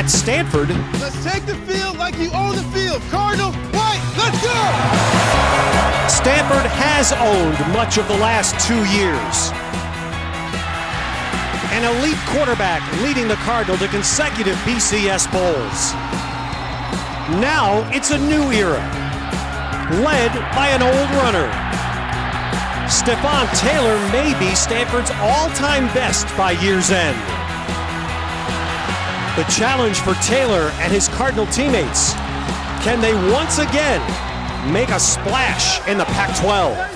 at Stanford. Let's take the field like you own the field. Cardinal, white, let's go! Stanford has owned much of the last 2 years. An elite quarterback leading the Cardinal to consecutive BCS Bowls. Now it's a new era, led by an old runner. Stephon Taylor may be Stanford's all-time best by year's end. The challenge for Taylor and his Cardinal teammates: can they once again make a splash in the Pac-12?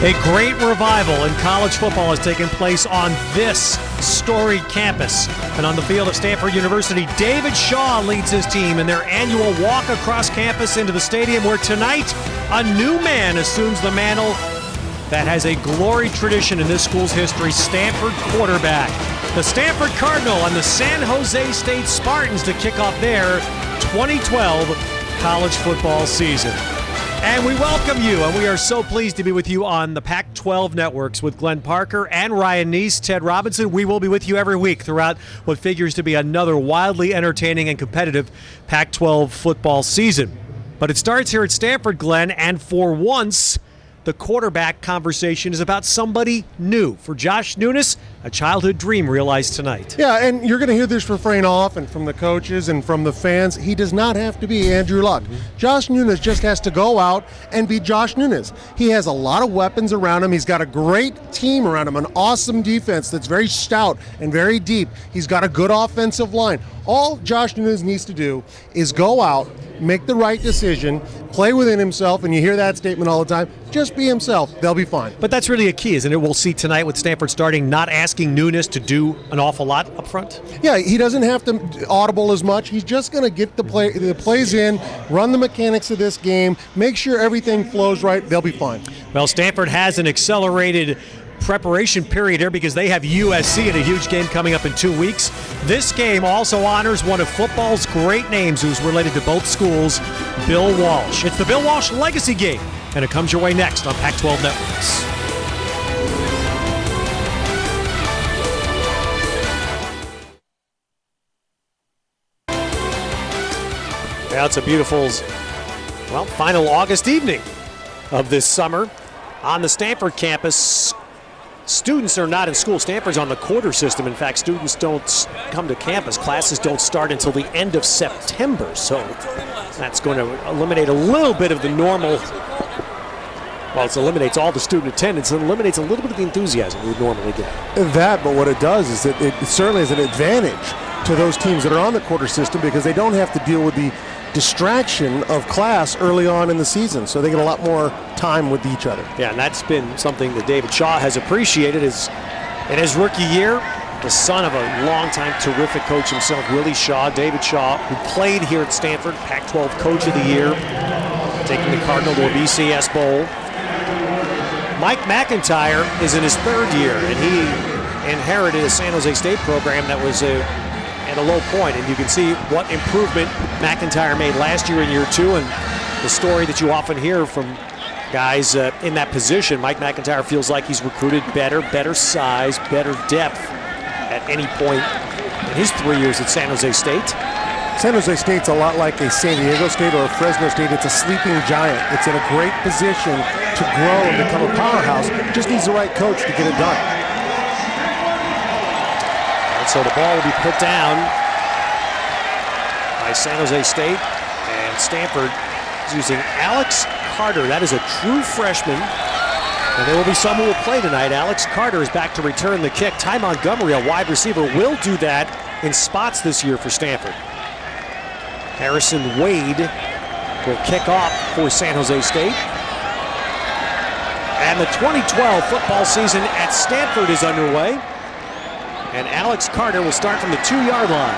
A great revival in college football has taken place on this storied campus. And on the field of Stanford University, David Shaw leads his team in their annual walk across campus into the stadium, where tonight a new man assumes the mantle that has a glory tradition in this school's history: Stanford quarterback. The Stanford Cardinal and the San Jose State Spartans to kick off their 2012 college football season. And we welcome you, and we are so pleased to be with you on the Pac-12 Networks with Glenn Parker and Ryan Neese. Ted Robinson, we will be with you every week throughout what figures to be another wildly entertaining and competitive Pac-12 football season. But it starts here at Stanford, Glenn, and for once, the quarterback conversation is about somebody new. For Josh Nunes, a childhood dream realized tonight. Yeah, and you're going to hear this refrain often from the coaches and from the fans. He does not have to be Andrew Luck. Josh Nunes just has to go out and be Josh Nunes. He has a lot of weapons around him. He's got a great team around him, an awesome defense that's very stout and very deep. He's got a good offensive line. All Josh Nunes needs to do is go out, make the right decision, play within himself, and you hear that statement all the time: just be himself, they'll be fine. But that's really a key, isn't it? We'll see tonight with Stanford starting, not asking Nunes to do an awful lot up front. Yeah, he doesn't have to audible as much. He's just going to get the plays in, run the mechanics of this game, make sure everything flows right, they'll be fine. Well, Stanford has an accelerated preparation period here because they have USC in a huge game coming up in 2 weeks. This game also honors one of football's great names who's related to both schools, Bill Walsh. It's the Bill Walsh Legacy Game, and it comes your way next on Pac-12 Networks. Now it's a beautiful, final August evening of this summer on the Stanford campus. Students are not in school. Stanford's on the quarter system. In fact, students don't come to campus. Classes don't start until the end of September. So that's going to eliminate a little bit of the normal, it eliminates all the student attendance. It eliminates a little bit of the enthusiasm we would normally get. That, but what it does is it certainly is an advantage to those teams that are on the quarter system because they don't have to deal with the distraction of class early on in the season, so they get a lot more time with each other. Yeah, and that's been something that David Shaw has appreciated in his rookie year. The son of a longtime terrific coach himself, Willie Shaw, David Shaw, who played here at Stanford, Pac-12 Coach of the Year, taking the Cardinal to a BCS Bowl. Mike McIntyre is in his third year, and he inherited a San Jose State program that was at a low point, and you can see what improvement McIntyre made last year in year two, and the story that you often hear from guys in that position. Mike McIntyre feels like he's recruited better size, better depth at any point in his 3 years at San Jose State. San Jose State's a lot like a San Diego State or a Fresno State. It's a sleeping giant. It's in a great position to grow and become a powerhouse. Just needs the right coach to get it done. So the ball will be put down by San Jose State, and Stanford is using Alex Carter. That is a true freshman, and there will be some who will play tonight. Alex Carter is back to return the kick. Ty Montgomery, a wide receiver, will do that in spots this year for Stanford. Harrison Wade will kick off for San Jose State. And the 2012 football season at Stanford is underway. And Alex Carter will start from the 2-yard line.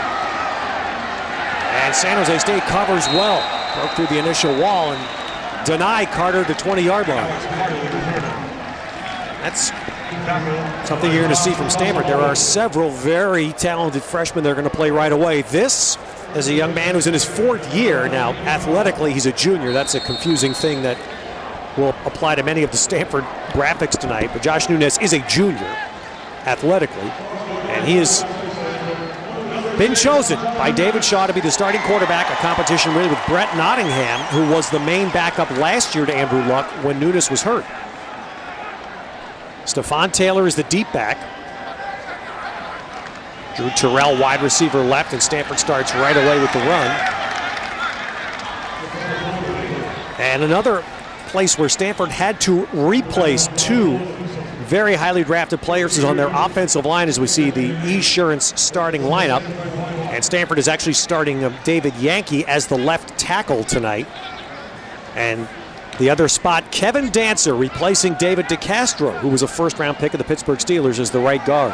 And San Jose State covers well. Broke through the initial wall, and deny Carter the 20-yard line. That's something you're going to see from Stanford. There are several very talented freshmen that are going to play right away. This is a young man who's in his 4th year. Now, athletically, he's a junior. That's a confusing thing that will apply to many of the Stanford graphics tonight. But Josh Nunez is a junior athletically, and he has been chosen by David Shaw to be the starting quarterback, a competition really with Brett Nottingham, who was the main backup last year to Andrew Luck when Nunez was hurt. Stephon Taylor is the deep back. Drew Terrell, wide receiver left, and Stanford starts right away with the run. And another place where Stanford had to replace 2 very highly drafted players is on their offensive line, as we see the Esurance starting lineup. And Stanford is actually starting David Yankee as the left tackle tonight. And the other spot, Kevin Dancer replacing David DeCastro, who was a first-round pick of the Pittsburgh Steelers, as the right guard.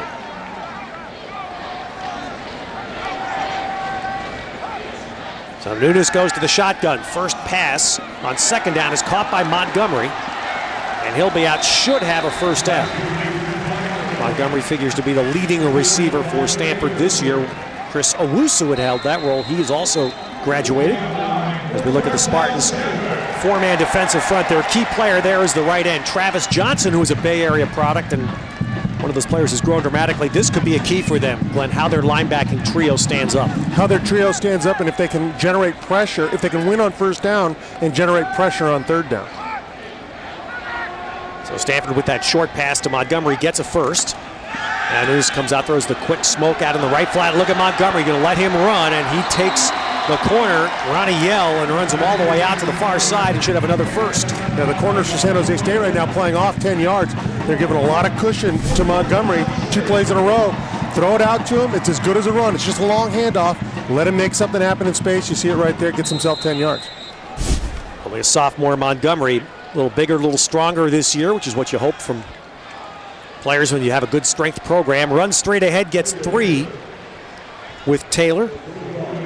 So Nunez goes to the shotgun. First pass on second down is caught by Montgomery, and he'll be out, should have a first down. Montgomery figures to be the leading receiver for Stanford this year. Chris Owusu had held that role. He is also graduated. As we look at the Spartans' 4-man defensive front, their key player there is the right end, Travis Johnson, who is a Bay Area product, and one of those players has grown dramatically. This could be a key for them, Glenn, how their linebacking trio stands up. How their trio stands up, and if they can generate pressure, if they can win on first down and generate pressure on third down. So Stanford with that short pass to Montgomery gets a first. And Nunez comes out, throws the quick smoke out in the right flat. Look at Montgomery, going to let him run, and he takes the corner, Ronnie Yell, and runs him all the way out to the far side and should have another first. Now the corners for San Jose State right now playing off 10 yards. They're giving a lot of cushion to Montgomery. 2 plays in a row. Throw it out to him. It's as good as a run. It's just a long handoff. Let him make something happen in space. You see it right there. Gets himself 10 yards. Only a sophomore Montgomery. A little bigger, a little stronger this year, which is what you hope from players when you have a good strength program. Runs straight ahead, gets 3 with Taylor.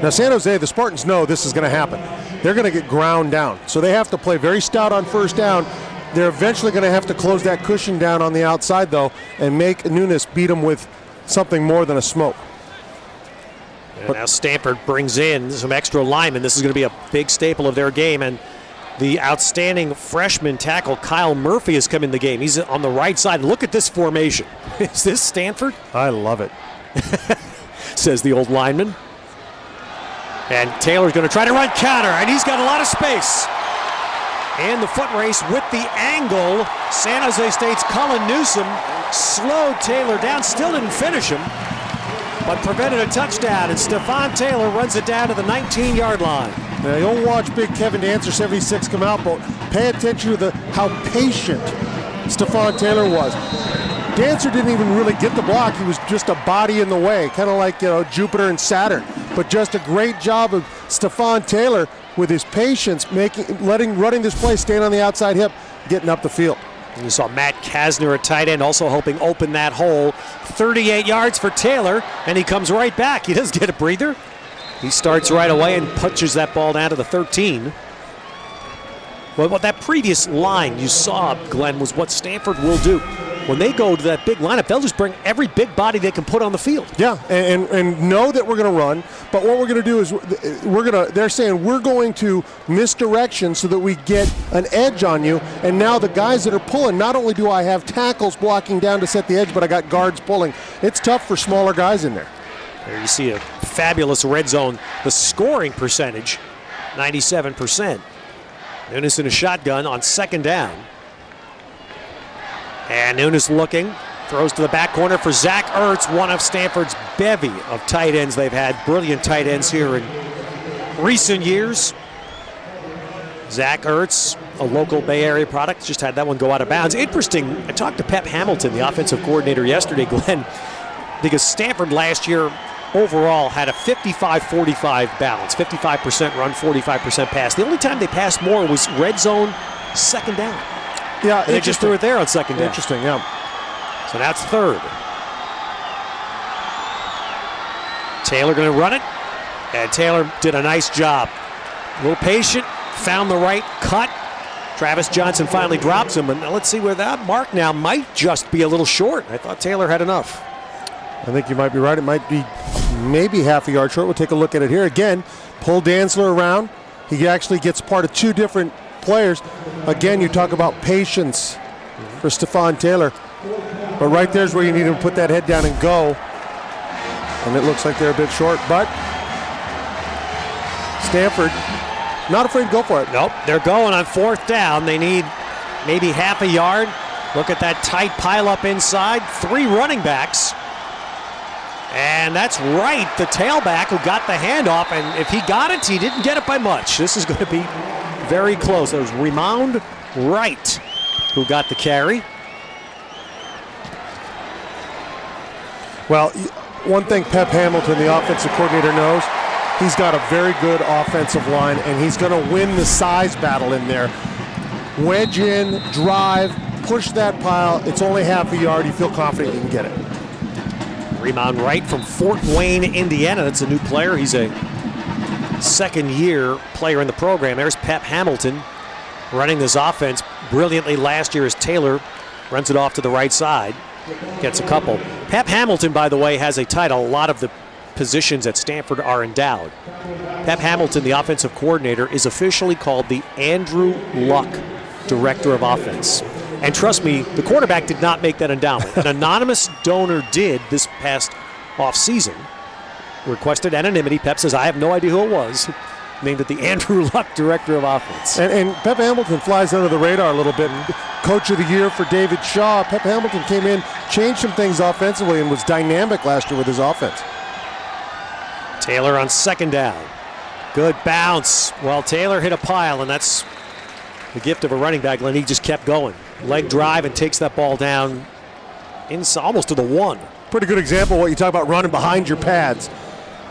Now San Jose, the Spartans know this is going to happen. They're going to get ground down. So they have to play very stout on first down. They're eventually going to have to close that cushion down on the outside, though, and make Nunez beat them with something more than a smoke. And now Stanford brings in some extra linemen. This is going to be a big staple of their game. And the outstanding freshman tackle, Kyle Murphy, has come in the game. He's on the right side. Look at this formation. Is this Stanford? I love it. Says the old lineman. And Taylor's going to try to run counter, and he's got a lot of space. And the foot race with the angle. San Jose State's Cullen Newsome slowed Taylor down. Still didn't finish him, but prevented a touchdown. And Stephon Taylor runs it down to the 19-yard line. Now, you'll watch big Kevin Dancer, 76, come out, but pay attention to how patient Stephon Taylor was. Dancer didn't even really get the block. He was just a body in the way, kind of like, Jupiter and Saturn. But just a great job of Stephon Taylor with his patience, running this play, staying on the outside hip, getting up the field. And you saw Matt Kasner, a tight end, also helping open that hole. 38 yards for Taylor, and he comes right back. He doesn't get a breather. He starts right away and punches that ball down to the 13. Well, what that previous line you saw, Glenn, was what Stanford will do. When they go to that big lineup, they'll just bring every big body they can put on the field. Yeah, and know that we're going to run, but what we're going to do is they're saying we're going to misdirection so that we get an edge on you, and now the guys that are pulling, not only do I have tackles blocking down to set the edge, but I got guards pulling. It's tough for smaller guys in there. There you see a fabulous red zone. The scoring percentage, 97%. Nunez in a shotgun on second down. And Nunez looking, throws to the back corner for Zach Ertz, one of Stanford's bevy of tight ends. They've had brilliant tight ends here in recent years. Zach Ertz, a local Bay Area product, just had that one go out of bounds. Interesting, I talked to Pep Hamilton, the offensive coordinator, yesterday, Glenn, because Stanford last year overall had a 55-45 balance, 55% run, 45% pass. The only time they passed more was red zone, second down. Yeah, and they just threw it there on second down. Interesting, yeah. So now it's third. Taylor going to run it, and Taylor did a nice job. A little patient, found the right cut, Travis Johnson finally drops him, and let's see where that mark now might just be a little short. I thought Taylor had enough. I think you might be right. It might be maybe half a yard short. We'll take a look at it here. Again, pull Dantzler around. He actually gets part of two different players. Again, you talk about patience for Stephan Taylor. But right there's where you need him to put that head down and go. And it looks like they're a bit short, but Stanford not afraid to go for it. Nope, they're going on 4th down. They need maybe half a yard. Look at that tight pileup inside. 3 running backs. And that's Wright, the tailback, who got the handoff. And if he got it, he didn't get it by much. This is going to be very close. It was Remond Wright who got the carry. Well, one thing Pep Hamilton, the offensive coordinator, knows, he's got a very good offensive line, and he's going to win the size battle in there. Wedge in, drive, push that pile. It's only half a yard. You feel confident you can get it. Remond Wright from Fort Wayne, Indiana. That's a new player. He's a second-year player in the program. There's Pep Hamilton running this offense brilliantly last year as Taylor runs it off to the right side. Gets a couple. Pep Hamilton, by the way, has a title. A lot of the positions at Stanford are endowed. Pep Hamilton, the offensive coordinator, is officially called the Andrew Luck Director of Offense. And trust me, the quarterback did not make that endowment. An anonymous donor did this past offseason. Requested anonymity. Pep says, I have no idea who it was. Named it the Andrew Luck Director of Offense. And Pep Hamilton flies under the radar a little bit. Coach of the year for David Shaw. Pep Hamilton came in, changed some things offensively, and was dynamic last year with his offense. Taylor on 2nd down. Good bounce. Well, Taylor hit a pile, and that's the gift of a running back. He just kept going. Leg drive and takes that ball down inside, almost to the 1. Pretty good example of what you talk about running behind your pads.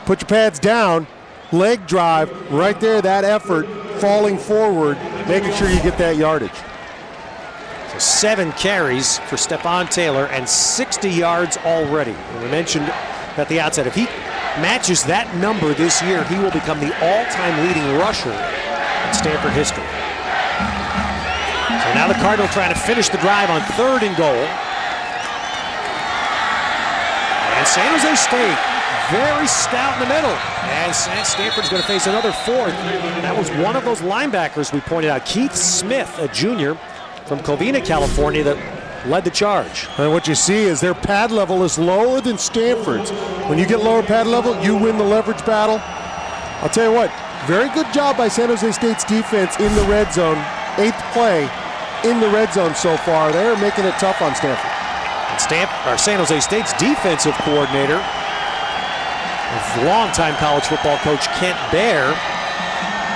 Put your pads down, leg drive, right there, that effort, falling forward, making sure you get that yardage. So 7 carries for Stephan Taylor and 60 yards already. And we mentioned at the outset, if he matches that number this year, he will become the all-time leading rusher in Stanford history. So now the Cardinals trying to finish the drive on 3rd and goal. And San Jose State very stout in the middle. And Stanford's going to face another 4th. That was one of those linebackers we pointed out, Keith Smith, a junior from Covina, California, that led the charge. And what you see is their pad level is lower than Stanford's. When you get lower pad level, you win the leverage battle. I'll tell you what, very good job by San Jose State's defense in the red zone. 8th play in the red zone so far. They're making it tough on Stanford. And San Jose State's defensive coordinator, longtime college football coach Kent Baer.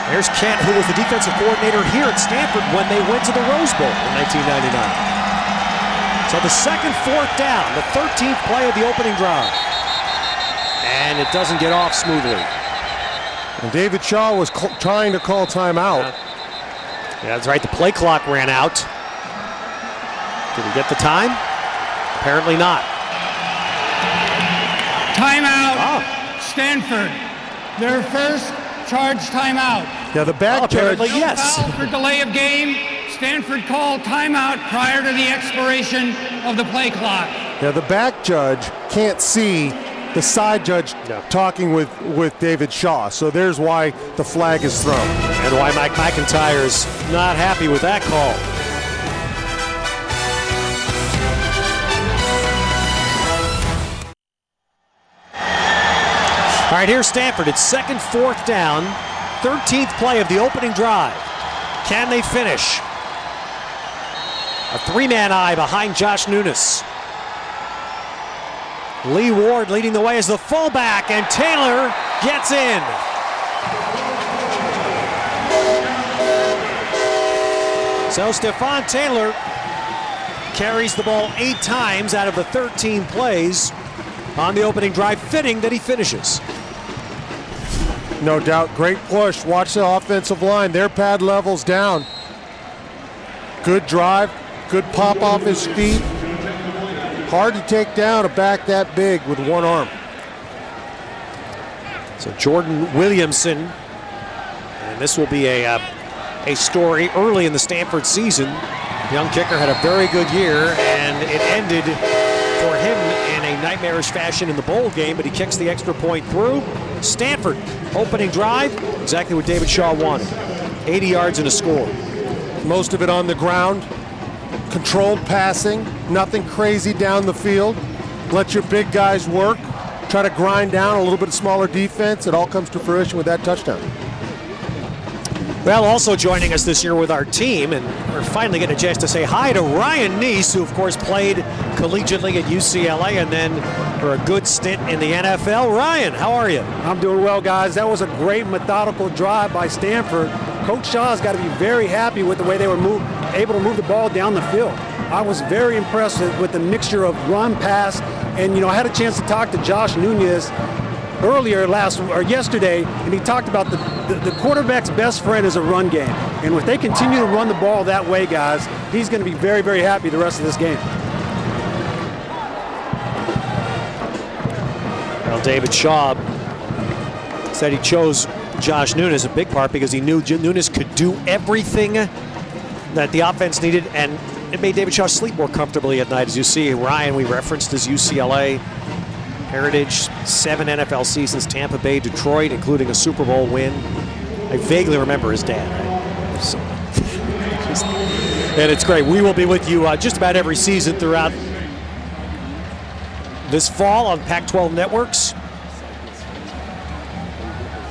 There's Kent, who was the defensive coordinator here at Stanford when they went to the Rose Bowl in 1999. So the 2nd 4th down, the 13th play of the opening drive. And it doesn't get off smoothly. And David Shaw was trying to call timeout. Yeah, that's right. The play clock ran out. Did he get the time? Apparently not. Timeout, Stanford. Their first charge timeout. Yeah, the back judge. Yes. Foul for delay of game. Stanford called timeout prior to the expiration of the play clock. Yeah, the back judge can't see the side judge talking with David Shaw. So there's why the flag is thrown. And why Mike McIntyre is not happy with that call. All right, here's Stanford. It's 2nd 4th down, 13th play of the opening drive. Can they finish? A 3-man eye behind Josh Nunes. Lee Ward leading the way as the fullback, and Taylor gets in. So Stephan Taylor carries the ball 8 times out of the 13 plays on the opening drive. Fitting that he finishes. No doubt, great push. Watch the offensive line. Their pad level's down. Good drive, good pop off his feet. Hard to take down a back that big with one arm. So Jordan Williamson, and this will be a a story early in the Stanford season. Young kicker had a very good year, and it ended for him in a nightmarish fashion in the bowl game, but he kicks the extra point through. Stanford, opening drive, exactly what David Shaw wanted. 80 yards and a score. Most of it on the ground. Controlled passing, nothing crazy down the field. Let your big guys work. Try to grind down a little bit of smaller defense. It all comes to fruition with that touchdown. Well, also joining us this year with our team, and we're finally getting a chance to say hi to Ryan Neese, who of course played collegiately at UCLA and then for a good stint in the NFL. Ryan, how are you? I'm doing well, guys. That was a great methodical drive by Stanford. Coach Shaw's got to be very happy with the way they were able to move the ball down the field. I was very impressed with the mixture of run, pass, and I had a chance to talk to Josh Nunez yesterday, and he talked about the quarterback's best friend is a run game. And if they continue to run the ball that way, guys, he's going to be very, very happy the rest of this game. Well, David Shaw said he chose Josh Nunez in big part because he knew Nunez could do everything that the offense needed, and it made David Shaw sleep more comfortably at night. As you see, Ryan, we referenced his UCLA heritage, 7 NFL seasons, Tampa Bay, Detroit, including a Super Bowl win. I vaguely remember his dad. And it's great. We will be with you just about every season throughout this fall on Pac-12 Networks.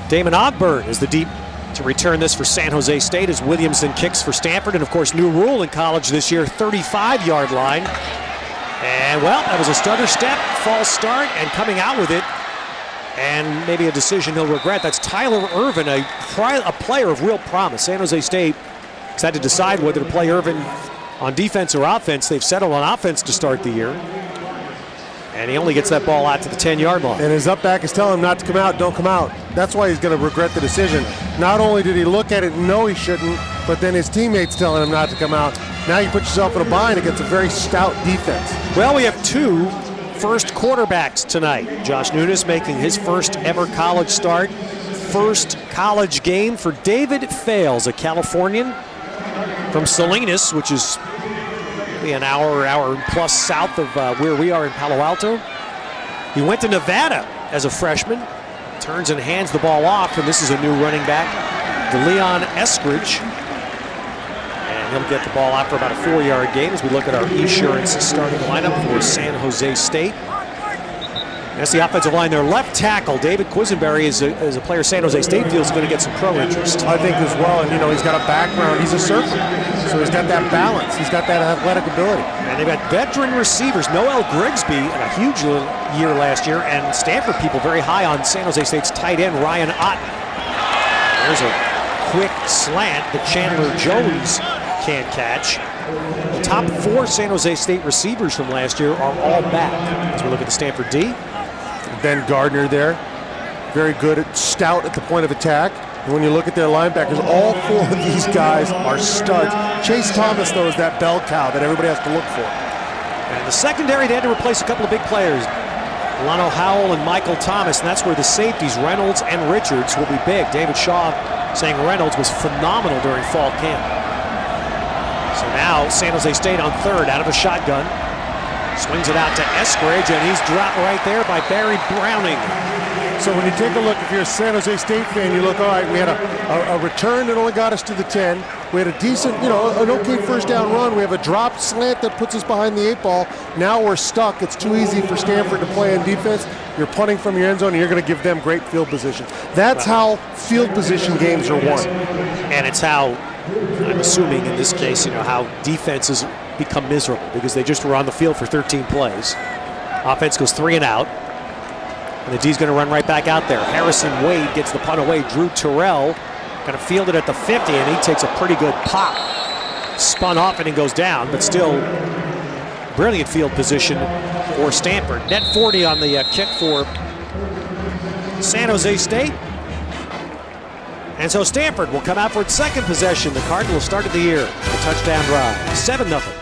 Damon Ogburn is the deep to return this for San Jose State as Williamson kicks for Stanford. And of course, new rule in college this year, 35-yard line. And well, that was a stutter step, false start, and coming out with it, and maybe a decision he'll regret. That's Tyler Irvin, a player of real promise. San Jose State has had to decide whether to play Irvin on defense or offense. They've settled on offense to start the year. And he only gets that ball out to the 10-yard line. And his up back is telling him not to come out, don't come out. That's why he's going to regret the decision. Not only did he look at it and know he shouldn't, but then his teammates telling him not to come out. Now you put yourself in a bind against a very stout defense. Well, we have 2 first quarterbacks tonight. Josh Nunez making his first ever college start. First college game for David Fales, a Californian from Salinas, which is an hour plus south of where we are in Palo Alto. He went to Nevada as a freshman, turns and hands the ball off, and this is a new running back, DeLeon Eskridge. And he'll get the ball out for about a 4-yard gain as we look at our Esurance starting lineup for San Jose State. That's the offensive line. Their left tackle, David Quisenberry, is a player San Jose State feels is going to get some pro interest. I think as well, and he's got a background. He's a surfer, so he's got that balance. He's got that athletic ability. And they've got veteran receivers. Noel Grigsby, a huge year last year, and Stanford people very high on San Jose State's tight end, Ryan Ott. There's a quick slant that Chandler Jones can't catch. The top 4 San Jose State receivers from last year are all back. As we look at the Stanford D. Ben Gardner there, very good, stout at the point of attack. And when you look at their linebackers, all 4 of these guys are studs. Chase Thomas, though, is that bell cow that everybody has to look for. And the secondary, they had to replace a couple of big players, Lano Howell and Michael Thomas, and that's where the safeties, Reynolds and Richards, will be big. David Shaw saying Reynolds was phenomenal during fall camp. So now San Jose State on 3rd out of a shotgun. Swings it out to Eskridge, and he's dropped right there by Barry Browning. So when you take a look, if you're a San Jose State fan, you look, all right, we had a return that only got us to the 10. We had a decent, an okay first down run. We have a drop slant that puts us behind the 8 ball. Now we're stuck. It's too easy for Stanford to play on defense. You're punting from your end zone, and you're going to give them great field position. That's how field position games are won. And it's how, I'm assuming in this case, how defenses become miserable because they just were on the field for 13 plays. Offense goes 3 and out. And the D's going to run right back out there. Harrison Wade gets the punt away. Drew Terrell going to field it at the 50, and he takes a pretty good pop. Spun off and he goes down, but still brilliant field position for Stanford. Net 40 on the kick for San Jose State. And so Stanford will come out for its second possession. The Cardinals started the year with a touchdown drive. 7-0.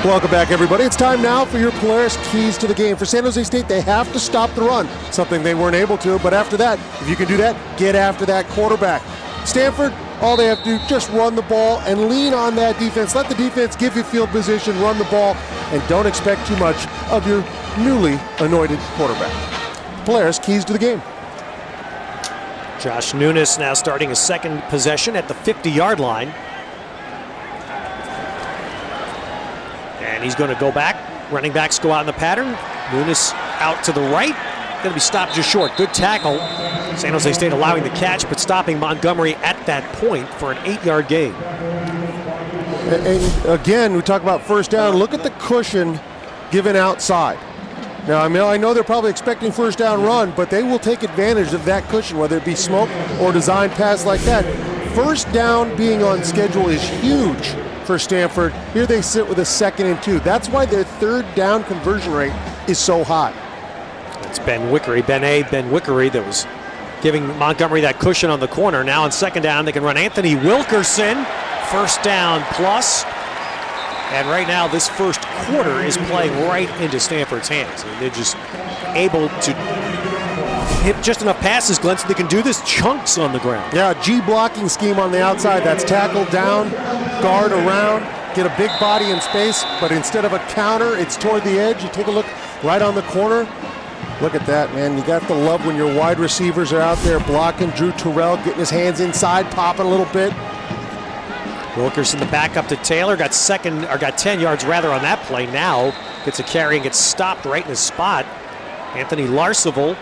Welcome back, everybody. It's time now for your Polaris keys to the game. For San Jose State, they have to stop the run, something they weren't able to. But after that, if you can do that, get after that quarterback. Stanford, all they have to do, just run the ball and lean on that defense. Let the defense give you field position, run the ball, and don't expect too much of your newly anointed quarterback. Polaris keys to the game. Josh Nunes now starting his second possession at the 50-yard line. And he's going to go back. Running backs go out in the pattern. Nunes out to the right. Going to be stopped just short. Good tackle. San Jose State allowing the catch, but stopping Montgomery at that point for an 8-yard gain. And again, we talk about first down. Look at the cushion given outside. Now, I know they're probably expecting first down run, but they will take advantage of that cushion, whether it be smoke or design pass like that. First down being on schedule is huge for Stanford. Here they sit with a 2nd and 2. That's why their third down conversion rate is so high. It's Ben Wickery that was giving Montgomery that cushion on the corner. Now on second down, they can run Anthony Wilkerson. First down plus. And right now, this first quarter is playing right into Stanford's hands. I mean, they're just able to hit just enough passes, Glenn, so they can do this chunks on the ground. Yeah, G blocking scheme on the outside. That's tackle down, guard around, get a big body in space, but instead of a counter, it's toward the edge. You take a look right on the corner. Look at that, man. You got to love when your wide receivers are out there blocking. Drew Terrell getting his hands inside, popping a little bit. Wilkerson the back up to Taylor, got 10 yards rather on that play. Now gets a carry and gets stopped right in his spot. Anthony Larseval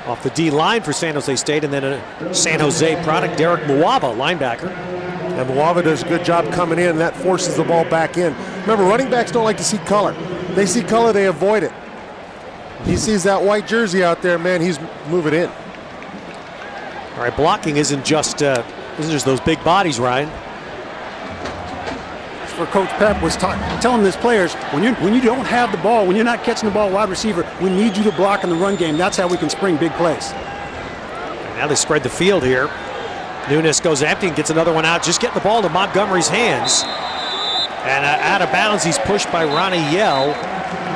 off the D line for San Jose State, and then a San Jose product, Derek Muava, linebacker. And Muava does a good job coming in, and that forces the ball back in. Remember, running backs don't like to see color. They see color, they avoid it. He sees that white jersey out there, man, he's moving in. All right, blocking isn't just those big bodies, Ryan. For Coach Pep was telling his players, when you don't have the ball, when you're not catching the ball wide receiver, we need you to block in the run game. That's how we can spring big plays. And now they spread the field here. Nunes goes empty and gets another one out. Just getting the ball to Montgomery's hands. And out of bounds, he's pushed by Ronnie Yell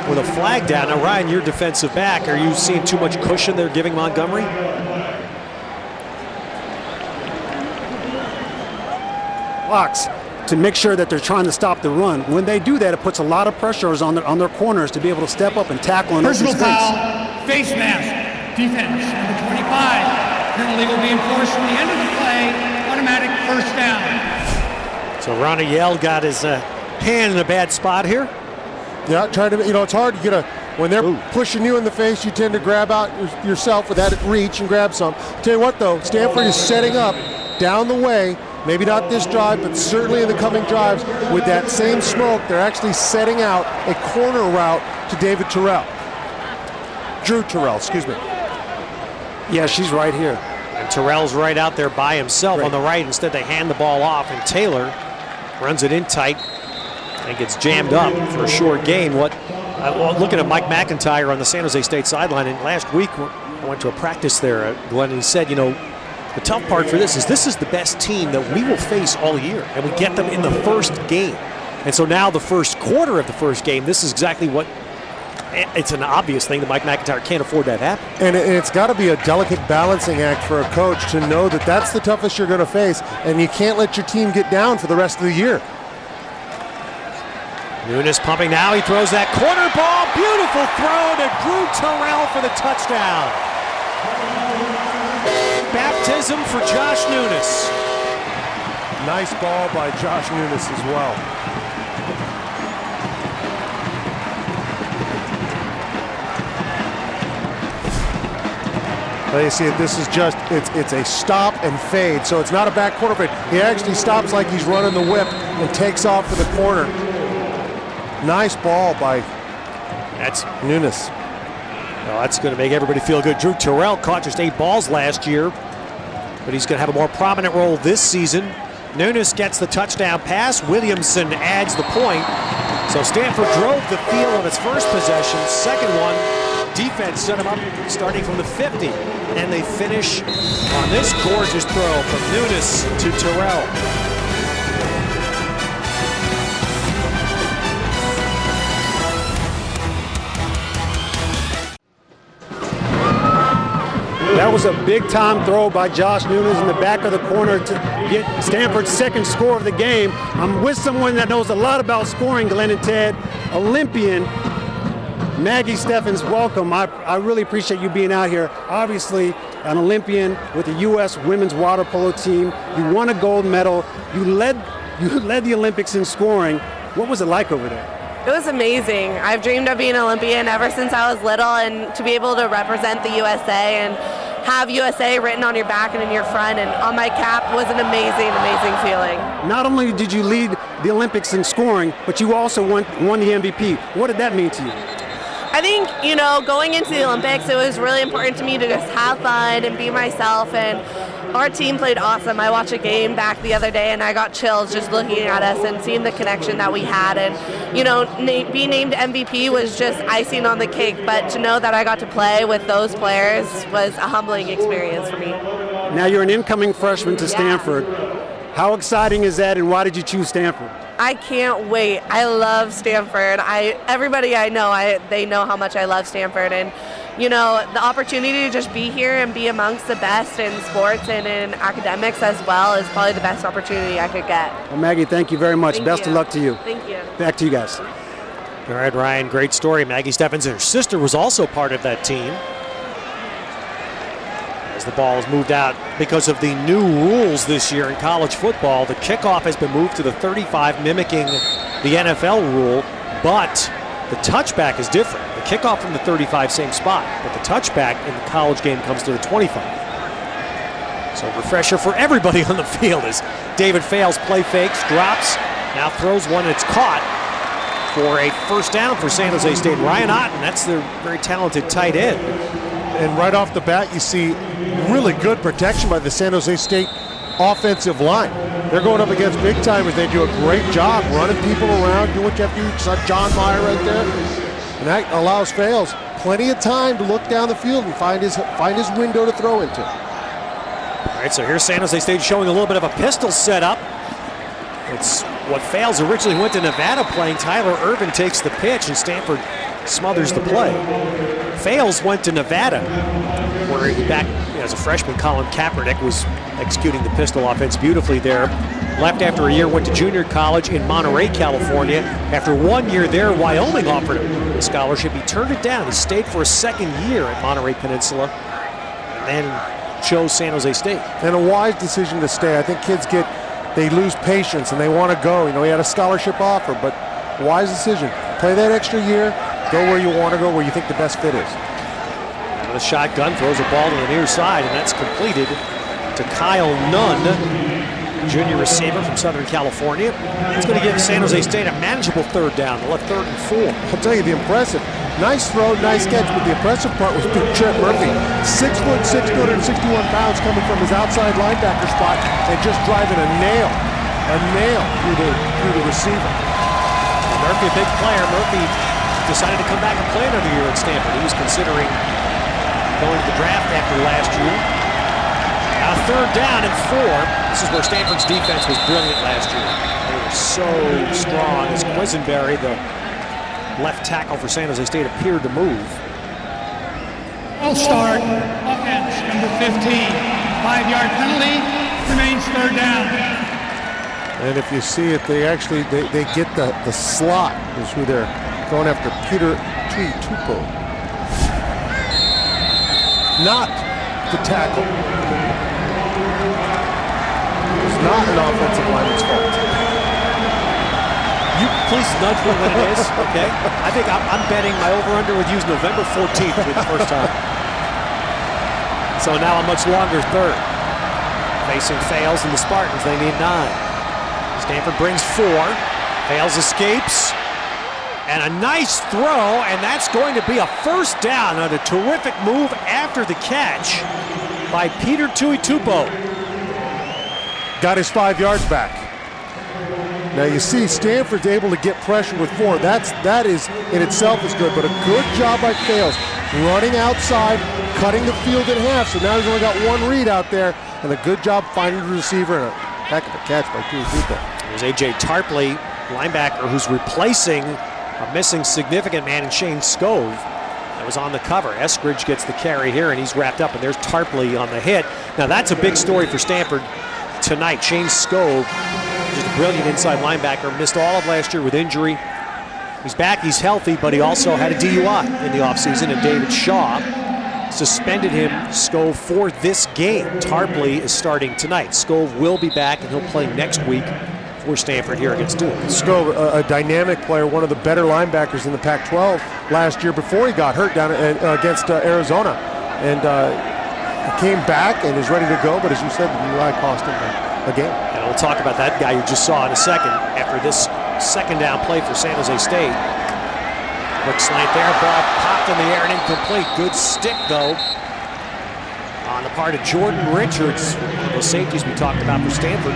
with a flag down. Now, Ryan, you're defensive back. Are you seeing too much cushion they're giving Montgomery? Blocks to make sure that they're trying to stop the run. When they do that, it puts a lot of pressures on their corners to be able to step up and tackle in Personal open space. foul, face mask, defense, number 25. Penalty will be enforced from the end of the play, automatic first down. So Ronnie Yell got his hand in a bad spot here. Yeah, trying to, it's hard to get when they're pushing you in the face, you tend to grab out yourself with that reach and grab some. Tell you what though, Stanford is setting up down the way. Maybe not this drive, but certainly in the coming drives, with that same smoke, they're actually setting out a corner route to Drew Terrell, excuse me. Yeah, she's right here. And Terrell's right out there by himself on the right. Instead, they hand the ball off, and Taylor runs it in tight and gets jammed up for a short gain. Looking at Mike McIntyre on the San Jose State sideline, and last week I went to a practice there, Glenn, and he said, the tough part for this is the best team that we will face all year, and we get them in the first game. And so now the first quarter of the first game, this is exactly what, it's an obvious thing that Mike McIntyre can't afford that happen. And it's got to be a delicate balancing act for a coach to know that that's the toughest you're going to face, and you can't let your team get down for the rest of the year. Nunes pumping now, he throws that corner ball, beautiful throw to Drew Terrell for the touchdown. Baptism for Josh Nunes. Nice ball by Josh Nunes as well. Well, you see it, this is just, it's a stop and fade, so it's not a back quarter fade. He actually stops like he's running the whip and takes off for the corner. Nice ball by Nunes. Well, that's going to make everybody feel good. Drew Terrell caught just 8 balls last year, but he's going to have a more prominent role this season. Nunes gets the touchdown pass. Williamson adds the point. So Stanford drove the field on its first possession. Second one, defense set him up starting from the 50. And they finish on this gorgeous throw from Nunes to Terrell. That was a big-time throw by Josh Nunes in the back of the corner to get Stanford's second score of the game. I'm with someone that knows a lot about scoring, Glenn and Ted, Olympian Maggie Steffens. Welcome. I really appreciate you being out here. Obviously, an Olympian with the U.S. women's water polo team. You won a gold medal. You led the Olympics in scoring. What was it like over there? It was amazing. I've dreamed of being an Olympian ever since I was little, and to be able to represent the USA and have USA written on your back and in your front and on my cap was an amazing, amazing feeling. Not only did you lead the Olympics in scoring, but you also won the MVP. What did that mean to you? I think, going into the Olympics, it was really important to me to just have fun and be myself, and our team played awesome. I watched a game back the other day and I got chills just looking at us and seeing the connection that we had, and being named MVP was just icing on the cake, but to know that I got to play with those players was a humbling experience for me. Now you're an incoming freshman to Stanford. How exciting is that, and why did you choose Stanford? I can't wait. I love Stanford. Everybody I know, they know how much I love Stanford, and the opportunity to just be here and be amongst the best in sports and in academics as well is probably the best opportunity I could get. Well, Maggie, thank you very much. Best of luck to you. Thank you. Back to you guys. All right, Ryan, great story. Maggie Steffens and her sister was also part of that team. As the ball is moved out because of the new rules this year in college football, the kickoff has been moved to the 35, mimicking the NFL rule, but the touchback is different. The kickoff from the 35, same spot, but the touchback in the college game comes to the 25. So refresher for everybody on the field as David Fales play fakes, drops, now throws one, and it's caught for a first down for San Jose State. Ryan Otten, that's their very talented tight end. And right off the bat, you see really good protection by the San Jose State offensive line. They're going up against big timers. They do a great job running people around, doing what you have to do. You saw John Meyer right there. And that allows Fales plenty of time to look down the field and find his window to throw into. All right, so here's San Jose State showing a little bit of a pistol setup. It's what Fales originally went to Nevada playing. Tyler Irvin takes the pitch, and Stanford smothers the play. Fales went to Nevada, where he back as a freshman. Colin Kaepernick was executing the pistol offense beautifully there. Left after a year, went to junior college in Monterey, California. After 1 year there, Wyoming offered him a scholarship. He turned it down. He stayed for a second year at Monterey Peninsula, and then chose San Jose State. And a wise decision to stay. I think kids they lose patience and they want to go. He had a scholarship offer, but wise decision. Play that extra year, go where you want to go, where you think the best fit is. With a shotgun, throws a ball to the near side, and that's completed to Kyle Nunn, junior receiver from Southern California. That's going to give San Jose State a manageable third down. They'll have 3rd and 4. I'll tell you, the impressive, nice throw, nice catch, but the impressive part was Trent Murphy. 6'6", 261 pounds, coming from his outside linebacker spot and just driving a nail through the receiver. Murphy, a big player. Murphy decided to come back and play another year at Stanford. He was considering going to the draft after last year. Now 3rd down and 4. This is where Stanford's defense was brilliant last year. They were so strong as Quisenberry, the left tackle for San Jose State, appeared to move. All start, offense, number 15. 5-yard penalty, remains 3rd down. And if you see it, they get the slot is who they're going after, Peter Tuipulotu. Not the tackle. It's not an offensive lineman's fault. You please nudge me when it is, okay? I think I'm betting my over-under with you November 14th for the first time. So now a much longer 3rd. Facing Fales and the Spartans, they need 9. Stanford brings 4. Fales escapes. And a nice throw, and that's going to be a first down on a terrific move after the catch by Peter Tuipulotu. Got his 5 yards back. Now you see Stanford's able to get pressure with 4. That is in itself is good, but a good job by Fales running outside, cutting the field in half. So now he's only got 1 read out there, and a good job finding the receiver, and a heck of a catch by Tuipulotu. There's A.J. Tarpley, linebacker, who's replacing a missing significant man in Shane Scove. That was on the cover. Eskridge gets the carry here, and he's wrapped up, and there's Tarpley on the hit. Now that's a big story for Stanford tonight. Shane Skov, just a brilliant inside linebacker, missed all of last year with injury. He's back, he's healthy, but he also had a DUI in the offseason, and David Shaw suspended him, Skov, for this game. Tarpley is starting tonight. Skov will be back, and he'll play next week for Stanford here against Duke. Skov, a dynamic player, one of the better linebackers in the Pac-12 last year before he got hurt down against Arizona. And he came back and is ready to go, but as you said, the DUI cost him a game. And we'll talk about that guy you just saw in a second after this second down play for San Jose State. Quick slant there, ball popped in the air and incomplete. Good stick, though, on the part of Jordan Richards, one of those safeties we talked about for Stanford.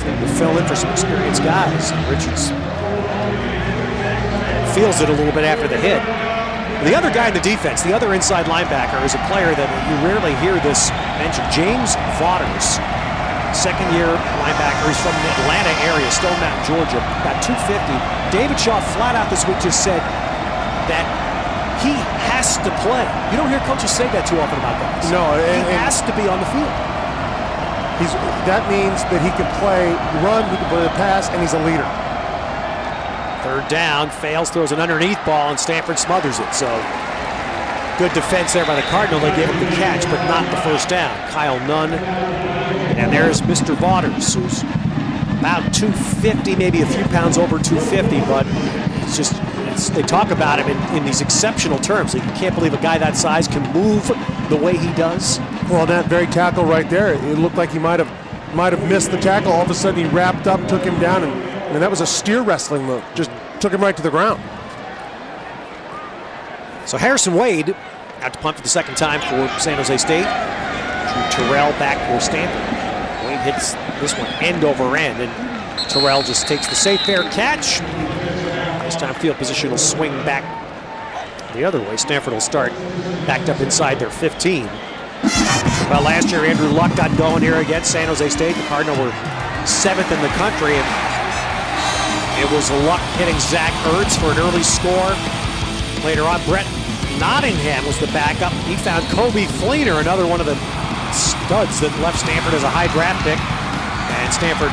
To fill in for some experienced guys. Richards feels it a little bit after the hit. The other guy in the defense, the other inside linebacker, is a player that you rarely hear this mentioned. James Vaughters, second-year linebacker. He's from the Atlanta area, Stone Mountain, Georgia, about 250. David Shaw flat out this week just said that he has to play. You don't hear coaches say that too often about guys. No, he has to be on the field. That means that he can play run, he can play the pass, and he's a leader. Third down, fails, throws an underneath ball, and Stanford smothers it. So good defense there by the Cardinal. They gave him the catch, but not the first down. Kyle Nunn. And there's Mr. Vaughters, who's about 250, maybe a few pounds over 250, but it's just, they talk about him in these exceptional terms. You can't believe a guy that size can move the way he does. Well, that very tackle right there, it looked like he might have missed the tackle. All of a sudden he wrapped up, took him down, and that was a steer wrestling move. Just took him right to the ground. So Harrison Wade out to punt for the second time for San Jose State. Drew Terrell back for Stanford. Wade hits this one end over end, and Terrell just takes the safe fair catch. This time field position will swing back the other way. Stanford will start backed up inside their 15. Well, last year Andrew Luck got going here against San Jose State. The Cardinals were 7th in the country, and it was Luck hitting Zach Ertz for an early score. Later on, Brett Nottingham was the backup. He found Kobe Fleener, another one of the studs that left Stanford as a high draft pick. And Stanford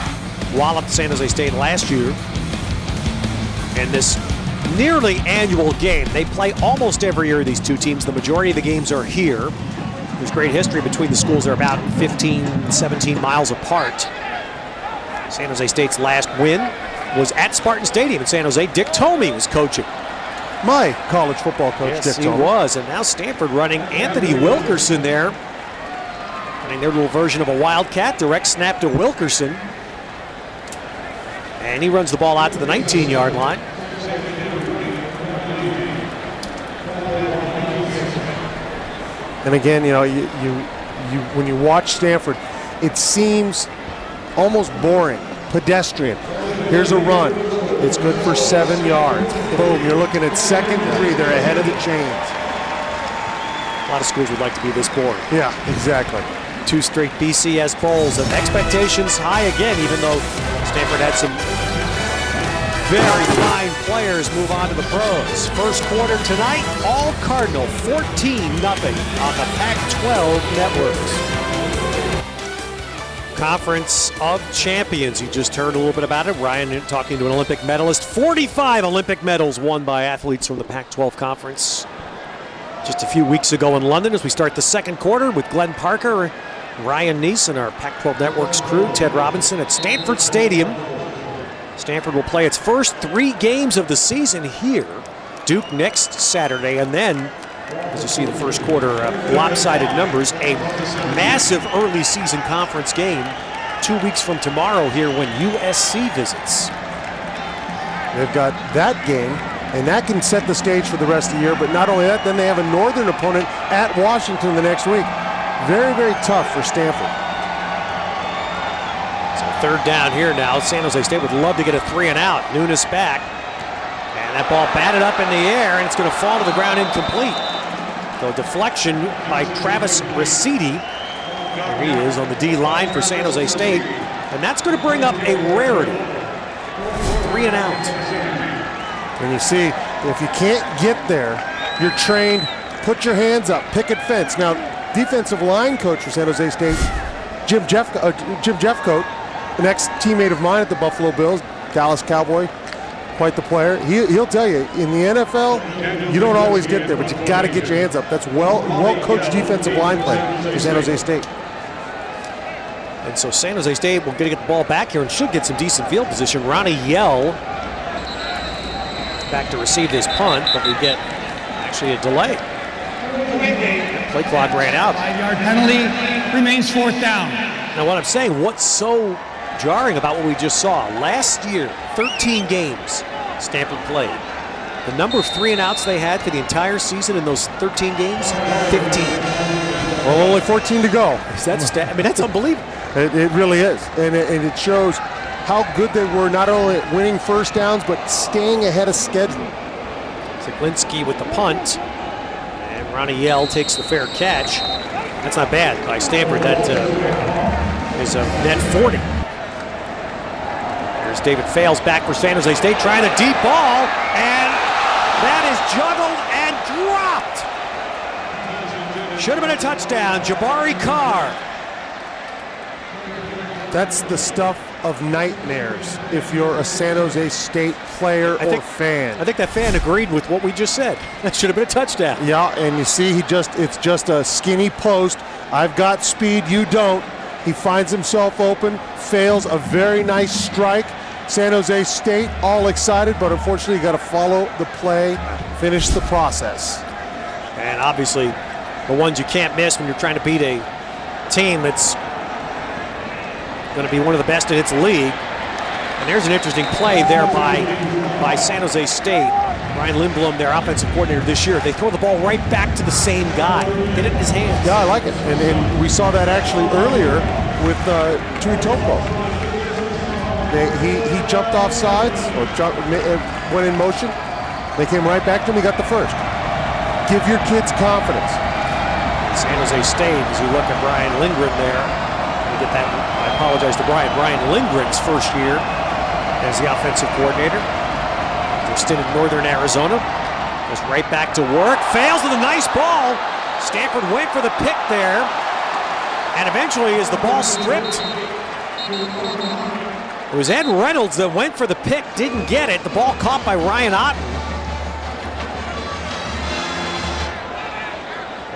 walloped San Jose State last year in this nearly annual game. They play almost every year, these two teams. The majority of the games are here. There's great history between the schools. They're about 15, 17 miles apart. San Jose State's last win was at Spartan Stadium in San Jose. Dick Tomey was coaching. My college football coach, Yes, Dick Tomey. he was. And now Stanford running Anthony Wilkerson there. Running their little version of a wildcat. Direct snap to Wilkerson. And he runs the ball out to the 19-yard line. And again, you know, when you watch Stanford, it seems almost boring, pedestrian. Here's a run. It's good for 7 yards. Boom, you're looking at 2nd and 3. They're ahead of the chains. A lot of schools would like to be this boring. Yeah, exactly. 2 straight BCS bowls, and expectations high again, even though Stanford had some very fine players move on to the pros. First quarter tonight, all Cardinal, 14-0 on the Pac-12 Networks. Conference of Champions. You just heard a little bit about it. Ryan talking to an Olympic medalist. 45 Olympic medals won by athletes from the Pac-12 Conference. Just a few weeks ago in London as we start the second quarter with Glenn Parker, Ryan Neese, and our Pac-12 Networks crew, Ted Robinson at Stanford Stadium. Stanford will play its first 3 games of the season here. Duke next Saturday, and then, as you see the first quarter lopsided numbers, a massive early season conference game 2 weeks from tomorrow here when USC visits. They've got that game, and that can set the stage for the rest of the year, but not only that, then they have a northern opponent at Washington the next week. Very, very tough for Stanford. Third down here now. San Jose State would love to get a 3 and out. Nunes back. And that ball batted up in the air, and it's going to fall to the ground incomplete. So deflection by Travis Ricidi. There he is on the D line for San Jose State. And that's going to bring up a rarity. 3 and out. And you see, if you can't get there, You're trained, put your hands up, picket fence. Now, defensive line coach for San Jose State, Jim Jeffcoat, an ex-teammate of mine at the Buffalo Bills, Dallas Cowboy, quite the player. He'll tell you, in the NFL, you don't always get there, but you got to get your hands up. That's well-coached defensive line play for San Jose State. And so San Jose State will get the ball back here and should get some decent field position. Ronnie Yell back to receive this punt, but we get actually a delay. Play clock ran out. 5-yard penalty, remains 4th down. Now what I'm saying, what's so jarring about what we just saw, last year, 13 games Stanford played. The number of 3 and outs they had for the entire season in those 13 games, 15. Well, only 14 to go. That's unbelievable. It really is, and it shows how good they were, not only at winning first downs, but staying ahead of schedule. Zaglinski with the punt, and Ronnie Yell takes the fair catch. That's not bad by Stanford. That is a net 40. There's David Fales back for San Jose State, trying a deep ball, and that is juggled and dropped. Should have been a touchdown. Jabari Carr. That's the stuff of nightmares if you're a San Jose State player or fan. I think that fan agreed with what we just said. That should have been a touchdown. Yeah, and you see, it's just a skinny post. I've got speed, you don't. He finds himself open, fails a very nice strike. San Jose State all excited, but unfortunately you got to follow the play, finish the process. And obviously the ones you can't miss when you're trying to beat a team that's going to be one of the best in its league. And there's an interesting play there by San Jose State. Ryan Lindblom, their offensive coordinator this year, they throw the ball right back to the same guy. Get it in his hands. Yeah, I like it. And we saw that actually earlier with Tui Topo. He jumped off sides, or went in motion. They came right back to him. He got the first. Give your kids confidence. San Jose State, as you look at Brian Lindgren there, get that. I apologize to Brian. Brian Lindgren's first year as the offensive coordinator. Their stint in Northern Arizona. Goes right back to work. Fails with a nice ball. Stanford went for the pick there. And eventually, as the ball stripped, it was Ed Reynolds that went for the pick, didn't get it. The ball caught by Ryan Otten.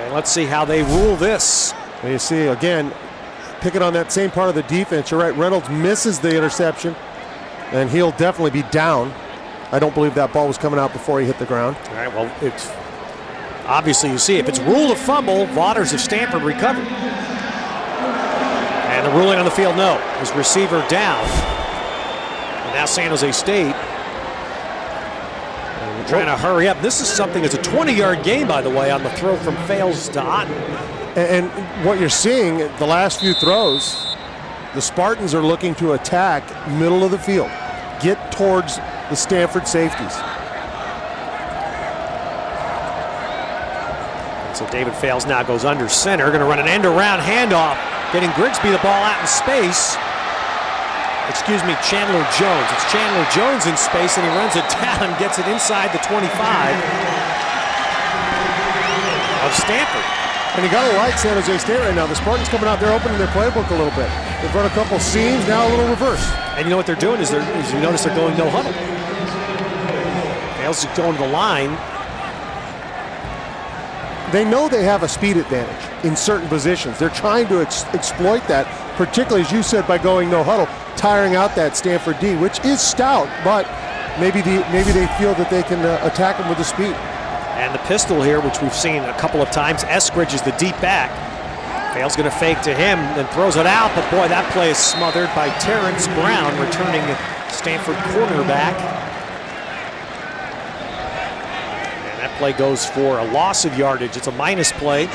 And let's see how they rule this. And you see, again, picking on that same part of the defense. You're right, Reynolds misses the interception, and he'll definitely be down. I don't believe that ball was coming out before he hit the ground. All right, well, it's obviously, you see, if it's ruled a fumble, Waters of Stanford recovered. And the ruling on the field, no. His receiver down. And now San Jose State trying to hurry up. This is something that's a 20-yard gain, by the way, on the throw from Fales to Otten. And what you're seeing, the last few throws, the Spartans are looking to attack middle of the field, get towards the Stanford safeties. So David Fales now goes under center, going to run an end-around handoff, getting Grigsby the ball out in space. Excuse me, Chandler Jones. It's Chandler Jones in space, and he runs it down and gets it inside the 25 of Stanford. And you got to like San Jose State right now. The Spartans coming out there opening their playbook a little bit. They've run a couple seams, now a little reverse. And you know what they're doing is you notice they're going no huddle. Fales is going to the line. They know they have a speed advantage in certain positions. They're trying to exploit that, particularly, as you said, by going no huddle, tiring out that Stanford D, which is stout, but maybe they feel that they can attack them with the speed. And the pistol here, which we've seen a couple of times, Eskridge is the deep back. Fales going to fake to him, then throws it out, but boy, that play is smothered by Terrence Brown, returning Stanford cornerback. And that play goes for a loss of yardage. It's a minus play.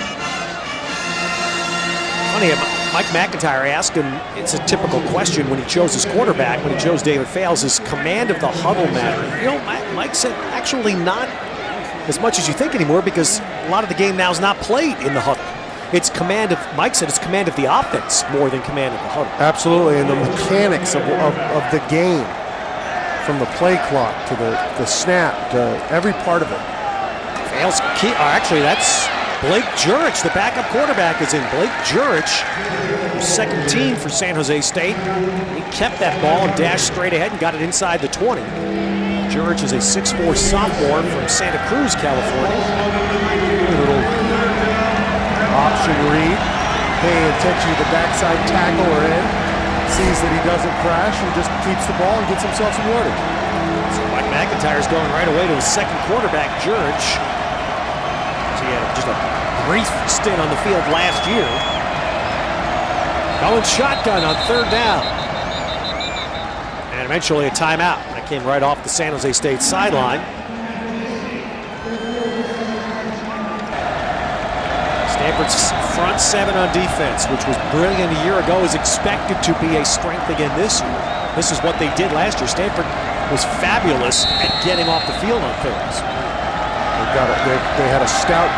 Funny, Mike McIntyre asked him, it's a typical question when he chose his quarterback, when he chose David Fales, is command of the huddle matter? You know, Mike said, actually not as much as you think anymore, because a lot of the game now is not played in the huddle. It's command of, Mike said, it's command of the offense more than command of the huddle. Absolutely, and the mechanics of the game, from the play clock to the snap to every part of it. Actually, that's Blake Jurich. The backup quarterback is in. Blake Jurich, second team for San Jose State. He kept that ball and dashed straight ahead and got it inside the 20. Jurich is a 6'4" sophomore from Santa Cruz, California. Little option read, paying attention to the backside tackle or end. Sees that he doesn't crash and just keeps the ball and gets himself some yardage. So Mike McIntyre's going right away to his second quarterback, Jurich. He had just a brief stint on the field last year. Going shotgun on third down. And eventually a timeout. That came right off the San Jose State sideline. Stanford's front seven on defense, which was brilliant a year ago, is expected to be a strength again this year. This is what they did last year. Stanford was fabulous at getting off the field on thirds. They had a stout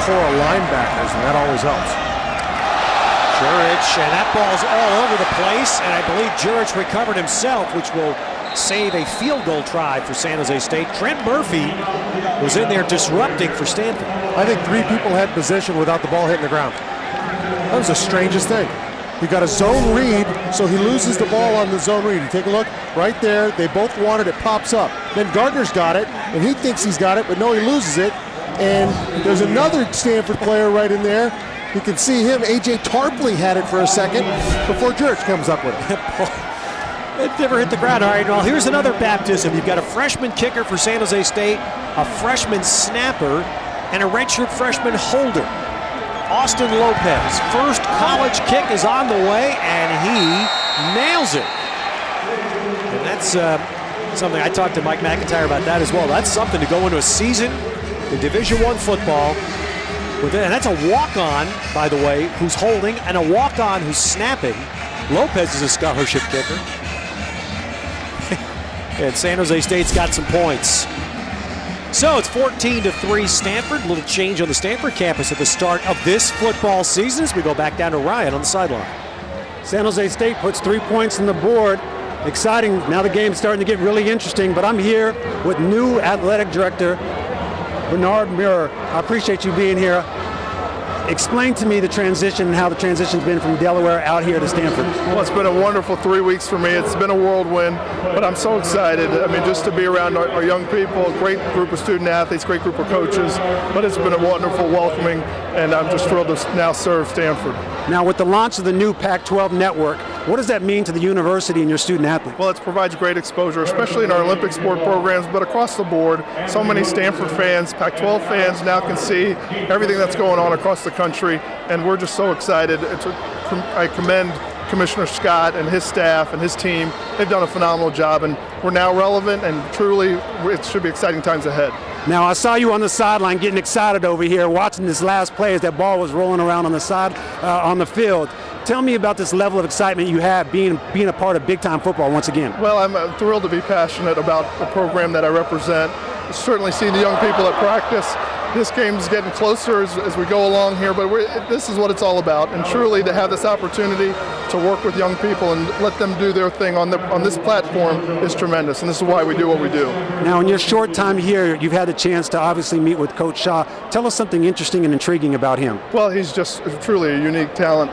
core of linebackers, and that always helps. Jurich, and that ball's all over the place, and I believe Jurich recovered himself, which will save a field goal try for San Jose State. Trent Murphy was in there disrupting for Stanford. I think 3 people had possession without the ball hitting the ground. That was the strangest thing. You got a zone read, so he loses the ball on the zone read. You take a look right there. They both want it. It pops up. Then Gardner's got it, and he thinks he's got it, but no, he loses it. And there's another Stanford player right in there. You can see him. A.J. Tarpley had it for a second before Jurich comes up with it. It never hit the ground. All right, well, here's another baptism. You've got a freshman kicker for San Jose State, a freshman snapper, and a redshirt freshman holder. Austin Lopez, first college kick is on the way, and he nails it. And that's something, I talked to Mike McIntyre about that as well. That's something to go into a season in Division I football with it. And that's a walk-on, by the way, who's holding, and a walk-on who's snapping. Lopez is a scholarship kicker. And San Jose State's got some points. So it's 14-3 Stanford. A little change on the Stanford campus at the start of this football season as we go back down to Ryan on the sideline. San Jose State puts 3 points on the board. Exciting. Now the game's starting to get really interesting, but I'm here with new athletic director, Bernard Muir. I appreciate you being here. Explain to me the transition and how the transition's been from Delaware out here to Stanford. Well, it's been a wonderful 3 weeks for me. It's been a whirlwind, but I'm so excited. I mean, just to be around our young people, great group of student athletes, great group of coaches, but it's been a wonderful welcoming, and I'm just thrilled to now serve Stanford. Now, with the launch of the new Pac-12 Network, what does that mean to the university and your student athletes? Well, it provides great exposure, especially in our Olympic sport programs, but across the board. So many Stanford fans, Pac-12 fans now can see everything that's going on across the country, and we're just so excited. I commend Commissioner Scott and his staff and his team. They've done a phenomenal job, and we're now relevant, and truly it should be exciting times ahead. Now, I saw you on the sideline getting excited over here, watching this last play as that ball was rolling around on the side, on the field. Tell me about this level of excitement you have being a part of big-time football once again. Well, I'm thrilled to be passionate about the program that I represent. Certainly seeing the young people at practice. This game's getting closer as we go along here, but this is what it's all about. And truly to have this opportunity to work with young people and let them do their thing on this platform is tremendous, and this is why we do what we do. Now, in your short time here, you've had the chance to obviously meet with Coach Shaw. Tell us something interesting and intriguing about him. Well, he's just truly a unique talent.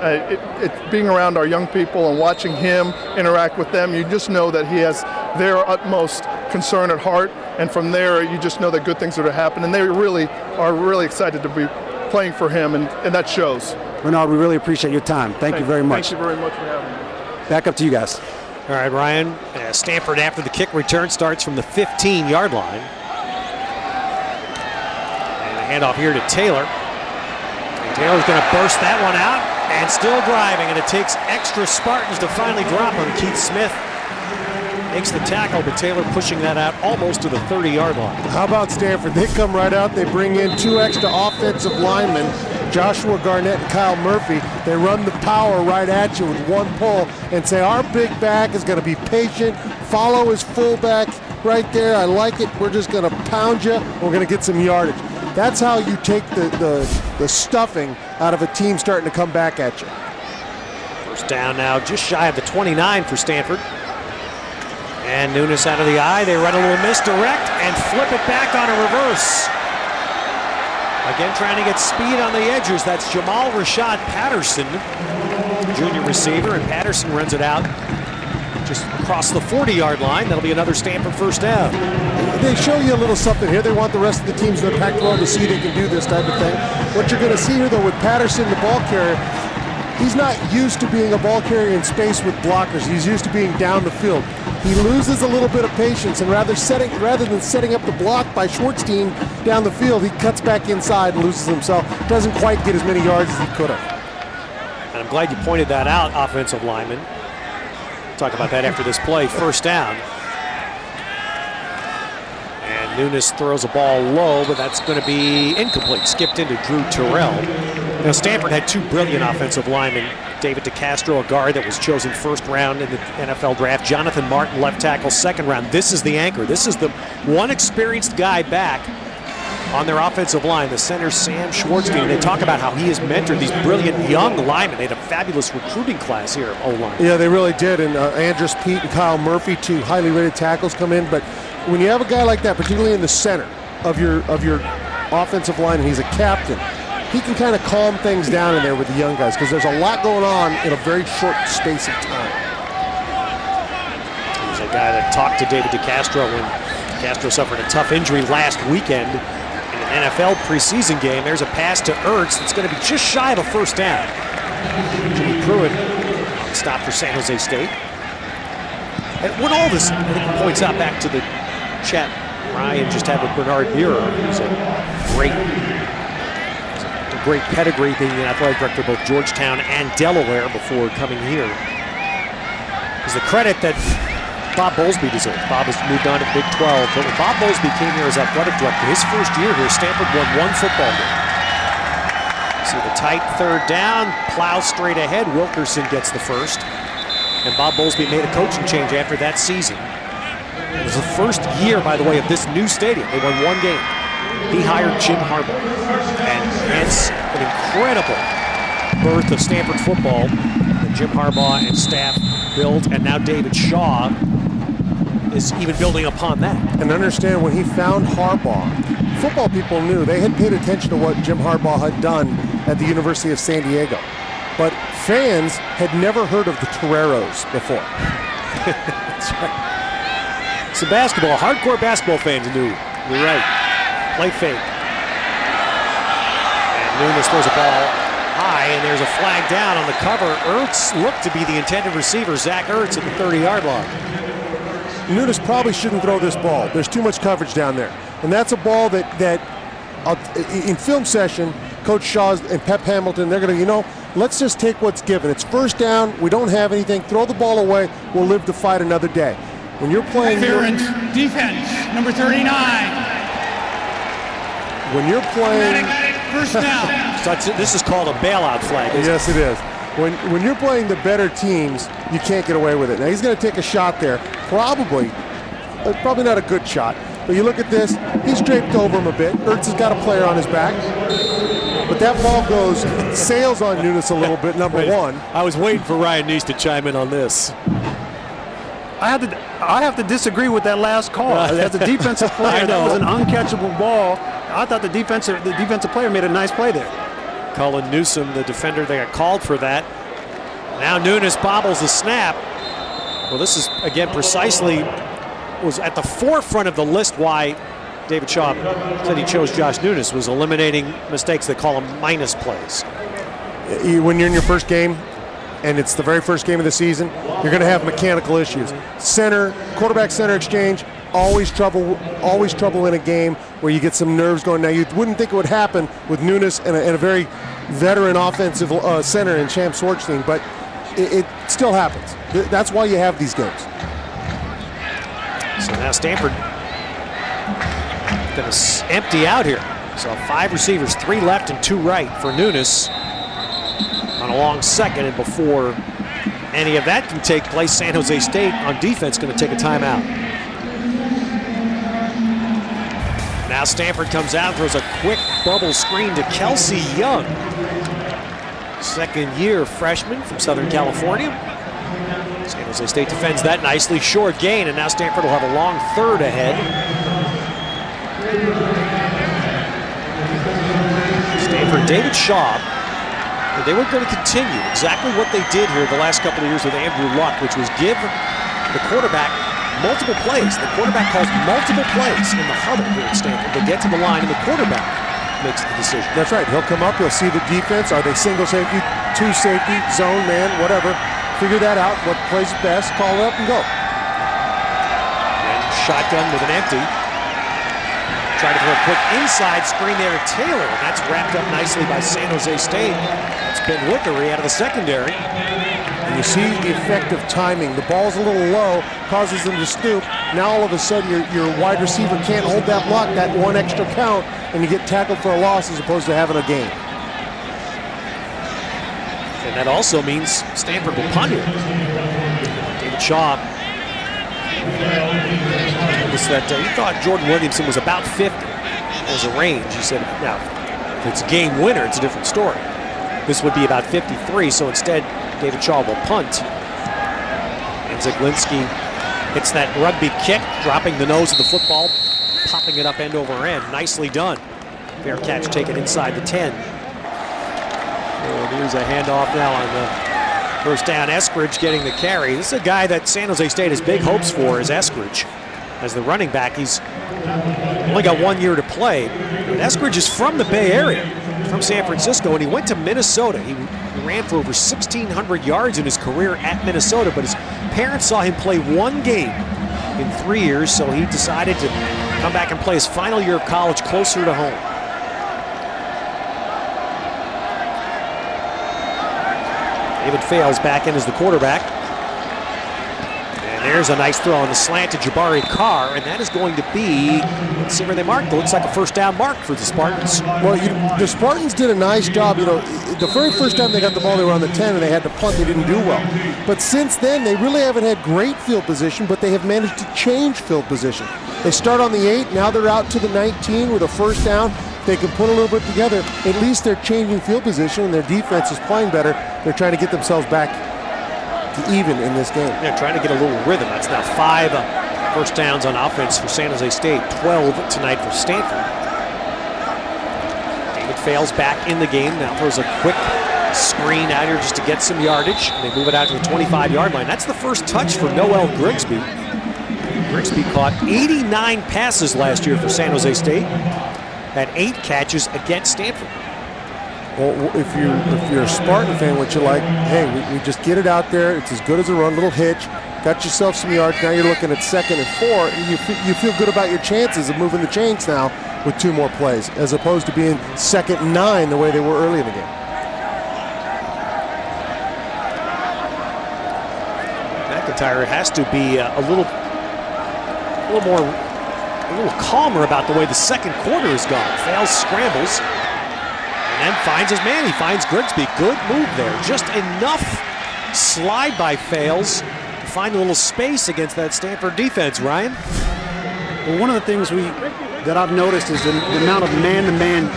Being around our young people and watching him interact with them, you just know that he has their utmost concern at heart, and from there you just know that good things are to happen, and they really are really excited to be playing for him, and that shows. Bernard, we really appreciate your time. Thank you very much. Thank you very much for having me. Back up to you guys. All right, Ryan. Stanford, after the kick return, starts from the 15-yard line. And a handoff here to Taylor. And Taylor's going to burst that one out, and still driving, and it takes extra Spartans to finally drop him. Keith Smith makes the tackle, but Taylor pushing that out almost to the 30-yard line. How about Stanford? They come right out. They bring in 2 extra offensive linemen, Joshua Garnett and Kyle Murphy. They run the power right at you with 1 pull and say, our big back is going to be patient, follow his fullback right there. I like it. We're just going to pound you. We're going to get some yardage. That's how you take the stuffing out of a team starting to come back at you. First down now, just shy of the 29 for Stanford. And Nunes out of the eye. They run a little misdirect and flip it back on a reverse. Again, trying to get speed on the edges. That's Jamal Rashad Patterson, junior receiver, and Patterson runs it out just across the 40-yard line. That'll be another Stanford first down. They show you a little something here. They want the rest of the teams in the Pac-12 to see they can do this type of thing. What you're going to see here, though, with Patterson, the ball carrier, he's not used to being a ball carrier in space with blockers. He's used to being down the field. He loses a little bit of patience, and rather than setting up the block by Schwartzstein down the field, he cuts back inside and loses himself. Doesn't quite get as many yards as he could have. And I'm glad you pointed that out, offensive lineman. Talk about that after this play. First down. And Nunes throws a ball low, but that's going to be incomplete. Skipped into Drew Terrell. Now, Stanford had two brilliant offensive linemen. David DeCastro, a guard that was chosen first round in the NFL draft. Jonathan Martin, left tackle, second round. This is the anchor. This is the one experienced guy back on their offensive line, the center, Sam Schwartzstein. They talk about how he has mentored these brilliant young linemen. They had a fabulous recruiting class here at O-line. Yeah, they really did. And Andrus Peat and Kyle Murphy, two highly rated tackles, come in. But when you have a guy like that, particularly in the center of your offensive line, and he's a captain, he can kind of calm things down in there with the young guys because there's a lot going on in a very short space of time. He's a guy that talked to David DeCastro when DeCastro suffered a tough injury last weekend in an NFL preseason game. There's a pass to Ertz that's going to be just shy of a first down. Jimmy Pruitt stop for San Jose State. And when all this, I think, points out back to the chat Ryan just had with Bernard Muir, who's a great pedigree, being the athletic director of both Georgetown and Delaware before coming here. Is the credit that Bob Bowlesby deserves. Bob has moved on to Big 12, but when Bob Bowlesby came here as athletic director, his first year here, Stanford won one football game. See the tight third down, plow straight ahead. Wilkerson gets the first. And Bob Bowlesby made a coaching change after that season. It was the first year, by the way, of this new stadium. They won one game. He hired Jim Harbaugh. And hence an incredible birth of Stanford football that Jim Harbaugh and staff built, and now David Shaw is even building upon that. And understand, when he found Harbaugh, football people knew. They had paid attention to what Jim Harbaugh had done at the University of San Diego. But fans had never heard of the Toreros before. That's right. So basketball, hardcore basketball fans knew. You're right. Play fake. And Nunes throws a ball high, and there's a flag down on the cover. Ertz looked to be the intended receiver, Zach Ertz, at the 30-yard line. Nunes probably shouldn't throw this ball. There's too much coverage down there. And that's a ball that in film session, Coach Shaw and Pep Hamilton, they're going to, let's just take what's given. It's first down. We don't have anything. Throw the ball away. We'll live to fight another day. When you're playing... Interference, defense, number 39. When you're playing... First down. This is called a bailout flag. Yes, it is. When you're playing the better teams, you can't get away with it. Now, he's going to take a shot there. Probably not a good shot. But you look at this, he's draped over him a bit. Ertz has got a player on his back. But that ball sails on Nunes a little bit, number one. I was waiting for Ryan Neese to chime in on this. I have to disagree with that last call. As a defensive player, that was an uncatchable ball. I thought the defensive player made a nice play there. Cullen Newsome, the defender, they got called for that. Now Nunes bobbles the snap. Well, this is, again, precisely was at the forefront of the list why David Shaw said he chose Josh Nunes, was eliminating mistakes. They call them minus plays. When you're in your first game, and it's the very first game of the season, you're going to have mechanical issues. Quarterback-center exchange, always trouble in a game where you get some nerves going. Now, you wouldn't think it would happen with Nunes and a very veteran offensive center in Sham Schwartzstein, but it still happens. That's why you have these games. So now Stanford going to empty out here. So 5 receivers, 3 left and 2 right for Nunes on a long second, and before any of that can take place, San Jose State on defense going to take a timeout. Now Stanford comes out, throws a quick bubble screen to Kelsey Young. Second-year freshman from Southern California. San Jose State defends that nicely, short gain, and now Stanford will have a long third ahead. David Shaw, they were going to continue exactly what they did here the last couple of years with Andrew Luck, which was give the quarterback multiple plays. The quarterback calls multiple plays in the huddle here at Stanford. They get to the line, and the quarterback makes the decision. That's right. He'll come up. He'll see the defense. Are they single safety, two safety, zone, man, whatever. Figure that out. What plays best, call it up and go. And shotgun with an empty. Try to throw a quick inside screen there to Taylor, and that's wrapped up nicely by San Jose State. It's Ben Wickery out of the secondary. And you see the effect of timing. The ball's a little low, causes them to stoop. Now all of a sudden your wide receiver can't hold that block, that one extra count, and you get tackled for a loss as opposed to having a gain. And that also means Stanford will punt it. David Shaw told us that he thought Jordan Williamson was about 50 as a range. He said, now, if it's a game winner, it's a different story. This would be about 53, so instead, David Shaw will punt. And Zaglinski hits that rugby kick, dropping the nose of the football, popping it up end over end. Nicely done. Fair catch taken inside the 10. And here's a handoff now on the first down. Eskridge getting the carry. This is a guy that San Jose State has big hopes for, is Eskridge. As the running back, he's only got 1 year to play. But Eskridge is from the Bay Area, from San Francisco, and he went to Minnesota. He ran for over 1,600 yards in his career at Minnesota, but his parents saw him play one game in 3 years, so he decided to come back and play his final year of college closer to home. David Fales back in as the quarterback. And there's a nice throw on the slant to Jabari Carr, and that is going to be, let's see where they marked. It looks like a first down mark for the Spartans. Well, the Spartans did a nice job. You know, the very first time they got the ball, they were on the 10 and they had to punt. They didn't do well. But since then, they really haven't had great field position, but they have managed to change field position. They start on the 8, now they're out to the 19 with a first down. They can put a little bit together. At least they're changing field position and their defense is playing better. They're trying to get themselves back to even in this game. Yeah, trying to get a little rhythm. That's now 5 first downs on offense for San Jose State, 12 tonight for Stanford. David Fales back in the game. Now throws a quick screen out here just to get some yardage. They move it out to the 25-yard line. That's the first touch for Noel Grigsby. Grigsby caught 89 passes last year for San Jose State. Had 8 catches against Stanford. Well, if you're a Spartan fan, what you like, hey, we just get it out there. It's as good as a run, little hitch. Got yourself some yards. Now you're looking at 2nd and 4, and you feel good about your chances of moving the chains now with 2 more plays, as opposed to being 2nd and 9 the way they were early in the game. McIntyre has to be a little calmer about the way the second quarter has gone. Fales scrambles and then finds his man. He finds Grigsby. Good move there. Just enough slide by Fales to find a little space against that Stanford defense, Ryan. Well, one of the things that I've noticed is the amount of man-to-man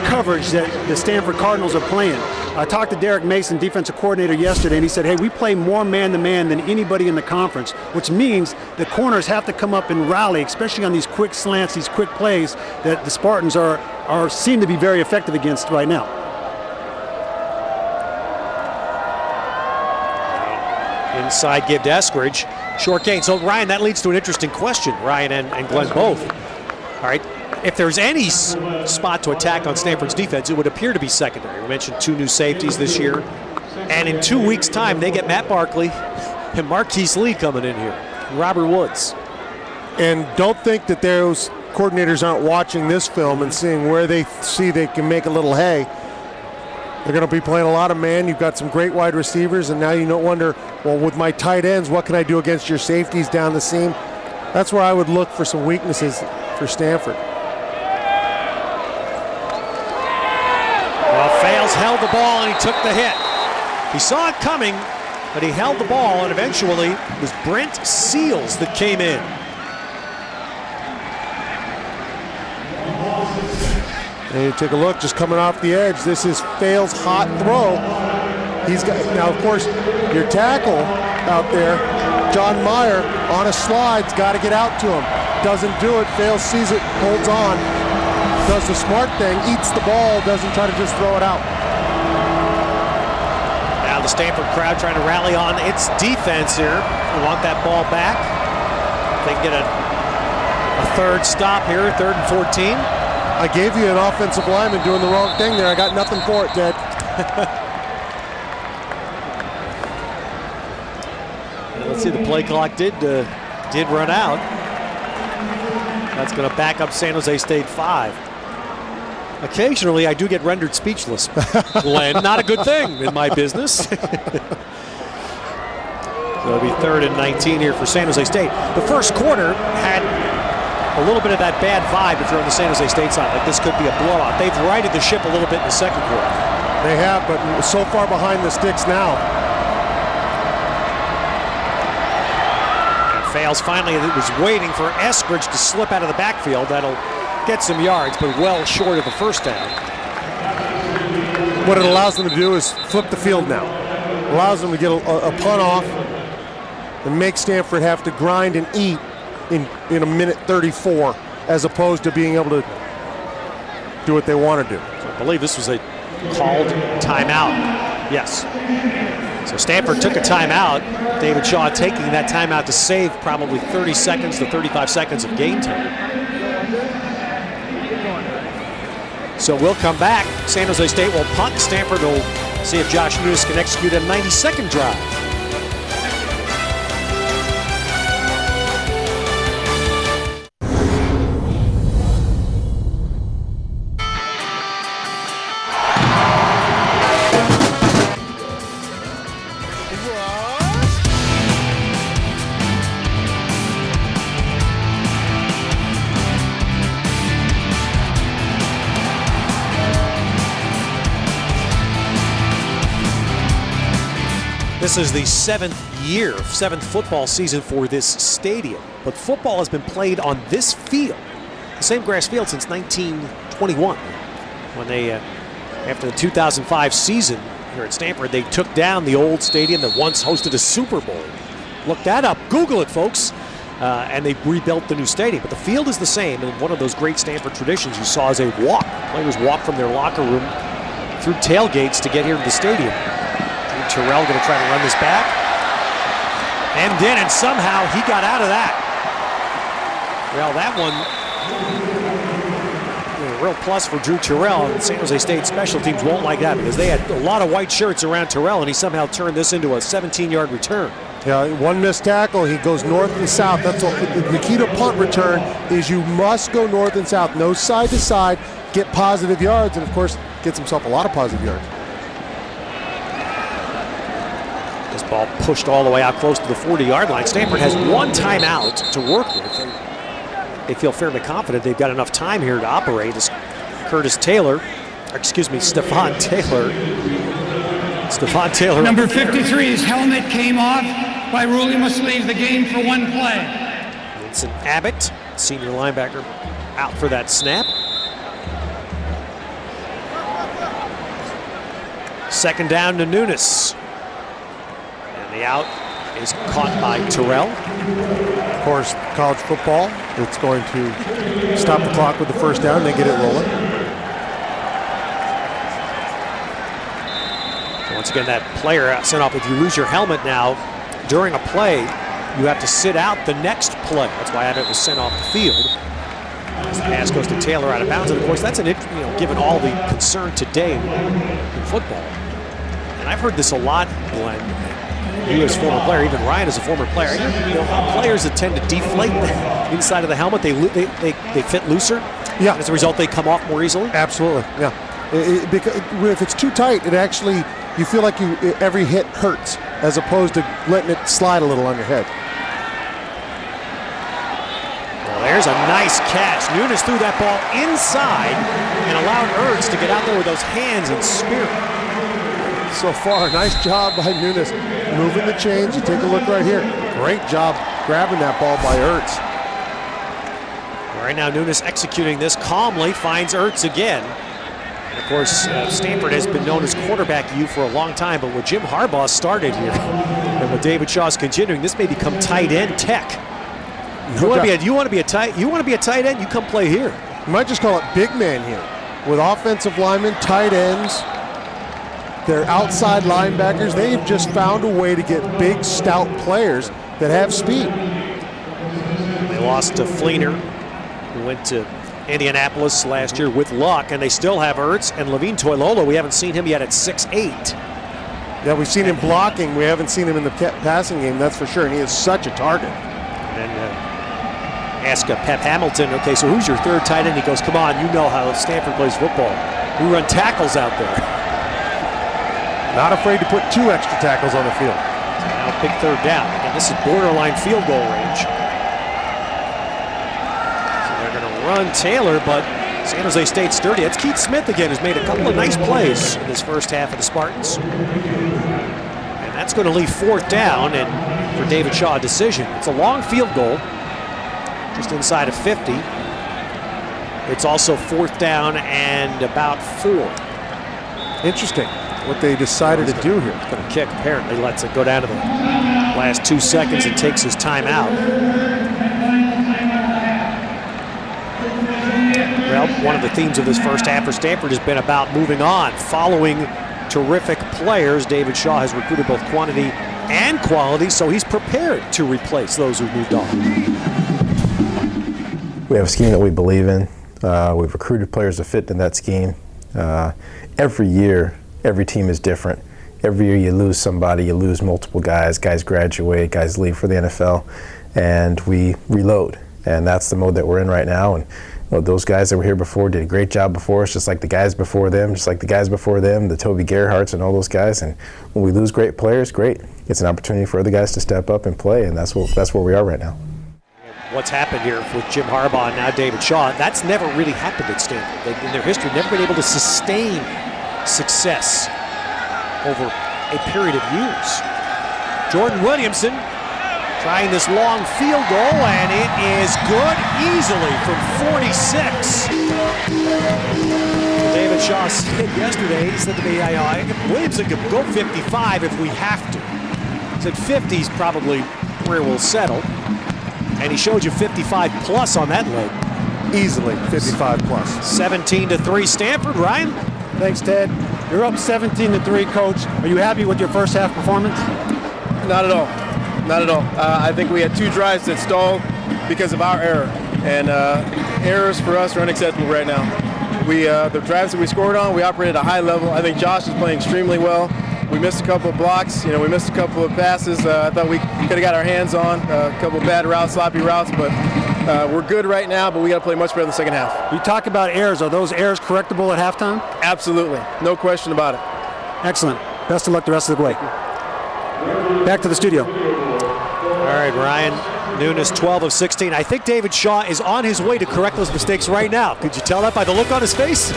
coverage that the Stanford Cardinals are playing. I talked to Derek Mason, defensive coordinator, yesterday, and he said, hey, we play more man-to-man than anybody in the conference, which means the corners have to come up and rally, especially on these quick slants, these quick plays that the Spartans seem to be very effective against right now. Inside give to Eskridge. Short gain. So, Ryan, that leads to an interesting question, Ryan and Glenn both. All right. If there's any spot to attack on Stanford's defense, it would appear to be secondary. We mentioned 2 new safeties this year. And in 2 weeks' time, they get Matt Barkley and Marquise Lee coming in here. Robert Woods. And don't think that those coordinators aren't watching this film and seeing where they see they can make a little hay. They're going to be playing a lot of man. You've got some great wide receivers, and now you don't wonder, well, with my tight ends, what can I do against your safeties down the seam? That's where I would look for some weaknesses for Stanford. Well, Fales held the ball and he took the hit. He saw it coming, but he held the ball, and eventually it was Brent Seals that came in. And you take a look, just coming off the edge. This is Fales' hot throw. He's got, now, of course, your tackle out there, John Meyer, on a slide's got to get out to him. Doesn't do it. Fales sees it, holds on. does the smart thing, eats the ball, doesn't try to just throw it out. Now the Stanford crowd trying to rally on its defense here. We want that ball back. They can get a third stop here, 3rd and 14. I gave you an offensive lineman doing the wrong thing there. I got nothing for it, Ted. Let's see, the play clock did run out. That's going to back up San Jose State 5. Occasionally, I do get rendered speechless, Glenn. Not a good thing in my business. So it'll be 3rd and 19 here for San Jose State. The first quarter had a little bit of that bad vibe if you're on the San Jose State side. Like this could be a blowout. They've righted the ship a little bit in the second quarter. They have, but so far behind the sticks now. And fails finally. It was waiting for Eskridge to slip out of the backfield. That'll get some yards, but well short of a first down. What it allows them to do is flip the field now. It allows them to get a punt off and make Stanford have to grind and eat in a minute 34, as opposed to being able to do what they want to do. So I believe this was a called timeout. Yes. So Stanford took a timeout. David Shaw taking that timeout to save probably 30 seconds to 35 seconds of game time. So we'll come back. San Jose State will punt. Stanford will see if Josh Nunes can execute a 90-second drive. This is the 7th football season for this stadium. But football has been played on this field, the same grass field, since 1921. When they, after the 2005 season here at Stanford, they took down the old stadium that once hosted a Super Bowl. Look that up, Google it, folks. And they rebuilt the new stadium. But the field is the same, and one of those great Stanford traditions you saw is a walk. Players walk from their locker room through tailgates to get here to the stadium. Terrell going to try to run this back. And somehow he got out of that. Well, that one, a real plus for Drew Terrell. And San Jose State special teams won't like that because they had a lot of white shirts around Terrell, and he somehow turned this into a 17-yard return. Yeah, one missed tackle, he goes north and south. That's all. The key to punt return is you must go north and south, no side to side, get positive yards, and of course, gets himself a lot of positive yards. This ball pushed all the way out close to the 40-yard line. Stanford has one timeout to work with. They feel fairly confident they've got enough time here to operate. As Stefan Taylor. Number 53's helmet came off. By rule, he must leave the game for one play. Vincent Abbott, senior linebacker, out for that snap. Second down to Nunes. The out is caught by Terrell. Of course, college football, it's going to stop the clock with the first down, they get it rolling. So once again, that player sent off. If you lose your helmet now during a play, you have to sit out the next play. That's why Abbott was sent off the field. As the pass goes to Taylor out of bounds. And of course, that's given all the concern today in football. And I've heard this a lot, Glenn. You as a former player, even Ryan as a former player, players that tend to deflate the inside of the helmet, they fit looser. Yeah. As a result, they come off more easily. Absolutely, yeah. Because if it's too tight, it actually, you feel like every hit hurts, as opposed to letting it slide a little on your head. Well, there's a nice catch. Nunes threw that ball inside and allowed Ertz to get out there with those hands and spirit. So far, nice job by Nunes. Moving the chains, you take a look right here. Great job grabbing that ball by Ertz. Right now, Nunes executing this calmly, finds Ertz again. And of course, Stanford has been known as quarterback U for a long time, but with Jim Harbaugh started here, and with David Shaw's continuing, this may become tight end tech. You want to be a tight end, you come play here. You might just call it big man here, with offensive linemen, tight ends, their outside linebackers. They've just found a way to get big, stout players that have speed. They lost to Fleener, who went to Indianapolis last year with Luck, and they still have Ertz and Levine Toilolo. We haven't seen him yet at 6'8". Yeah, we've seen him blocking. We haven't seen him in the passing game, that's for sure, and he is such a target. And ask Pep Hamilton, okay, so who's your third tight end? He goes, come on, you know how Stanford plays football. We run tackles out there. Not afraid to put 2 extra tackles on the field. So now big third down. Again, this is borderline field goal range. So they're going to run Taylor, but San Jose State's sturdy. That's Keith Smith again, who's made a couple of nice plays in this first half of the Spartans. And that's going to leave 4th down, and for David Shaw, a decision. It's a long field goal, just inside of 50. It's also 4th down and about 4. Interesting what they decided to do here. Going to kick, apparently lets it go down to the last 2 seconds and takes his time out. Well, one of the themes of this first half for Stanford has been about moving on, following terrific players. David Shaw has recruited both quantity and quality, so he's prepared to replace those who moved on. We have a scheme that we believe in. We've recruited players to fit in that scheme. Every year, every team is different. Every year you lose somebody, you lose multiple guys. Guys graduate, guys leave for the NFL, and we reload. And that's the mode that we're in right now. And those guys that were here before did a great job before us, just like the guys before them, the Toby Gerhardts and all those guys. And when we lose great players, great. It's an opportunity for other guys to step up and play, and that's where we are right now. What's happened here with Jim Harbaugh and now David Shaw, that's never really happened at Stanford. They've, in their history, never been able to sustain success over a period of years. Jordan Williamson trying this long field goal, and it is good easily from 46. David Shaw said yesterday, he said to me, Williamson could go 55 if we have to. He said 50 is probably where we'll settle. And he showed you 55 plus on that leg. Easily 55 plus. 17-3 Stanford. Ryan? Thanks, Ted. You're up 17-3, Coach. Are you happy with your first half performance? Not at all. Not at all. I think we had 2 drives that stalled because of our error. And errors for us are unacceptable right now. The drives that we scored on, we operated at a high level. I think Josh is playing extremely well. We missed a couple of blocks. We missed a couple of passes. I thought we could have got our hands on a couple of bad routes, sloppy routes, but we're good right now, but we got to play much better in the second half. You talk about errors. Are those errors correctable at halftime? Absolutely. No question about it. Excellent. Best of luck the rest of the way. Back to the studio. All right, Ryan. Nunes, 12 of 16. I think David Shaw is on his way to correct those mistakes right now. Could you tell that by the look on his face?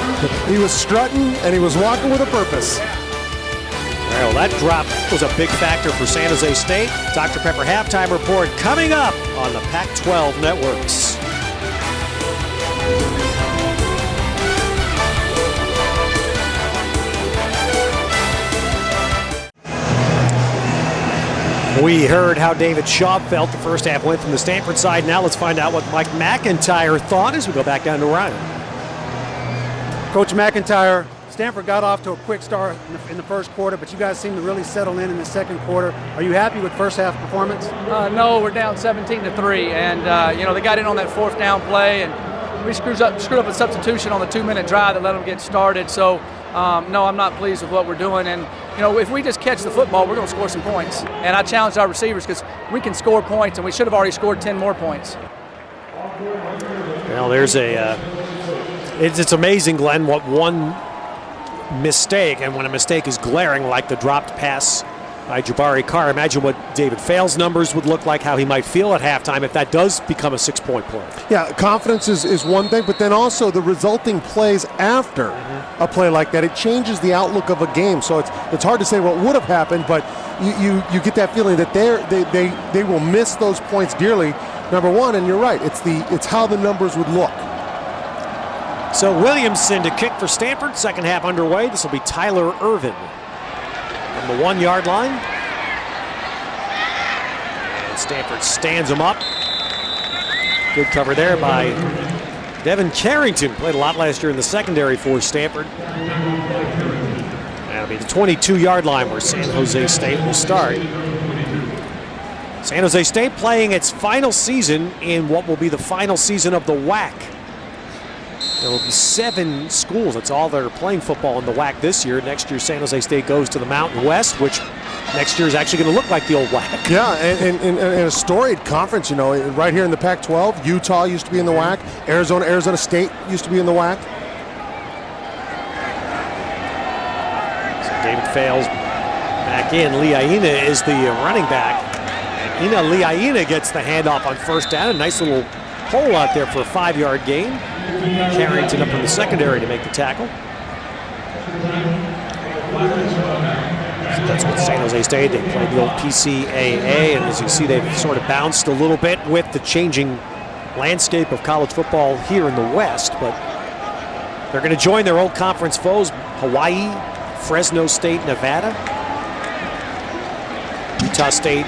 He was strutting, and he was walking with a purpose. Well, that drop was a big factor for San Jose State. Dr. Pepper halftime report coming up on the Pac-12 Networks. We heard how David Shaw felt the first half went from the Stanford side. Now let's find out what Mike McIntyre thought as we go back down to Ryan. Coach McIntyre, Stanford got off to a quick start in the first quarter, but you guys seem to really settle in the second quarter. Are you happy with first half performance? No, we're down 17-3, and they got in on that 4th down play, and we screwed up a substitution on the 2-minute drive that let them get started. So, no, I'm not pleased with what we're doing. And if we just catch the football, we're going to score some points. And I challenged our receivers because we can score points, and we should have already scored 10 more points. Well, there's it's amazing, Glenn, what one mistake, and when a mistake is glaring like the dropped pass by Jabari Carr, imagine what David Fale's numbers would look like, how he might feel at halftime if that does become a 6-point play. Yeah, confidence is one thing, but then also the resulting plays after a play like that, it changes the outlook of a game. So it's hard to say what would have happened, but you get that feeling that they will miss those points dearly, number one, and you're right, it's how the numbers would look. So Williamson to kick for Stanford, second half underway. This will be Tyler Irvin from the 1-yard line. And Stanford stands him up. Good cover there by Devin Carrington played a lot last year in the secondary for Stanford. That'll be the 22-yard line where San Jose State will start. San Jose State playing its final season in what will be the final season of the WAC. There will be 7 schools. That's all that are playing football in the WAC this year. Next year, San Jose State goes to the Mountain West, which next year is actually going to look like the old WAC. Yeah, and a storied conference, you know, right here in the Pac-12. Utah used to be in the WAC. Arizona State used to be in the WAC. So David Fales back in. Liaina is the running back. And Liaina gets the handoff on first down. A nice little hole out there for a 5-yard gain. Carrington up in the secondary to make the tackle. So that's what San Jose State, they played the old PCAA, and as you see, they've sort of bounced a little bit with the changing landscape of college football here in the West, but they're going to join their old conference foes, Hawaii, Fresno State, Nevada. Utah State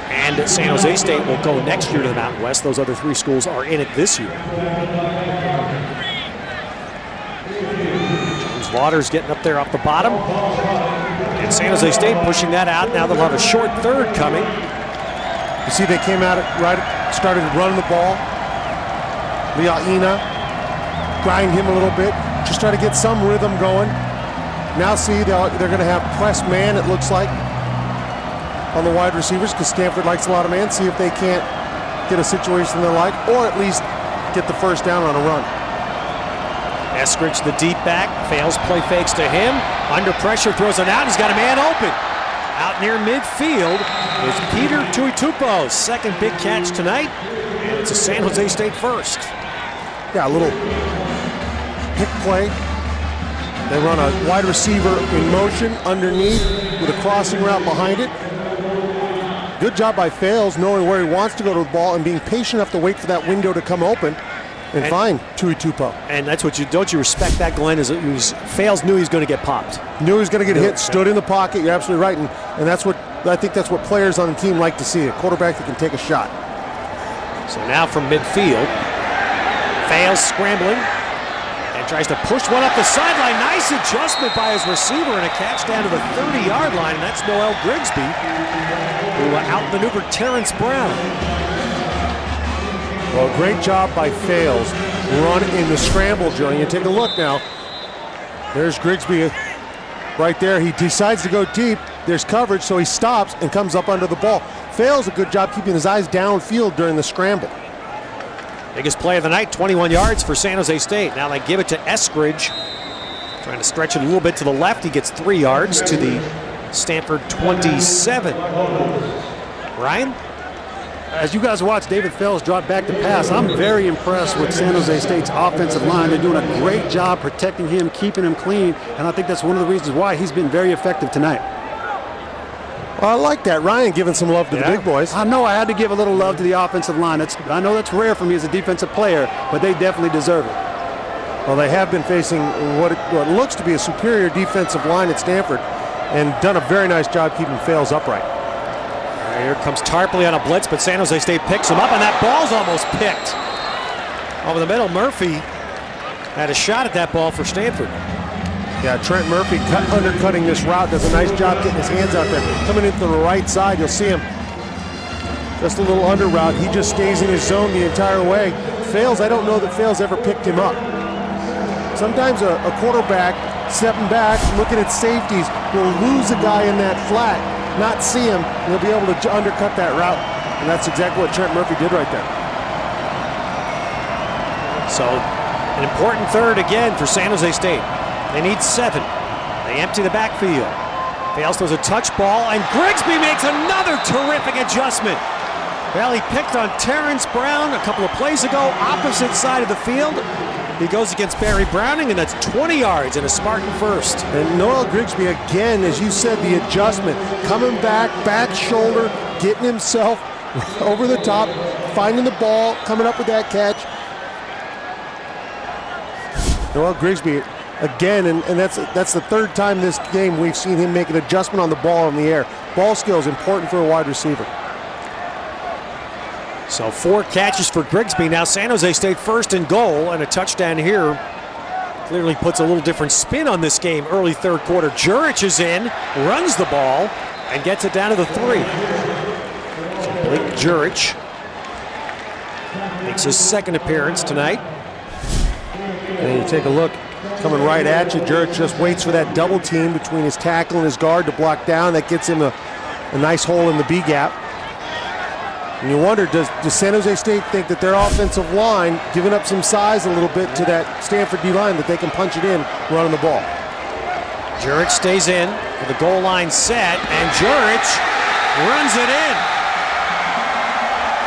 and San Jose State will go next year to the Mountain West. Those other 3 schools are in it this year. James Waters getting up there off the bottom. And San Jose State pushing that out. Now they'll have a short third coming. You see they came out started running the ball. Liaina, grind him a little bit. Just try to get some rhythm going. Now see, they're going to have press man, it looks like, on the wide receivers, because Stanford likes a lot of man. See if they can't get a situation they like, or at least get the first down on a run. Eskridge, the deep back, fails, play fakes to him. Under pressure, throws it out. He's got a man open. Out near midfield is Peter Tuitupo. Second big catch tonight, and it's a San Jose State first. Yeah, a little pick play. They run a wide receiver in motion underneath with a crossing route behind it. Good job by Fales knowing where he wants to go to the ball and being patient enough to wait for that window to come open and find Tuitupo. And that's what don't you respect that, Glenn? Fales knew he was going to get popped. Knew he was going to get hit, stood in the pocket. You're absolutely right, and I think that's what players on the team like to see, a quarterback that can take a shot. So now from midfield, Fales scrambling and tries to push one up the sideline. Nice adjustment by his receiver and a catch down to the 30-yard line, and that's Noel Grigsby, who outmaneuvered Terrence Brown. Well, great job by Fales. Run in the scramble drill. You take a look now. There's Grigsby right there. He decides to go deep. There's coverage, so he stops and comes up under the ball. Fales a good job keeping his eyes downfield during the scramble. Biggest play of the night, 21 yards for San Jose State. Now they give it to Eskridge. Trying to stretch it a little bit to the left. He gets 3 yards to the Stanford 27. Ryan? As you guys watch David Fales drop back to pass, I'm very impressed with San Jose State's offensive line. They're doing a great job protecting him, keeping him clean, and I think that's one of the reasons why he's been very effective tonight. Well, I like that. Ryan giving some love to the big boys. I know I had to give a little love to the offensive line. I know that's rare for me as a defensive player, but they definitely deserve it. Well, they have been facing what looks to be a superior defensive line at Stanford and done a very nice job keeping Fales upright. Here comes Tarpley on a blitz, but San Jose State picks him up, and that ball's almost picked. Over the middle, Murphy had a shot at that ball for Stanford. Yeah, Trent Murphy undercutting this route, does a nice job getting his hands out there. Coming into the right side, you'll see him just a little under route. He just stays in his zone the entire way. Fales, I don't know that Fales ever picked him up. Sometimes a quarterback stepping back, looking at safeties, will lose a guy in that flat, not see him, and he'll be able to undercut that route. And that's exactly what Trent Murphy did right there. So, an important third again for San Jose State. They need 7. They empty the backfield. Fales throws a touch ball, and Grigsby makes another terrific adjustment. Well, he picked on Terrence Brown a couple of plays ago, opposite side of the field. He goes against Barry Browning, and that's 20 yards and a Spartan first. And Noel Grigsby, again, as you said, the adjustment. Coming back shoulder, getting himself over the top, finding the ball, coming up with that catch. Noel Grigsby, again, and that's the third time this game we've seen him make an adjustment on the ball in the air. Ball skill is important for a wide receiver. So 4 catches for Grigsby. Now San Jose State first and goal, and a touchdown here clearly puts a little different spin on this game. Early third quarter. Jurich is in, runs the ball, and gets it down to the 3. So Blake Jurich makes his second appearance tonight. And you take a look, coming right at you. Jurich just waits for that double team between his tackle and his guard to block down. That gets him a nice hole in the B gap. And you wonder, does San Jose State think that their offensive line giving up some size a little bit to that Stanford D line that they can punch it in running the ball? Jurich stays in with the goal line set, and Jurich runs it in.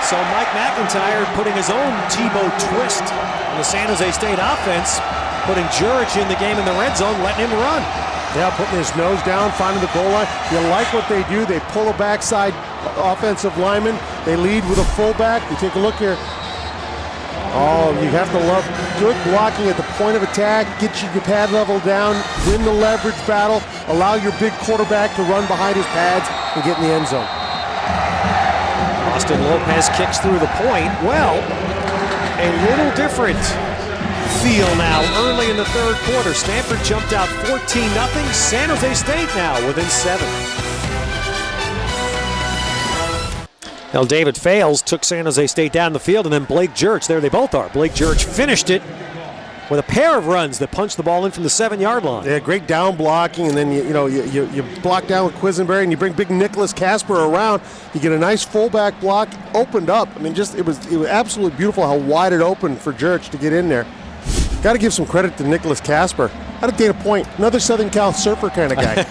So Mike McIntyre putting his own Tebow twist on the San Jose State offense, putting Jurich in the game in the red zone, letting him run. Yeah, putting his nose down, finding the goal line. You like what they do. They pull a backside offensive lineman. They lead with a fullback. You take a look here. Oh, you have to love good blocking at the point of attack, get your pad level down, win the leverage battle, allow your big quarterback to run behind his pads and get in the end zone. Austin Lopez kicks through the point. Well, a little different feel now early in the third quarter. Stanford jumped out 14-0. San Jose State now within 7. Now David Fales took San Jose State down the field, and then Blake Jurich, there they both are. Blake Jurich finished it with a pair of runs that punched the ball in from the 7-yard line. Yeah, great down blocking, and then you block down with Quisenberry, and you bring big Nicholas Casper around. You get a nice fullback block, opened up. I mean, it was absolutely beautiful how wide it opened for Jurich to get in there. Got to give some credit to Nicholas Casper. Out of Dana Point, another Southern Cal surfer kind of guy.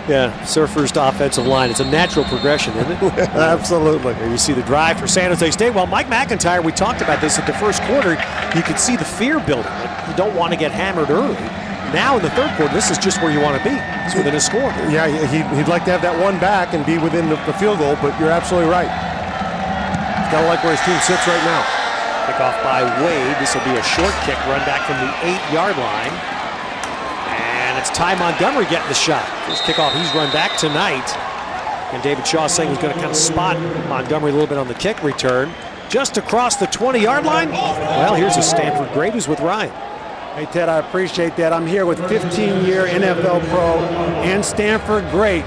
Yeah, Surfer's to offensive line. It's a natural progression, isn't it? Absolutely. Here you see the drive for San Jose State. Well, Mike McIntyre, we talked about this at the first quarter. You could see the fear building. You don't want to get hammered early. Now in the third quarter, this is just where you want to be. It's within a score. Yeah, he'd like to have that one back and be within the field goal, but you're absolutely right. Got to like where his team sits right now. Kickoff by Wade. This will be a short kick, run back from the 8-yard line. And it's Ty Montgomery getting the shot. First kickoff he's run back tonight. And David Shaw saying he's going to kind of spot Montgomery a little bit on the kick return. Just across the 20-yard line. Well, here's a Stanford great who's with Ryan. Hey, Ted, I appreciate that. I'm here with 15-year NFL pro and Stanford great,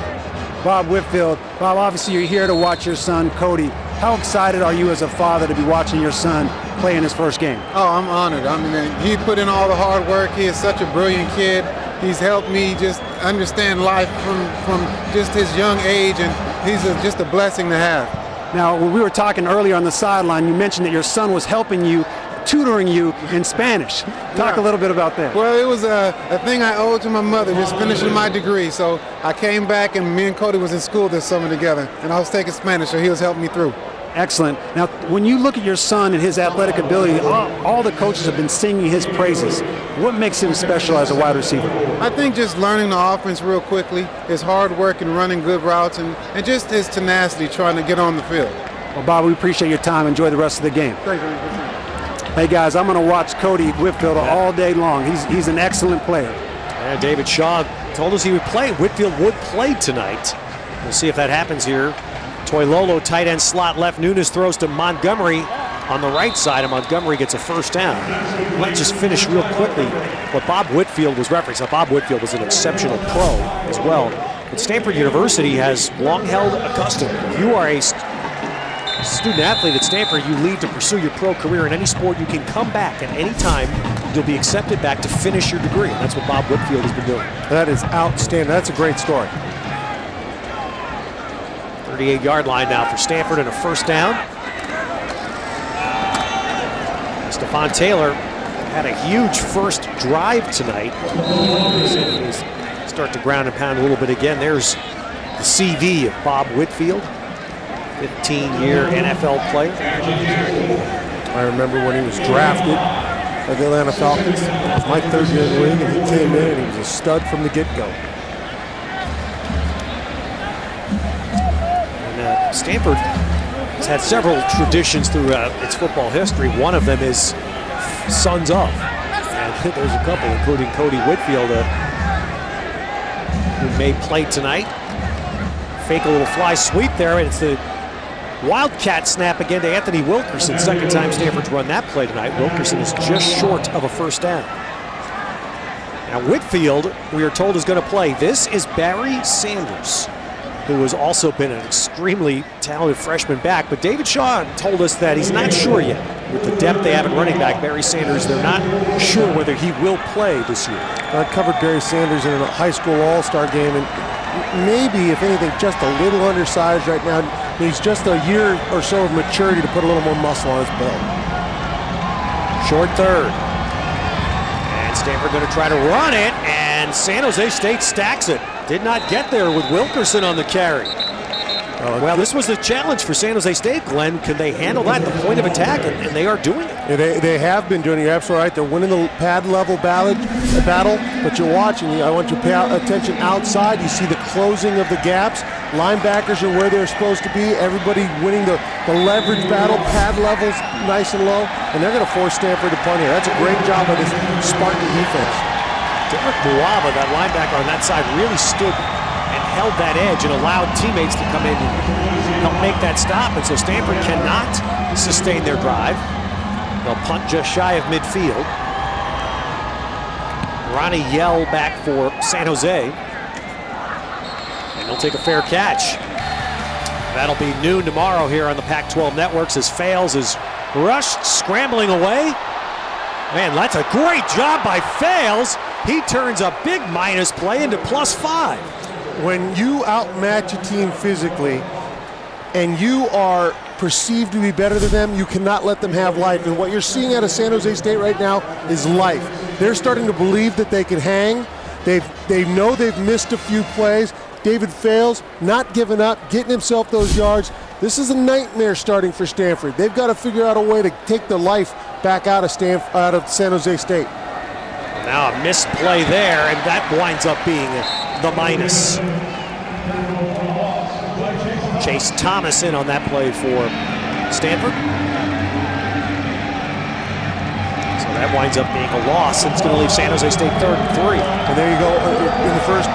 Bob Whitfield. Bob, obviously you're here to watch your son, Cody. How excited are you as a father to be watching your son play in his first game? Oh, I'm honored. I mean, he put in all the hard work. He is such a brilliant kid. He's helped me just understand life from just his young age, and he's just a blessing to have. Now, when we were talking earlier on the sideline, you mentioned that your son was helping you, tutoring you in Spanish. Talk a little bit about that. Well, it was a thing I owed to my mother, just finishing my degree. So I came back, and me and Cody was in school this summer together, and I was taking Spanish, so he was helping me through. Excellent. Now, when you look at your son and his athletic ability, all the coaches have been singing his praises. What makes him special as a wide receiver? I think just learning the offense real quickly, his hard work and running good routes, and just his tenacity trying to get on the field. Well, Bob, we appreciate your time. Enjoy the rest of the game. Thank you. Hey, guys, I'm going to watch Cody Whitfield all day long. He's an excellent player. And David Shaw told us he would play. Whitfield would play tonight. We'll see if that happens here. Toilolo, tight end slot left. Nunes throws to Montgomery on the right side, and Montgomery gets a first down. Let's just finish real quickly what Bob Whitfield was referencing. Now, Bob Whitfield was an exceptional pro as well. But Stanford University has long held a custom. If you are a student athlete at Stanford, you leave to pursue your pro career in any sport, you can come back at any time. You'll be accepted back to finish your degree. And that's what Bob Whitfield has been doing. That is outstanding. That's a great story. 38-yard line now for Stanford and a first down. Stephon Taylor had a huge first drive tonight. Start to ground and pound a little bit again. There's the CV of Bob Whitfield, 15-year NFL player. I remember when he was drafted by the Atlanta Falcons. It was my third year in the league, and he came in and he was a stud from the get-go. Stanford has had several traditions throughout its football history. One of them is sons of. And there's a couple, including Cody Whitfield, who may play tonight. Fake a little fly sweep there, and it's the Wildcat snap again to Anthony Wilkerson. Second time Stanford's run that play tonight. Wilkerson is just short of a first down. Now Whitfield, we are told, is going to play. This is Barry Sanders, who has also been an extremely talented freshman back. But David Shaw told us that he's not sure yet. With the depth they have at running back, Barry Sanders, they're not sure whether he will play this year. I covered Barry Sanders in a high school all-star game, and maybe, if anything, just a little undersized right now. He's just a year or so of maturity to put a little more muscle on his build. Short third. And Stanford going to try to run it, and San Jose State stacks it. Did not get there with Wilkerson on the carry. Well, this was the challenge for San Jose State, Glenn. Can they handle that at the point of attack? And they are doing it. Yeah, they have been doing it. You're absolutely right. They're winning the pad level battle, but you're watching. I want you to pay attention outside. You see the closing of the gaps. Linebackers are where they're supposed to be. Everybody winning the leverage battle. Pad levels nice and low. And they're going to force Stanford to punt here. That's a great job by this Spartan defense. Derek Muaba, that linebacker on that side, really stood and held that edge and allowed teammates to come in and help make that stop. And so Stanford cannot sustain their drive. They'll punt just shy of midfield. Ronnie Yell back for San Jose. And they'll take a fair catch. That'll be noon tomorrow here on the Pac-12 Networks as Fales is rushed, scrambling away. Man, that's a great job by Fales. He turns a big minus play into +5. When you outmatch a team physically and you are perceived to be better than them, you cannot let them have life. And what you're seeing out of San Jose State right now is life. They're starting to believe that they can hang. They know they've missed a few plays. David Fales not giving up, getting himself those yards. This is a nightmare starting for Stanford. They've got to figure out a way to take the life back out of San Jose State. Now a missed play there, and that winds up being the minus. Chase Thomas in on that play for Stanford. So that winds up being a loss, and it's going to leave San Jose State 3rd and 3. And there you go. In the first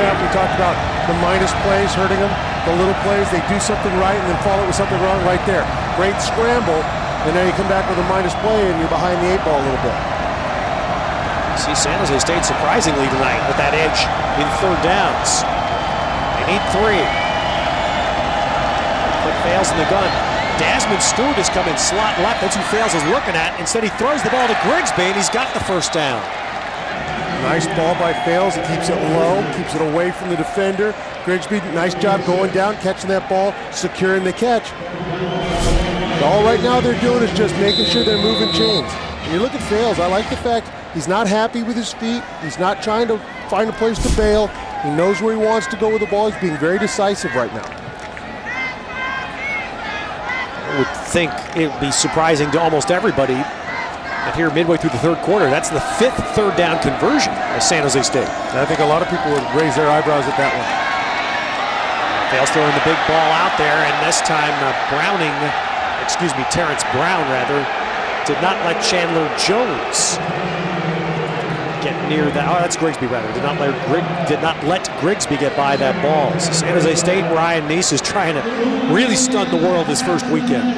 half, we talked about the minus plays hurting them. The little plays, they do something right and then follow it with something wrong right there. Great scramble, and now you come back with a minus play and you're behind the 8 ball a little bit. See San Jose State surprisingly tonight with that edge in third downs. They need 3. Put Fales in the gun. Desmond Stewart has come in slot left. That's who Fales is looking at. Instead, he throws the ball to Grigsby, and he's got the first down. Nice ball by Fales. He keeps it low, keeps it away from the defender. Grigsby, nice job going down, catching that ball, securing the catch. All right now they're doing is just making sure they're moving chains. And you look at Fales, I like the fact he's not happy with his feet. He's not trying to find a place to bail. He knows where he wants to go with the ball. He's being very decisive right now. I would think it would be surprising to almost everybody that here midway through the third quarter, that's the 5th third down conversion of San Jose State. And I think a lot of people would raise their eyebrows at that one. Fales throwing the big ball out there, and this time Terrence Brown did not let Chandler Jones get near that. Oh, that's Grigsby rather. Did not let Grigsby get by that ball. So San Jose State, Ryan Neese is trying to really stun the world this first weekend.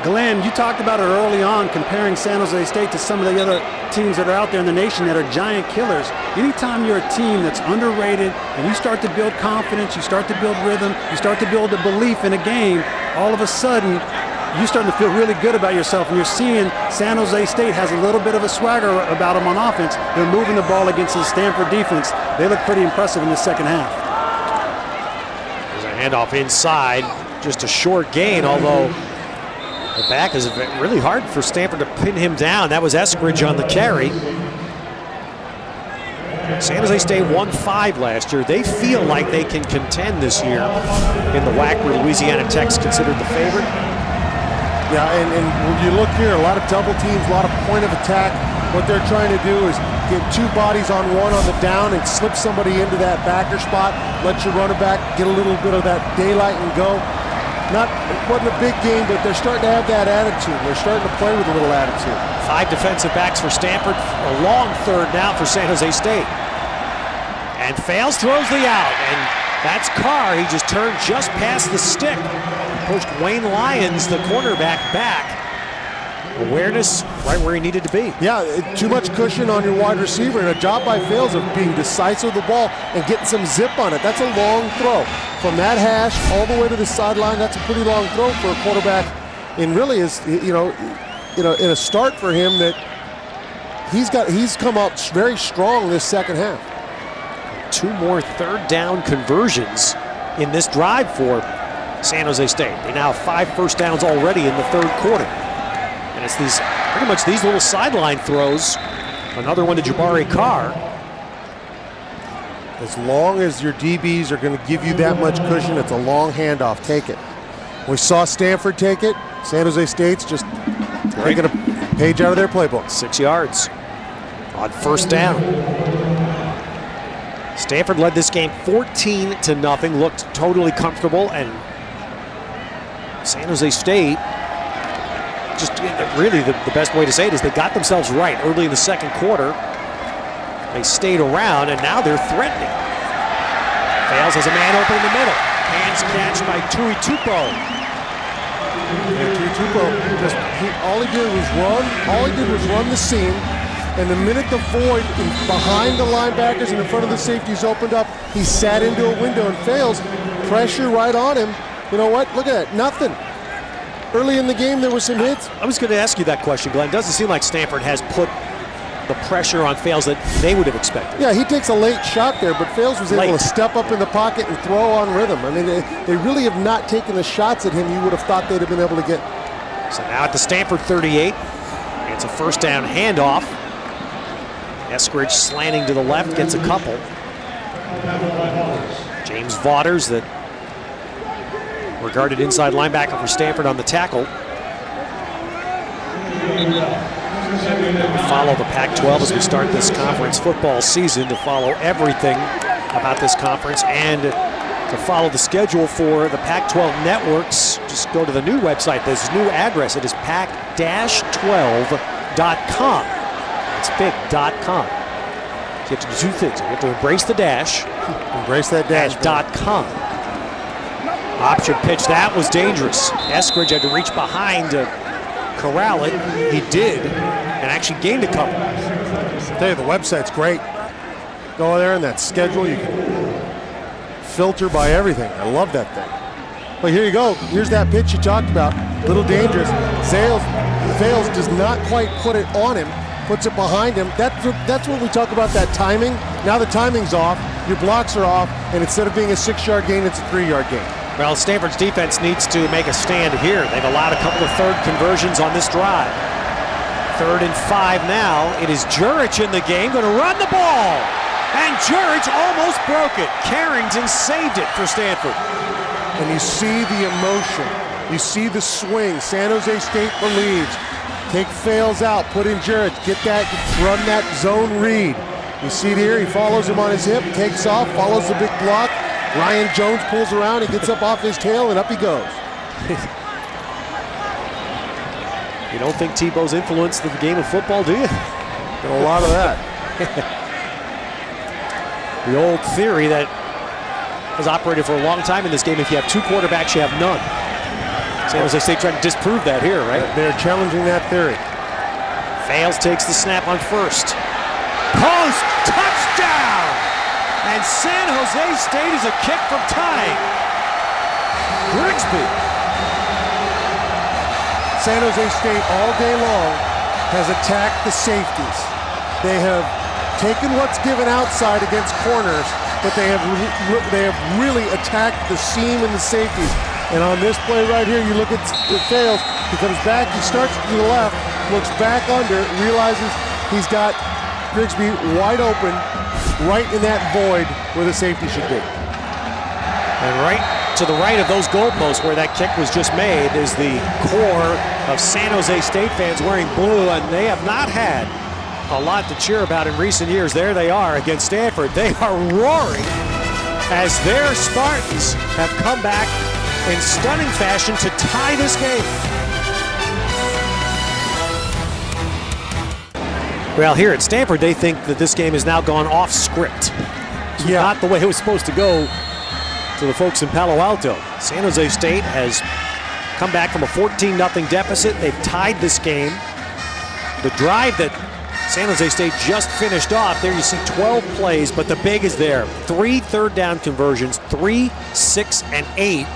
Glenn, you talked about it early on, comparing San Jose State to some of the other teams that are out there in the nation that are giant killers. Anytime you're a team that's underrated and you start to build confidence, you start to build rhythm, you start to build a belief in a game, all of a sudden you're starting to feel really good about yourself, and you're seeing San Jose State has a little bit of a swagger about them on offense. They're moving the ball against the Stanford defense. They look pretty impressive in the second half. There's a handoff inside, just a short gain, although the back is really hard for Stanford to pin him down. That was Eskridge on the carry. San Jose State won 5 last year. They feel like they can contend this year in the WAC, where Louisiana Tech's considered the favorite. Yeah, and when you look here, a lot of double teams, a lot of point of attack. What they're trying to do is get 2 bodies on one on the down and slip somebody into that backer spot, let your running back get a little bit of that daylight and go. It wasn't a big game, but they're starting to have that attitude. They're starting to play with a little attitude. 5 defensive backs for Stanford, a long third down for San Jose State. And Fales throws the out, and that's Carr. He just turned just past the stick. Pushed Wayne Lyons, the cornerback, back. Awareness right where he needed to be. Yeah, too much cushion on your wide receiver, and a job by Fales of being decisive with the ball and getting some zip on it. That's a long throw. From that hash all the way to the sideline, that's a pretty long throw for a quarterback. And really is, in a start for him that he's come out very strong this second half. 2 more third down conversions in this drive for San Jose State. They now have 5 first downs already in the third quarter. And it's pretty much these little sideline throws. Another one to Jabari Carr. As long as your DBs are going to give you that much cushion, it's a long handoff. Take it. We saw Stanford take it. San Jose State's just taking a page out of their playbook. 6 yards on first down. Stanford led this game 14-0, looked totally comfortable, and San Jose State, just really the best way to say it is they got themselves right early in the second quarter. They stayed around, and now they're threatening. Fales has a man open in the middle. Hands catch by Tui Tupou. Yeah, Tui Tupou, all he did was run. All he did was run the seam. And the minute the void behind the linebackers and in front of the safeties opened up, he sat into a window, and Fales pressure right on him. You know what? Look at that. Nothing. Early in the game, there were some hits. I was going to ask you that question, Glenn. Doesn't seem like Stanford has put the pressure on Fales that they would have expected. Yeah, he takes a late shot there, but Fales was able to step up in the pocket and throw on rhythm. I mean, they really have not taken the shots at him you would have thought they'd have been able to get. So now at the Stanford 38, it's a first down handoff. Eskridge slanting to the left, gets a couple. James Vaughters, that regarded inside linebacker for Stanford, on the tackle. We follow the Pac-12 as we start this conference football season, to follow everything about this conference and to follow the schedule for the Pac-12 Networks. Just go to the new website. This new address, it is pac-12.com. It's big.com. So you have to do 2 things. You have to embrace the dash. Embrace that dash. And .com. Option pitch, that was dangerous. Eskridge had to reach behind to corral it. He did, and actually gained a couple. I'll tell you, the website's great. Go there and that schedule, you can filter by everything. I love that thing. But here you go. Here's that pitch you talked about. Little dangerous. Fales does not quite put it on him. Puts it behind him. That's what we talk about, that timing. Now the timing's off, your blocks are off, and instead of being a 6-yard gain, it's a 3-yard gain. Well, Stanford's defense needs to make a stand here. They've allowed a couple of third conversions on this drive. 3rd and 5 now. It is Jurich in the game, going to run the ball. And Jurich almost broke it. Carrington saved it for Stanford. And you see the emotion. You see the swing. San Jose State believes. Take Fales out, put in Jurich, run that zone read. You see it here, he follows him on his hip, takes off, follows the big block. Ryan Jones pulls around, he gets up off his tail, and up he goes. You don't think Tebow's influenced the game of football, do you? Got a lot of that. The old theory that has operated for a long time in this game, if you have 2 quarterbacks, you have none. San Jose State trying to disprove that here, right? They're challenging that theory. Fales takes the snap on first. Post, touchdown! And San Jose State is a kick from tying. Grigsby. San Jose State all day long has attacked the safeties. They have taken what's given outside against corners, but they have really attacked the seam and the safeties. And on this play right here, you look at Fales, he comes back, he starts to the left, looks back under, realizes he's got Grigsby wide open, right in that void where the safety should be. And right to the right of those goalposts where that kick was just made is the core of San Jose State fans wearing blue, and they have not had a lot to cheer about in recent years. There they are against Stanford. They are roaring as their Spartans have come back in stunning fashion to tie this game. Well, here at Stanford, they think that this game has now gone off script. It's not the way it was supposed to go to the folks in Palo Alto. San Jose State has come back from a 14-0 deficit. They've tied this game. The drive that San Jose State just finished off, there you see 12 plays, but the big is there. 3 third-down conversions, 3, 6, and 8,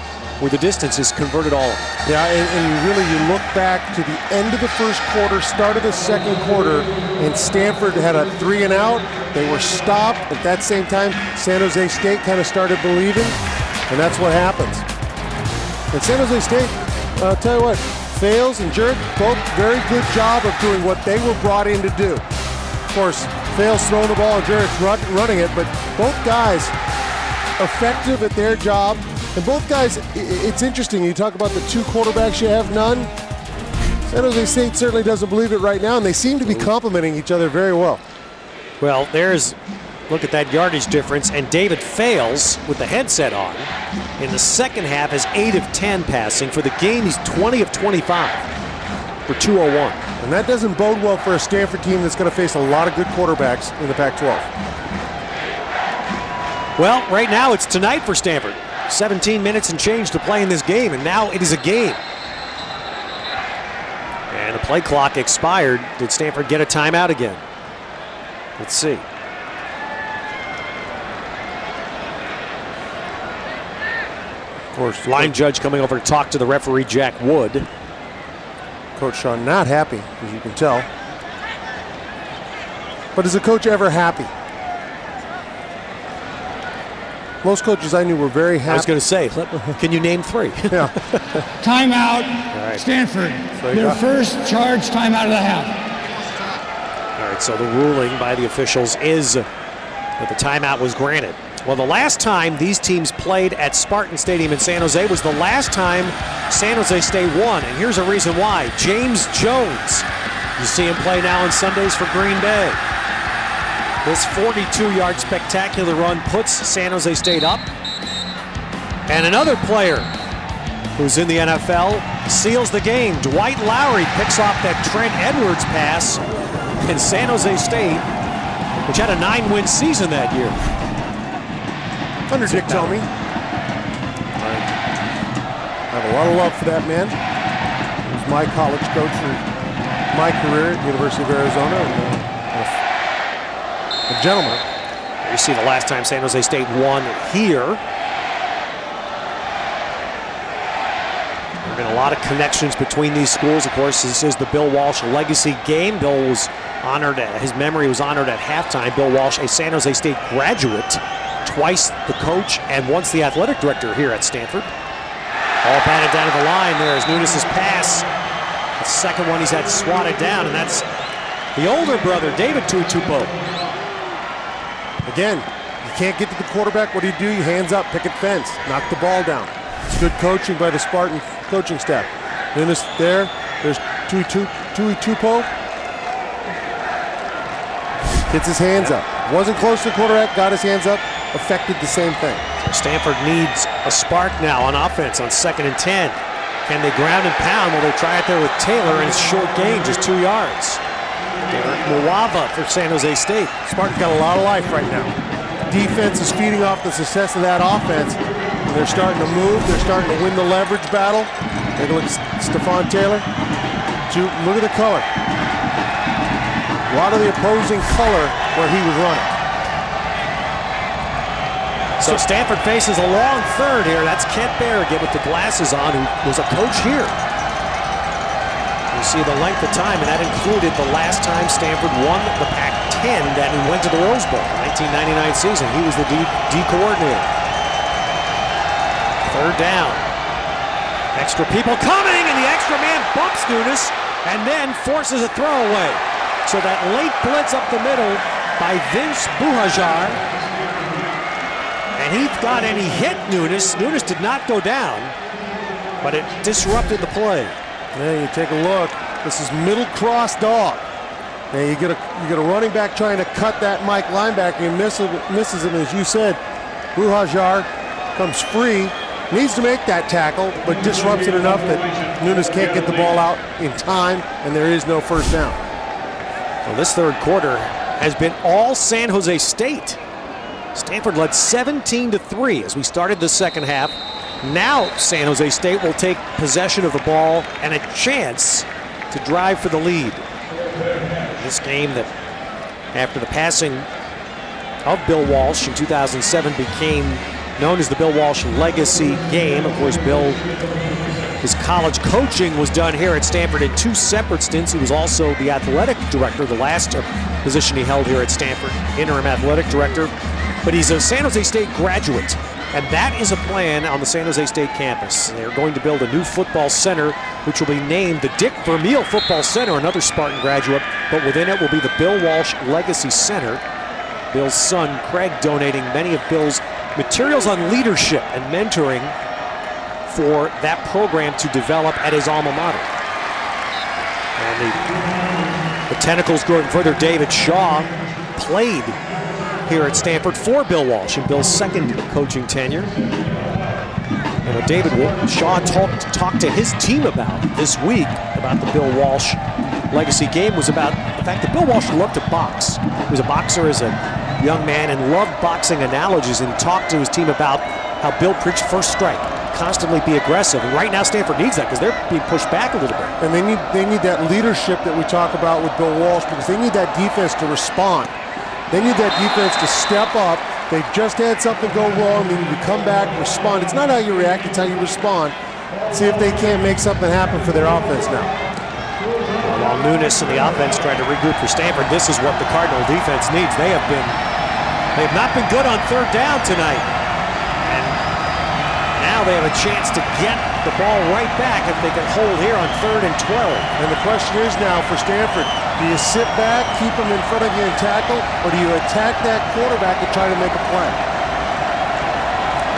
where the distances converted all of them. Yeah, and you look back to the end of the first quarter, start of the second quarter, and Stanford had a 3 and out. They were stopped. At that same time, San Jose State kind of started believing, and that's what happens. And San Jose State, I'll tell you what, Fales and Jurek, both very good job of doing what they were brought in to do. Of course, Fales throwing the ball and Jurek's running it, but both guys effective at their job. And both guys, it's interesting, you talk about the 2 quarterbacks you have, none. San Jose State certainly doesn't believe it right now, and they seem to be complimenting each other very well. Well, look at that yardage difference, and David Fales with the headset on in the second half is 8 of 10 passing. For the game, he's 20 of 25 for 201. And that doesn't bode well for a Stanford team that's going to face a lot of good quarterbacks in the Pac-12. Well, right now it's tonight for Stanford. 17 minutes and change to play in this game, and now it is a game. And the play clock expired. Did Stanford get a timeout again? Let's see. Of course, line judge coming over to talk to the referee, Jack Wood. Coach Shaw not happy, as you can tell. But is a coach ever happy? Most coaches I knew were very happy. I was going to say, can you name 3? Yeah. Timeout, right. Stanford. Their first charge timeout of the half. All right, so the ruling by the officials is that the timeout was granted. Well, the last time these teams played at Spartan Stadium in San Jose was the last time San Jose State won, and here's a reason why. James Jones, you see him play now on Sundays for Green Bay. This 42-yard spectacular run puts San Jose State up. And another player who's in the NFL seals the game. Dwight Lowry picks off that Trent Edwards pass, and San Jose State, which had a 9-win season that year. Under Dick Tomey. I have a lot of love for that man. He was my college coach for my career at the University of Arizona. A gentleman. You see the last time San Jose State won here. There have been a lot of connections between these schools. Of course, this is the Bill Walsh legacy game. Bill was honored, his memory was honored at halftime. Bill Walsh, a San Jose State graduate, twice the coach and once the athletic director here at Stanford. All batted down to the line there as Nunes' pass. The second one he's had swatted down, and that's the older brother, David Tuitupo. Again, you can't get to the quarterback. What do? You hands up, picket fence, knock the ball down. It's good coaching by the Spartan coaching staff. Nunes there's Tuitupo. Gets his hands up. Wasn't close to the quarterback, got his hands up, affected the same thing. Stanford needs a spark now on offense on 2nd and 10. Can they ground and pound? Well, they try it there with Taylor, and it's short gain, just 2 yards. Muava for San Jose State. Spartan's got a lot of life right now. Defense is feeding off the success of that offense. They're starting to move. They're starting to win the leverage battle. Take a look at Stephon Taylor. Look at the color. A lot of the opposing color where he was running. So Stanford faces a long third here. That's Kent Berrigan with the glasses on, who was a coach here. You see the length of time, and that included the last time Stanford won the Pac-10 that he went to the Rose Bowl, 1999 season. He was the D coordinator. Third down. Extra people coming, and the extra man bumps Nunes and then forces a throwaway. So that late blitz up the middle by Vince Buhajar. And he thought, and he hit Nunes. Nunes did not go down, but it disrupted the play. Yeah, you take a look. This is middle cross dog. And you get a running back trying to cut that Mike linebacker and misses him, as you said. Buhajar comes free, needs to make that tackle, but disrupts it enough that Nunes can't get the ball out in time, and there is no first down. Well, this third quarter has been all San Jose State. Stanford led 17-3 as we started the second half. Now San Jose State will take possession of the ball and a chance to drive for the lead. This game that, after the passing of Bill Walsh in 2007, became known as the Bill Walsh Legacy Game. Of course, Bill, his college coaching was done here at Stanford in 2 separate stints. He was also the athletic director, the last position he held here at Stanford, interim athletic director. But he's a San Jose State graduate, and that is a plan on the San Jose State campus. They're going to build a new football center, which will be named the Dick Vermeil Football Center, another Spartan graduate, but within it will be the Bill Walsh Legacy Center. Bill's son, Craig, donating many of Bill's materials on leadership and mentoring for that program to develop at his alma mater. And the tentacles growing further. David Shaw played here at Stanford for Bill Walsh in Bill's second coaching tenure. And what David Shaw talked to his team about this week about the Bill Walsh Legacy Game was about the fact that Bill Walsh loved to box. He was a boxer as a young man and loved boxing analogies, and talked to his team about how Bill preached first strike, constantly be aggressive. And right now Stanford needs that because they're being pushed back a little bit. And they need that leadership that we talk about with Bill Walsh, because they need that defense to respond. They need that defense to step up. They just had something go wrong. They need to come back, respond. It's not how you react, it's how you respond. See if they can't make something happen for their offense now. While Nunes and the offense trying to regroup for Stanford, this is what the Cardinal defense needs. They have not been good on third down tonight. And now they have a chance to get the ball right back if they can hold here on 3rd and 12. And the question is now for Stanford, do you sit back, keep them in front of you and tackle, or do you attack that quarterback and try to make a play?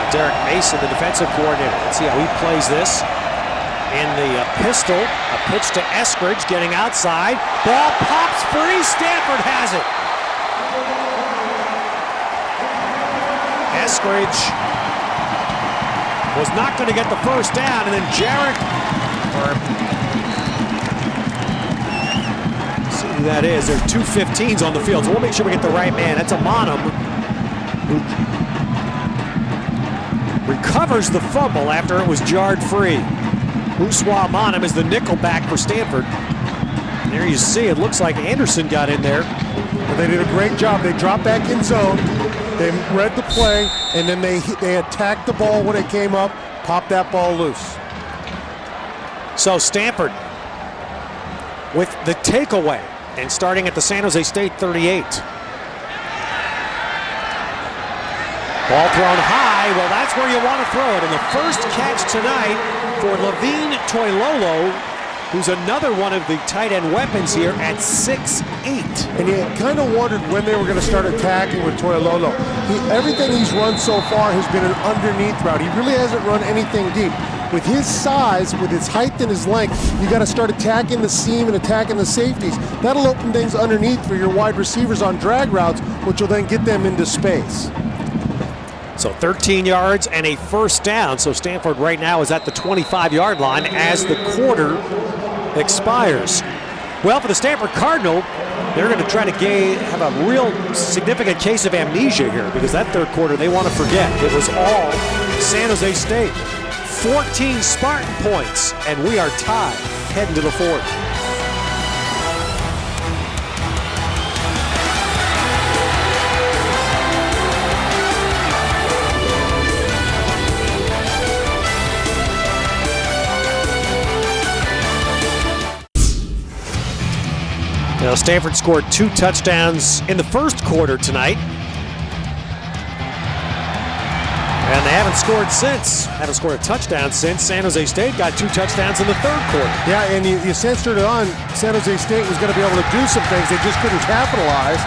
Derek Mason, the defensive coordinator. Let's see how he plays this. In the pistol, a pitch to Eskridge, getting outside. Ball pops free, Stanford has it. Eskridge was not going to get the first down, and then Jarek, see who that is. There's 2 15s on the field, so we'll make sure we get the right man. That's Amonum, who recovers the fumble after it was jarred free. Uswa Amonum is the nickel back for Stanford. And there you see, it looks like Anderson got in there. And they did a great job. They dropped back in zone, they read the play, and then they attacked the ball when it came up, popped that ball loose. So Stanford with the takeaway, and starting at the San Jose State 38. Ball thrown high, well that's where you want to throw it. And the first catch tonight for Levine Toilolo, who's another one of the tight end weapons here at 6'8". And you kind of wondered when they were going to start attacking with Toilolo. Everything he's run so far has been an underneath route. He really hasn't run anything deep. With his size, with his height and his length, you got to start attacking the seam and attacking the safeties. That'll open things underneath for your wide receivers on drag routes, which will then get them into space. So 13 yards and a first down. So Stanford right now is at the 25-yard line as the quarter expires. Well, for the Stanford Cardinal, they're going to try to have a real significant case of amnesia here, because that third quarter they want to forget. It was all San Jose State. 14 Spartan points, and we are tied heading to the fourth. Now, Stanford scored 2 touchdowns in the first quarter tonight. And they haven't scored since. Haven't scored a touchdown since. San Jose State got 2 touchdowns in the third quarter. Yeah, and you sensed early on San Jose State was going to be able to do some things. They just couldn't capitalize.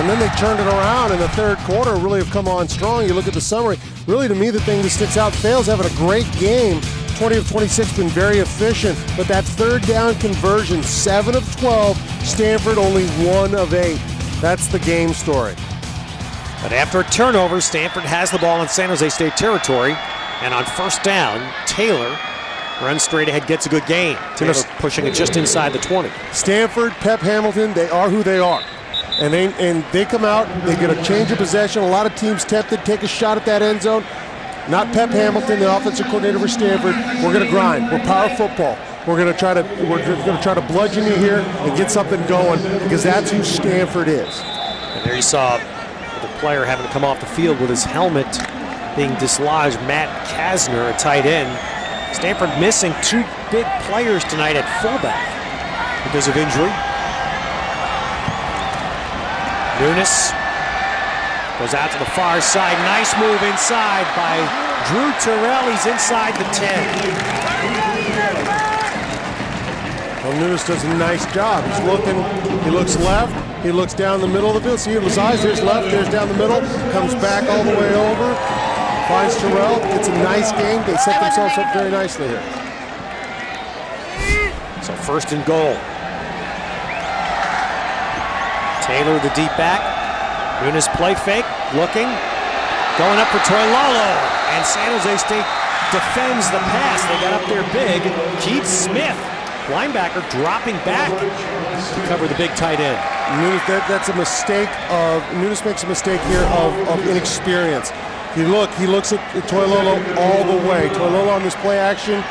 And then they turned it around in the third quarter, really have come on strong. You look at the summary. Really, to me, the thing that sticks out, Fales having a great game. 20 of 26, been very efficient. But that third down conversion, 7 of 12. Stanford only 1 of 8. That's the game story. But after a turnover, Stanford has the ball in San Jose State territory. And on first down, Taylor runs straight ahead, gets a good gain. Taylor pushing it just inside the 20. Stanford, Pep Hamilton, they are who they are. And they come out, they get a change of possession. A lot of teams tempted, take a shot at that end zone. not Pep Hamilton, the offensive coordinator for Stanford. We're going to grind. We're power football. We're going to try to bludgeon you here and get something going, because that's who Stanford is. And there you saw the player having to come off the field with his helmet being dislodged. Matt Kasner, a tight end. Stanford missing 2 big players tonight at fullback because of injury. Nunes goes out to the far side. Nice move inside by Drew Terrell. He's inside the 10. Well, Nunes does a nice job. He's looking, he looks left, he looks down the middle of the field. See his eyes, there's left, there's down the middle, comes back all the way over, finds Terrell. It's a nice game. They set themselves up very nicely here. So first and goal. Taylor, the deep back. Nunes play fake, looking, going up for Toilolo, and San Jose State defends the pass. They got up there big. Keith Smith, linebacker, dropping back to cover the big tight end. Nunes, that's a mistake of, Nunes makes a mistake here of inexperience. He looks at Toilolo all the way. Toilolo on this play action,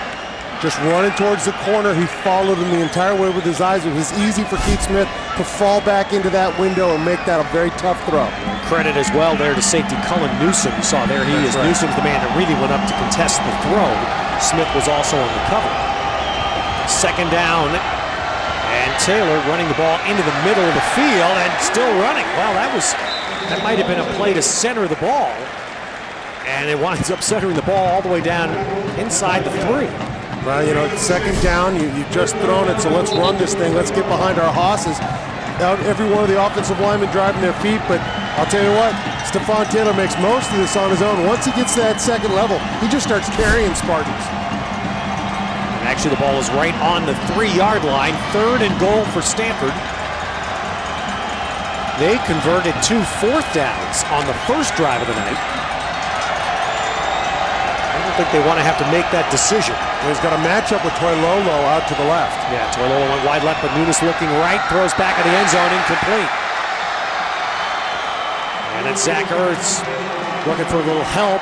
just running towards the corner. He followed him the entire way with his eyes. It was easy for Keith Smith to fall back into that window and make that a very tough throw. Credit as well there to safety Cullen Newsom. You saw there he is. Right. Newsom's the man that really went up to contest the throw. Smith was also on the cover. Second down, and Taylor running the ball into the middle of the field and still running. Well, that might have been a play to center the ball, and it winds up centering the ball all the way down inside the 3. Well, you know, second down, you just thrown it, so let's run this thing. Let's get behind our hosses. Every one of the offensive linemen driving their feet, but I'll tell you what, Stephon Taylor makes most of this on his own. Once he gets to that second level, he just starts carrying Spartans. And actually, the ball is right on the 3-yard line. Third and goal for Stanford. They converted 2 fourth downs on the first drive of the night. I don't think they want to have to make that decision. He's got a matchup with Toilolo out to the left. Yeah, Toilolo went wide left, but Nunes looking right, throws back at the end zone, incomplete. And then Zach Ertz looking for a little help.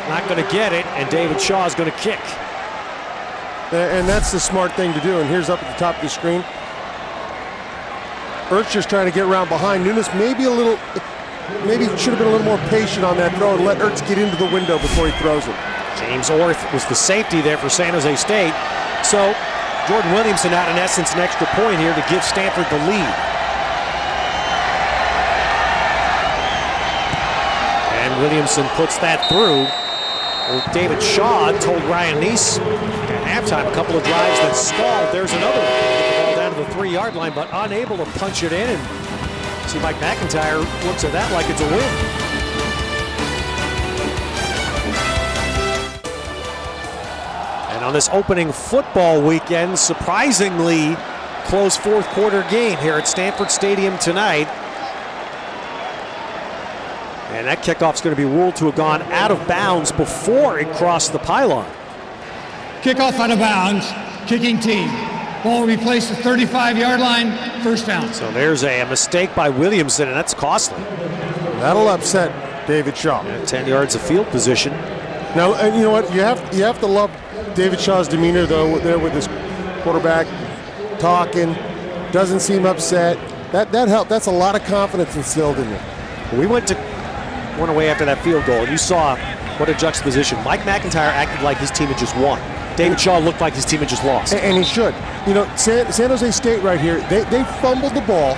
Not going to get it, and David Shaw is going to kick. And that's the smart thing to do. And here's up at the top of the screen. Ertz just trying to get around behind. Nunes maybe should have been a little more patient on that throw and let Ertz get into the window before he throws it. James Orth was the safety there for San Jose State. So Jordan Williamson out in essence an extra point here to give Stanford the lead. And Williamson puts that through. Well, David Shaw told Ryan Neese at halftime a couple of drives that stalled. There's another one. Get the ball down to the 3-yard line, but unable to punch it in. And see, Mike McIntyre looks at that like it's a win. And on this opening football weekend, surprisingly close fourth quarter game here at Stanford Stadium tonight. And that kickoff's going to be ruled to have gone out of bounds before it crossed the pylon. Kickoff out of bounds, kicking team. Ball will be placed at 35-yard line, first down. So there's a mistake by Williamson, and that's costly. That'll upset David Shaw. Yeah, 10 yards of field position. Now, and you know what? You have to love David Shaw's demeanor, though, there with his quarterback talking, doesn't seem upset. That helped. That's a lot of confidence instilled in you. We went away after that field goal, and you saw what a juxtaposition. Mike McIntyre acted like his team had just won. David Shaw looked like his team had just lost. And he should. You know, San Jose State right here, they fumbled the ball,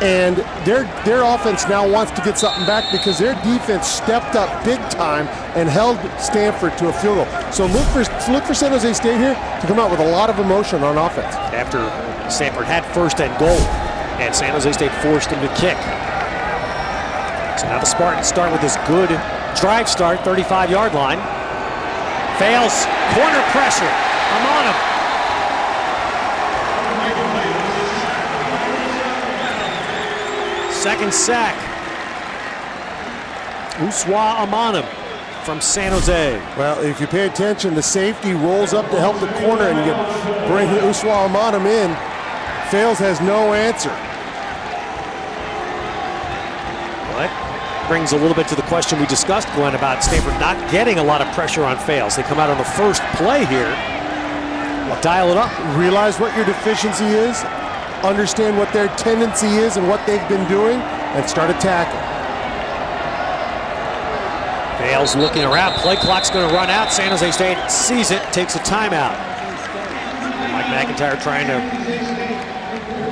and their offense now wants to get something back because their defense stepped up big time and held Stanford to a field goal. So look for San Jose State here to come out with a lot of emotion on offense. After Stanford had first and goal, and San Jose State forced him to kick. So now the Spartans start with this good drive start, 35-yard line. Fails, corner pressure, I'm on him. Second sack. Uswa Amanim from San Jose. Well, if you pay attention, the safety rolls up to help the corner, and you bring Uswa Amanim in. Fails has no answer. What? brings a little bit to the question we discussed, Glenn, about Stanford not getting a lot of pressure on fails. They come out on the first play here. Dial it up. Realize what your deficiency is, understand what their tendency is and what they've been doing, and start attacking. Fails looking around. Play clock's going to run out. San Jose State sees it, takes a timeout. Mike McIntyre trying to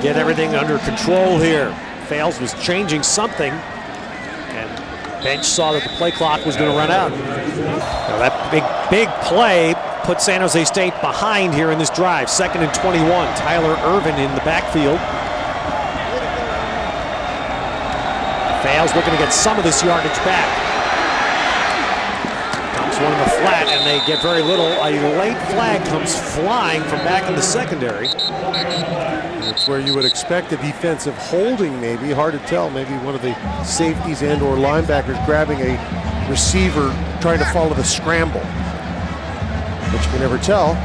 get everything under control here. Fails was changing something, and bench saw that the play clock was going to run out. Now that big play put San Jose State behind here in this drive. 2nd and 21. Tyler Irvin in the backfield. Fails looking to get some of this yardage back. Comes one in the flat, and they get very little. A late flag comes flying from back in the secondary. That's where you would expect a defensive holding, maybe. Hard to tell. Maybe one of the safeties and or linebackers grabbing a receiver trying to follow the scramble. But you can never tell.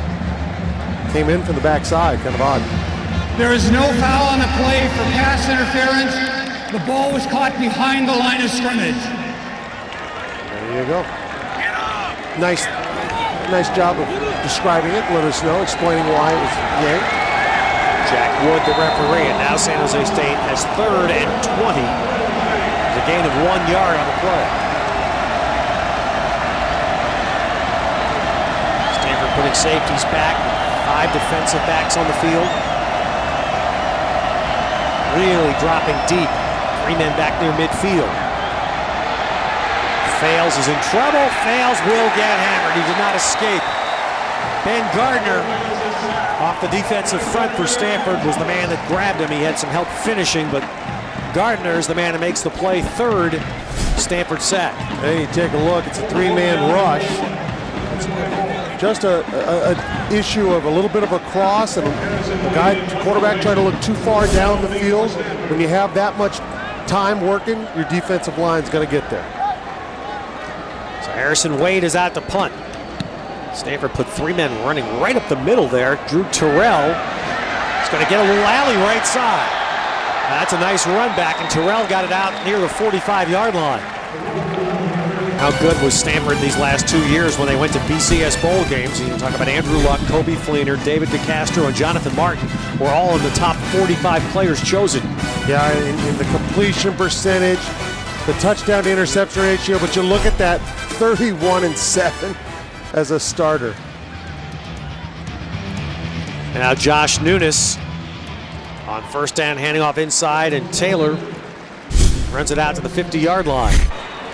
Came in from the backside, kind of odd. There is no foul on the play for pass interference. The ball was caught behind the line of scrimmage. There you go. Nice job of describing it. Let us know, explaining why it was yanked. Jack Wood, the referee, and now San Jose State has 3rd and 20. It's a gain of 1 yard on the play. Stanford putting safeties back, 5 defensive backs on the field. Really dropping deep, 3 men back near midfield. Fails is in trouble. Fails will get hammered. He did not escape. Ben Gardner off the defensive front for Stanford was the man that grabbed him. He had some help finishing, but Gardner is the man that makes the play. 3rd Stanford sack. Hey, take a look. It's a 3-man rush. It's just a issue of a little bit of a cross, and the quarterback trying to look too far down the field. When you have that much time working, your defensive line's going to get there. So Harrison Wade is out to punt. Stanford put 3 men running right up the middle there. Drew Terrell is going to get a little alley right side. That's a nice run back, and Terrell got it out near the 45-yard line. How good was Stanford these last 2 years when they went to BCS bowl games? You can talk about Andrew Luck, Kobe Fleener, David DeCastro, and Jonathan Martin were all in the top 45 players chosen. Yeah, in the completion percentage, the touchdown to interception ratio, but you look at that 31-7 as a starter. Now Josh Nunes on 1st down, handing off inside, and Taylor runs it out to the 50-yard line.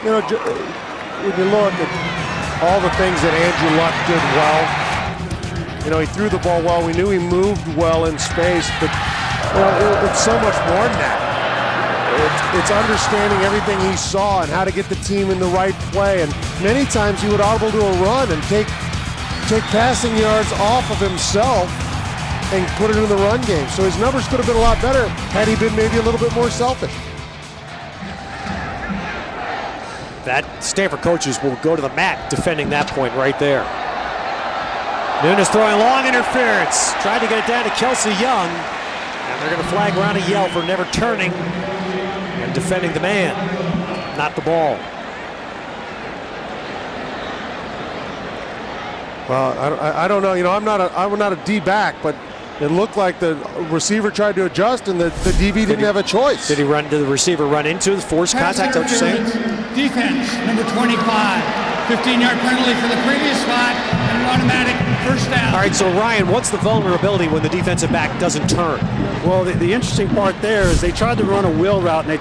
You know, when you look at all the things that Andrew Luck did well, you know, he threw the ball well. We knew he moved well in space, but you know, it's so much more than that. It's understanding everything he saw and how to get the team in the right play. And many times he would audible to a run and take passing yards off of himself and put it in the run game. So his numbers could have been a lot better had he been maybe a little bit more selfish. That Stanford coaches will go to the mat defending that point right there. Nunes throwing long interference. Tried to get it down to Kelsey Young. And they're going to flag around a yell for never turning and defending the man, not the ball. Well, I don't know. You know, I'm not a D-back, but it looked like the receiver tried to adjust and the DB didn't have a choice. Did the receiver run into the forced contact? What you're saying? Defense, number 25. 15-yard penalty for the previous spot and an automatic 1st down. All right, so Ryan, what's the vulnerability when the defensive back doesn't turn? Well, the interesting part there is they tried to run a wheel route and they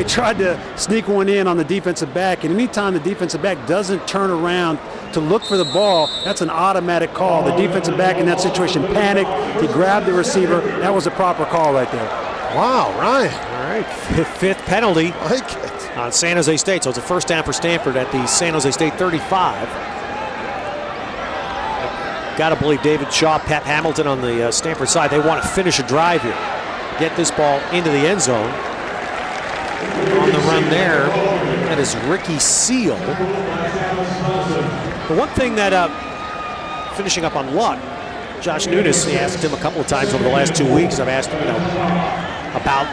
tried to sneak one in on the defensive back. And anytime the defensive back doesn't turn around to look for the ball, that's an automatic call. The defensive back in that situation panicked. He grabbed the receiver. That was a proper call right there. Wow, Ryan. All right, 5th penalty on San Jose State. So it's a 1st down for Stanford at the San Jose State 35. Got to believe David Shaw, Pat Hamilton on the Stanford side, they want to finish a drive here. Get this ball into the end zone. On the run there, that is Ricky Seal. The one thing that, finishing up on Luck, Josh Nunes, he asked him a couple of times over the last 2 weeks. I've asked him, about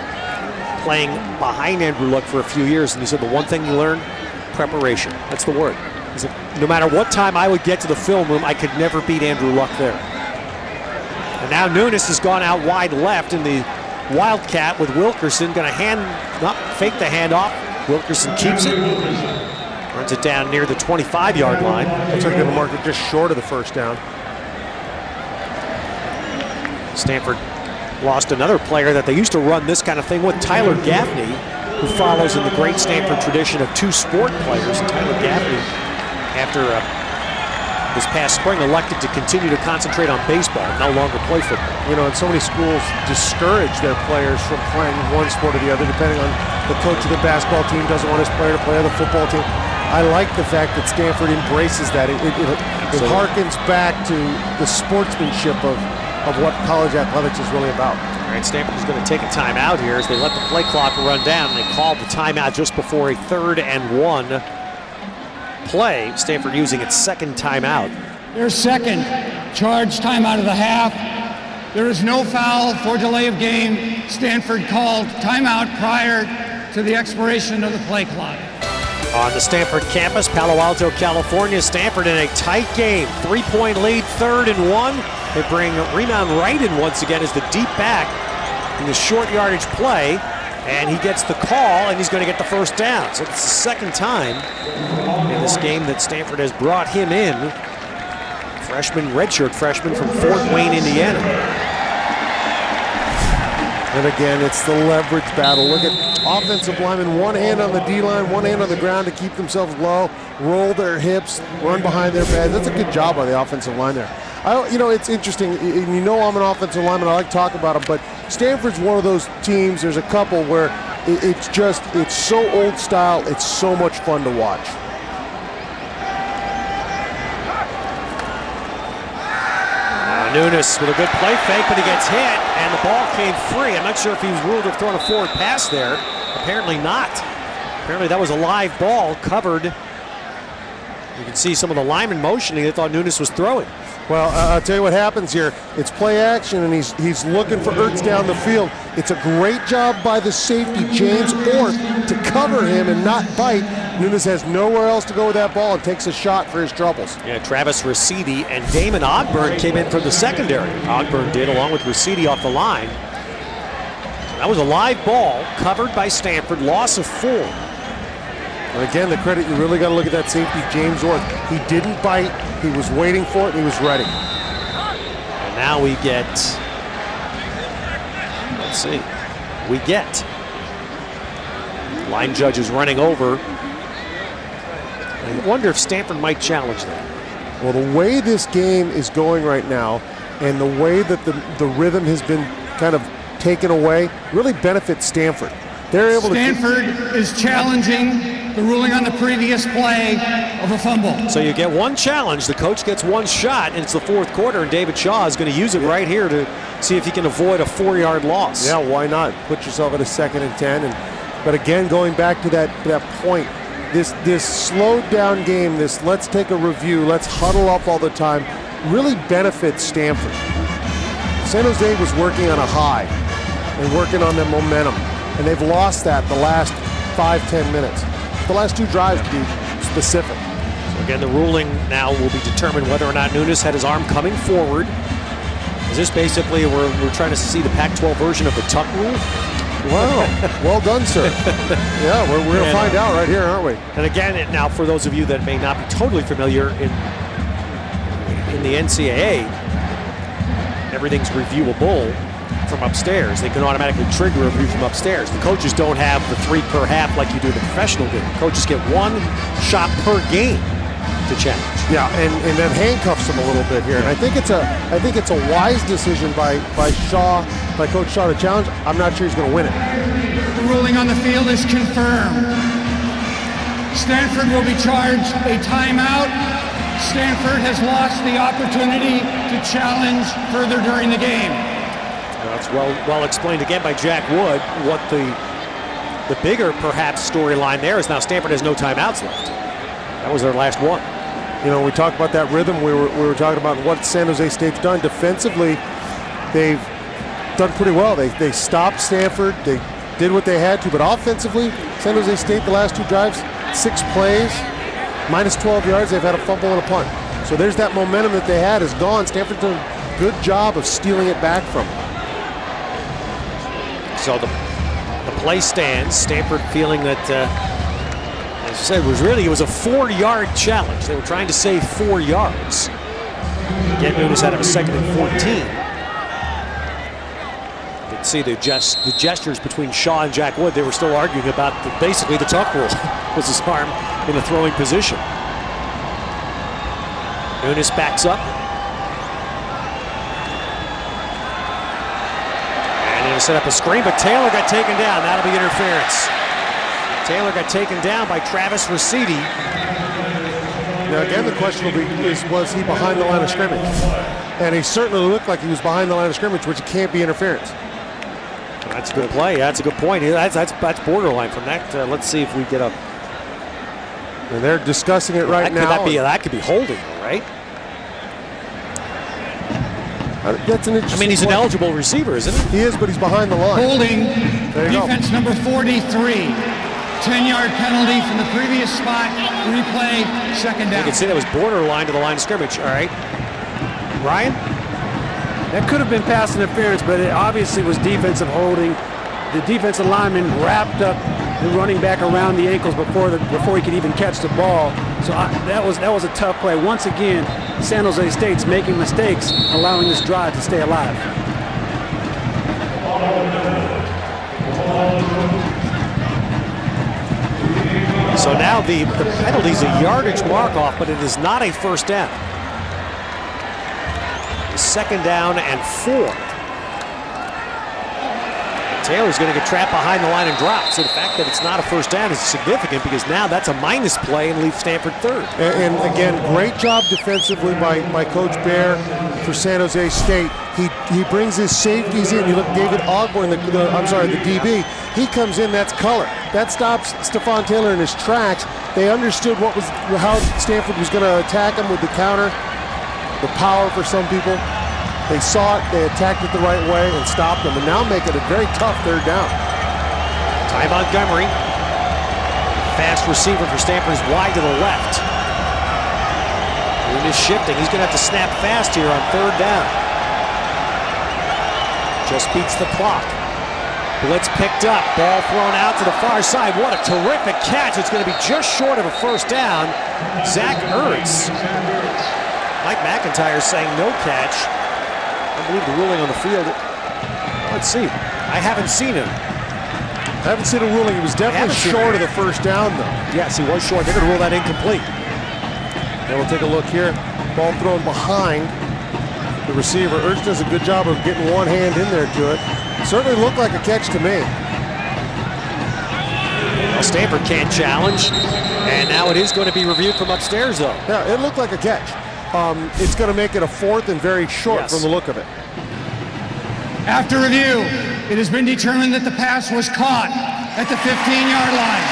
playing behind Andrew Luck for a few years, and he said the one thing you learn, preparation. That's the word. He said, no matter what time I would get to the film room, I could never beat Andrew Luck there. And now Nunes has gone out wide left in the Wildcat with Wilkerson. Going to fake the handoff. Wilkerson keeps it. Runs it down near the 25-yard line. Looks like they're going to mark it just short of the first down. Stanford lost another player that they used to run this kind of thing with, Tyler Gaffney, who follows in the great Stanford tradition of two sport players. Tyler Gaffney, after this past spring, elected to continue to concentrate on baseball, no longer play football. You know, and so many schools discourage their players from playing one sport or the other, depending on the coach of the basketball team doesn't want his player to play on the football team. I like the fact that Stanford embraces that. It harkens back to the sportsmanship of what college athletics is really about. All right, Stanford is going to take a timeout here as they let the play clock run down. They called the timeout just before a 3rd and 1 play. Stanford using its second timeout. Their second charge timeout of the half. There is no foul for delay of game. Stanford called timeout prior to the expiration of the play clock. On the Stanford campus, Palo Alto, California, Stanford in a tight game. 3-point lead, 3rd and 1. They bring Renan Wright in once again as the deep back in the short yardage play. And he gets the call, and he's going to get the first down. So it's the second time in this game that Stanford has brought him in. Redshirt freshman from Fort Wayne, Indiana. And again, it's the leverage battle. Look at offensive linemen, one hand on the D-line, one hand on the ground to keep themselves low, roll their hips, run behind their pads. That's a good job by the offensive line there. It's interesting. You know I'm an offensive lineman. I like to talk about them, but Stanford's one of those teams. There's a couple where it's so old style. It's so much fun to watch. Nunes with a good play fake, but he gets hit, and the ball came free. I'm not sure if he was ruled to have thrown a forward pass there. Apparently not. Apparently that was a live ball covered. You can see some of the linemen motioning. They thought Nunes was throwing. Well, I'll tell you what happens here. It's play action, and he's looking for Ertz down the field. It's a great job by the safety, James Orth, to cover him and not bite. Nunes has nowhere else to go with that ball and takes a shot for his troubles. Yeah, Travis Ricidi and Damon Ogburn came in from the secondary. Ogburn did, along with Ricidi off the line. So that was a live ball covered by Stanford, loss of 4. And again, the credit, you really got to look at that safety, James Orth. He didn't bite, he was waiting for it, and he was ready. And now we get, let's see, line judge is running over. I wonder if Stanford might challenge that. Well, the way this game is going right now, and the way that the rhythm has been kind of taken away, really benefits Stanford. They're able Stanford is challenging the ruling on the previous play of a fumble. So you get one challenge, the coach gets one shot, and it's the 4th quarter, and David Shaw is going to use it right here to see if he can avoid a 4-yard loss. Yeah, why not? Put yourself at a 2nd and 10. But again, going back to that point, this slowed down game, this let's take a review, let's huddle up all the time, really benefits Stanford. San Jose was working on a high and working on their momentum, and they've lost that the last 5-10 minutes. The last 2 drives, to be specific. So again, the ruling now will be determined whether or not Nunes had his arm coming forward. Is this basically we're trying to see the Pac-12 version of the tuck rule? Wow, well done, sir. Yeah, we're going to find out right here, aren't we? And again, now for those of you that may not be totally familiar in the NCAA, everything's reviewable from upstairs. They can automatically trigger a review from upstairs. The coaches don't have the 3 per half like you do in the professional game. Coaches get 1 shot per game to challenge. Yeah, and that handcuffs them a little bit here. And I think it's a wise decision by Coach Shaw to challenge. I'm not sure he's going to win it. The ruling on the field is confirmed. Stanford will be charged a timeout. Stanford has lost the opportunity to challenge further during the game. That's well explained again by Jack Wood. What the bigger perhaps storyline there is now Stanford has no timeouts left. That was their last one. You know, we talked about that rhythm. We were talking about what San Jose State's done defensively. They've done pretty well. They stopped Stanford. They did what they had to, but offensively, San Jose State, the last 2 drives, 6 plays, minus 12 yards, they've had a fumble and a punt. So there's that momentum that they had is gone. Stanford did a good job of stealing it back from them. So the play stands. Stanford feeling that, as I said, it was a 4-yard challenge. They were trying to save 4 yards. Get Nunes out of a 2nd and 14. You can see the gestures between Shaw and Jack Wood. They were still arguing about basically the tuck rule. Was his arm in a throwing position. Nunes backs up. And he'll set up a screen, but Taylor got taken down. That'll be interference. Taylor got taken down by Travis Rossetti. Now again, the question will be, was he behind the line of scrimmage? And he certainly looked like he was behind the line of scrimmage, which can't be interference. That's a good play. That's a good point. That's borderline from that. Let's see if we get a. And they're discussing it right now. That could be holding, right? That's an interesting. I mean, he's an eligible receiver, isn't he? He is, but he's behind the line. Holding defense number 43. 10-yard penalty from the previous spot. Replay, 2nd down. You can see that was borderline to the line of scrimmage. All right. Ryan? That could have been pass interference, but it obviously was defensive holding. The defensive lineman wrapped up the running back around the ankles before he could even catch the ball. So that was a tough play. Once again, San Jose State's making mistakes, allowing this drive to stay alive. So now the penalty's a yardage mark-off, but it is not a first down. 2nd down and 4. Taylor's going to get trapped behind the line and drop. So the fact that it's not a first down is significant because now that's a minus play and leaves Stanford 3rd. And again, great job defensively by Coach Bear for San Jose State. He brings his safeties in. You look, David Ogborn, the DB. He comes in. That's color. That stops Stephon Taylor in his tracks. They understood how Stanford was going to attack him with the counter, the power for some people. They saw it, they attacked it the right way and stopped them, and now make it a very tough 3rd down. Ty Montgomery, fast receiver for Stanford, is wide to the left. Nunes shifting, he's going to have to snap fast here on 3rd down. Just beats the clock. Blitz picked up, ball thrown out to the far side. What a terrific catch. It's going to be just short of a first down. Zach Ertz. Mike McIntyre saying no catch. I believe the ruling on the field. Let's see. I haven't seen it. I haven't seen a ruling. He was definitely short of the first down, though. Yes, he was short. They're going to rule that incomplete. And we'll take a look here. Ball thrown behind the receiver. Ertz does a good job of getting one hand in there to it. Certainly looked like a catch to me. Well, Stanford can't challenge. And now it is going to be reviewed from upstairs, though. Yeah, it looked like a catch. It's going to make it a 4th and very short from the look of it. After review, it has been determined that the pass was caught at the 15-yard line.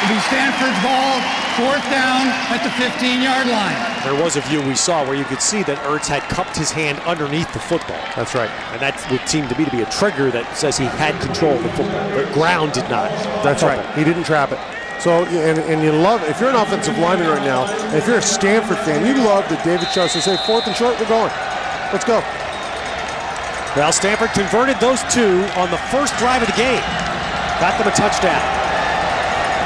It'll be Stanford's ball, 4th down at the 15-yard line. There was a view we saw where you could see that Ertz had cupped his hand underneath the football. That's right. And that would seem to be a trigger that says he had control of the football. The ground did not. That's right. He didn't trap it. So, and you love, if you're an offensive lineman right now, and if you're a Stanford fan, you love that David Shaw says, hey, 4th and short, we're going. Let's go. Well, Stanford converted those 2 on the first drive of the game. Got them a touchdown.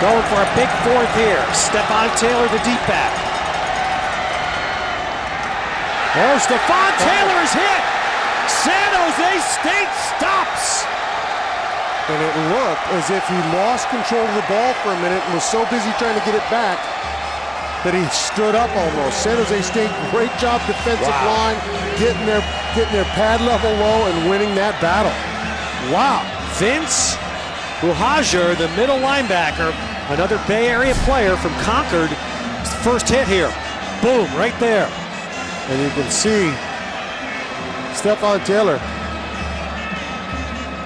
Going for a big 4th here. Stephon Taylor, the deep back. Oh, Stephon Taylor is hit. San Jose State stops. And it looked as if he lost control of the ball for a minute and was so busy trying to get it back that he stood up almost. San Jose State, great job defensive line, getting their pad level low and winning that battle. Wow. Vince Buhajer, the middle linebacker, another Bay Area player from Concord, first hit here. Boom, right there. And you can see Stephon Taylor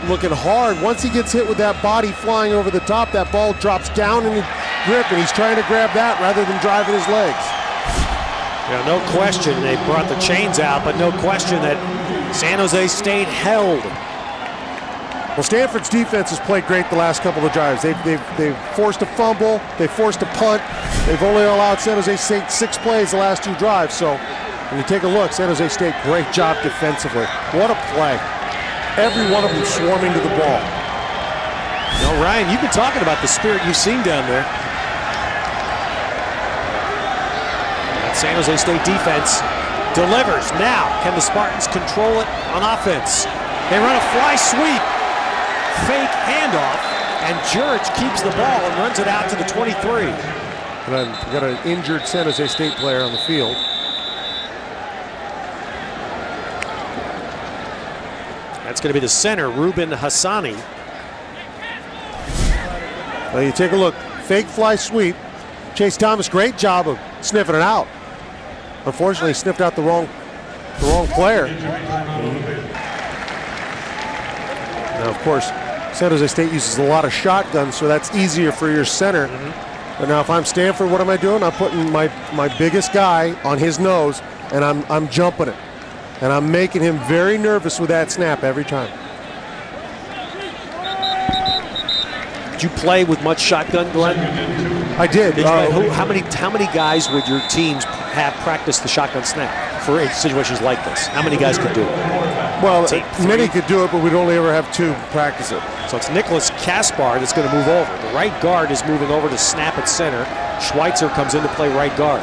looking hard. Once he gets hit with that body flying over the top, that ball drops down in the grip, and he's trying to grab that rather than driving his legs. Yeah, no question they brought the chains out, but no question that San Jose State held. Well, Stanford's defense has played great the last couple of drives. They've forced a fumble, they've forced a punt. They've only allowed San Jose State 6 plays the last 2 drives. So when you take a look, San Jose State, great job defensively. What a play. Every one of them swarming to the ball. No, Ryan, you've been talking about the spirit you've seen down there. That San Jose State defense delivers. Now, can the Spartans control it on offense? They run a fly sweep. Fake handoff, and Jurich keeps the ball and runs it out to the 23. And we've got an injured San Jose State player on the field. That's going to be the center, Ruben Hassani. Well, you take a look, fake fly sweep. Chase Thomas, great job of sniffing it out. Unfortunately, he sniffed out the wrong player. Now, of course, San Jose State uses a lot of shotguns, so that's easier for your center. But now if I'm Stanford, what am I doing? I'm putting my biggest guy on his nose, and I'm jumping it. And I'm making him very nervous with that snap every time. Did you play with much shotgun, Glenn? I did. How many guys would your teams have practiced the shotgun snap for situations like this? How many guys could do it? Well, many could do it, but we'd only ever have 2 practice it. So it's Nicholas Kaspar that's going to move over. The right guard is moving over to snap at center. Schweitzer comes in to play right guard.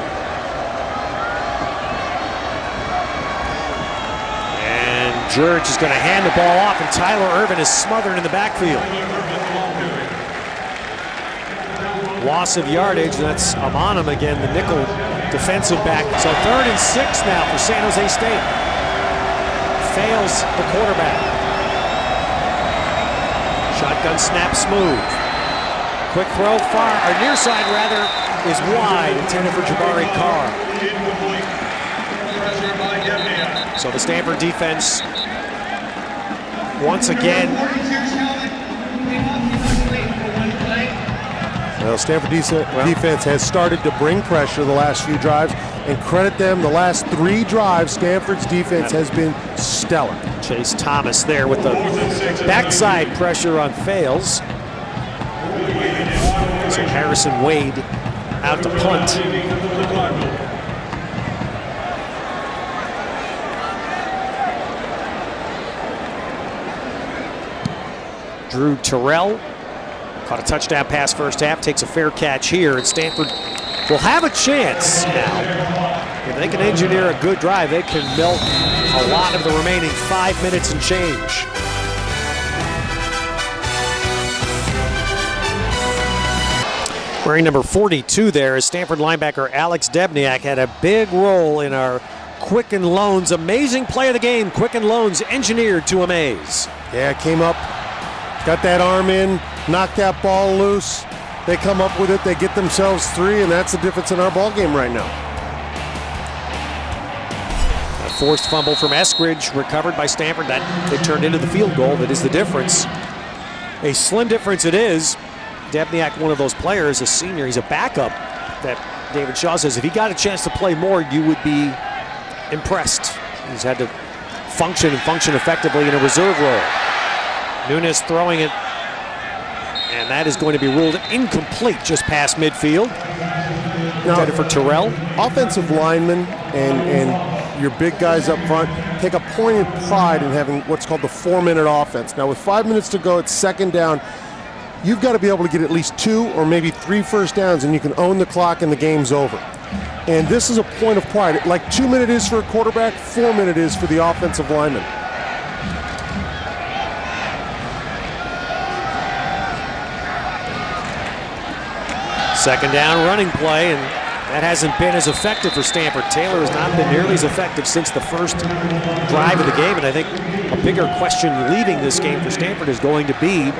And Jurich is going to hand the ball off, and Tyler Irvin is smothered in the backfield. Loss of yardage, and that's Amanam again, the nickel defensive back. So 3rd and 6 now for San Jose State. Fails the quarterback. Shotgun snap smooth. Quick throw far, or near side rather, is wide, intended for Jabari Carr. So the Stanford defense once again. Well, Stanford defense has started to bring pressure the last few drives, and credit them, the last 3 drives, Stanford's defense has been stellar. Chase Thomas there with the backside pressure on Fails. So Harrison Wade out to punt. Drew Terrell caught a touchdown pass first half, takes a fair catch here, and Stanford will have a chance now. If they can engineer a good drive, they can milk a lot of the remaining 5 minutes and change. Wearing number 42 there is Stanford linebacker Alex Debniak. Had a big role in our Quicken Loans amazing play of the game. Quicken Loans engineered to amaze. Yeah, came up, got that arm in, knocked that ball loose. They come up with it, they get themselves 3, and that's the difference in our ball game right now. A forced fumble from Eskridge, recovered by Stanford. That it turned into the field goal. That is the difference. A slim difference it is. Debniak, one of those players, a senior, he's a backup. That David Shaw says if he got a chance to play more, you would be impressed. He's had to function effectively in a reserve role. Nunes throwing it, and that is going to be ruled incomplete just past midfield. Now, for Terrell. Offensive linemen and your big guys up front take a pointed pride in having what's called the 4-minute offense. Now with 5 minutes to go, it's 2nd down. You've got to be able to get at least 2 or maybe 3 first downs, and you can own the clock and the game's over. And this is a point of pride. Like 2-minute is for a quarterback, 4-minute is for the offensive lineman. Second down running play, and that hasn't been as effective for Stanford. Taylor has not been nearly as effective since the first drive of the game, and I think a bigger question leaving this game for Stanford is going to be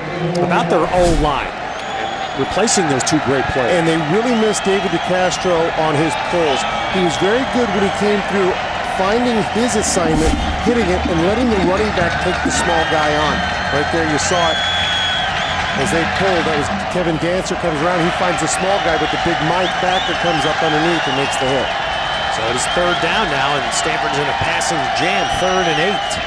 about their O-line and replacing those 2 great players. And they really missed David DeCastro on his pulls. He was very good when he came through, finding his assignment, hitting it, and letting the running back take the small guy on. Right there, you saw it. As they pulled, that was Kevin Dancer comes around, he finds the small guy, but the big Mike Backer comes up underneath and makes the hit. So it is 3rd down now, and Stanford's in a passing jam, 3rd and 8.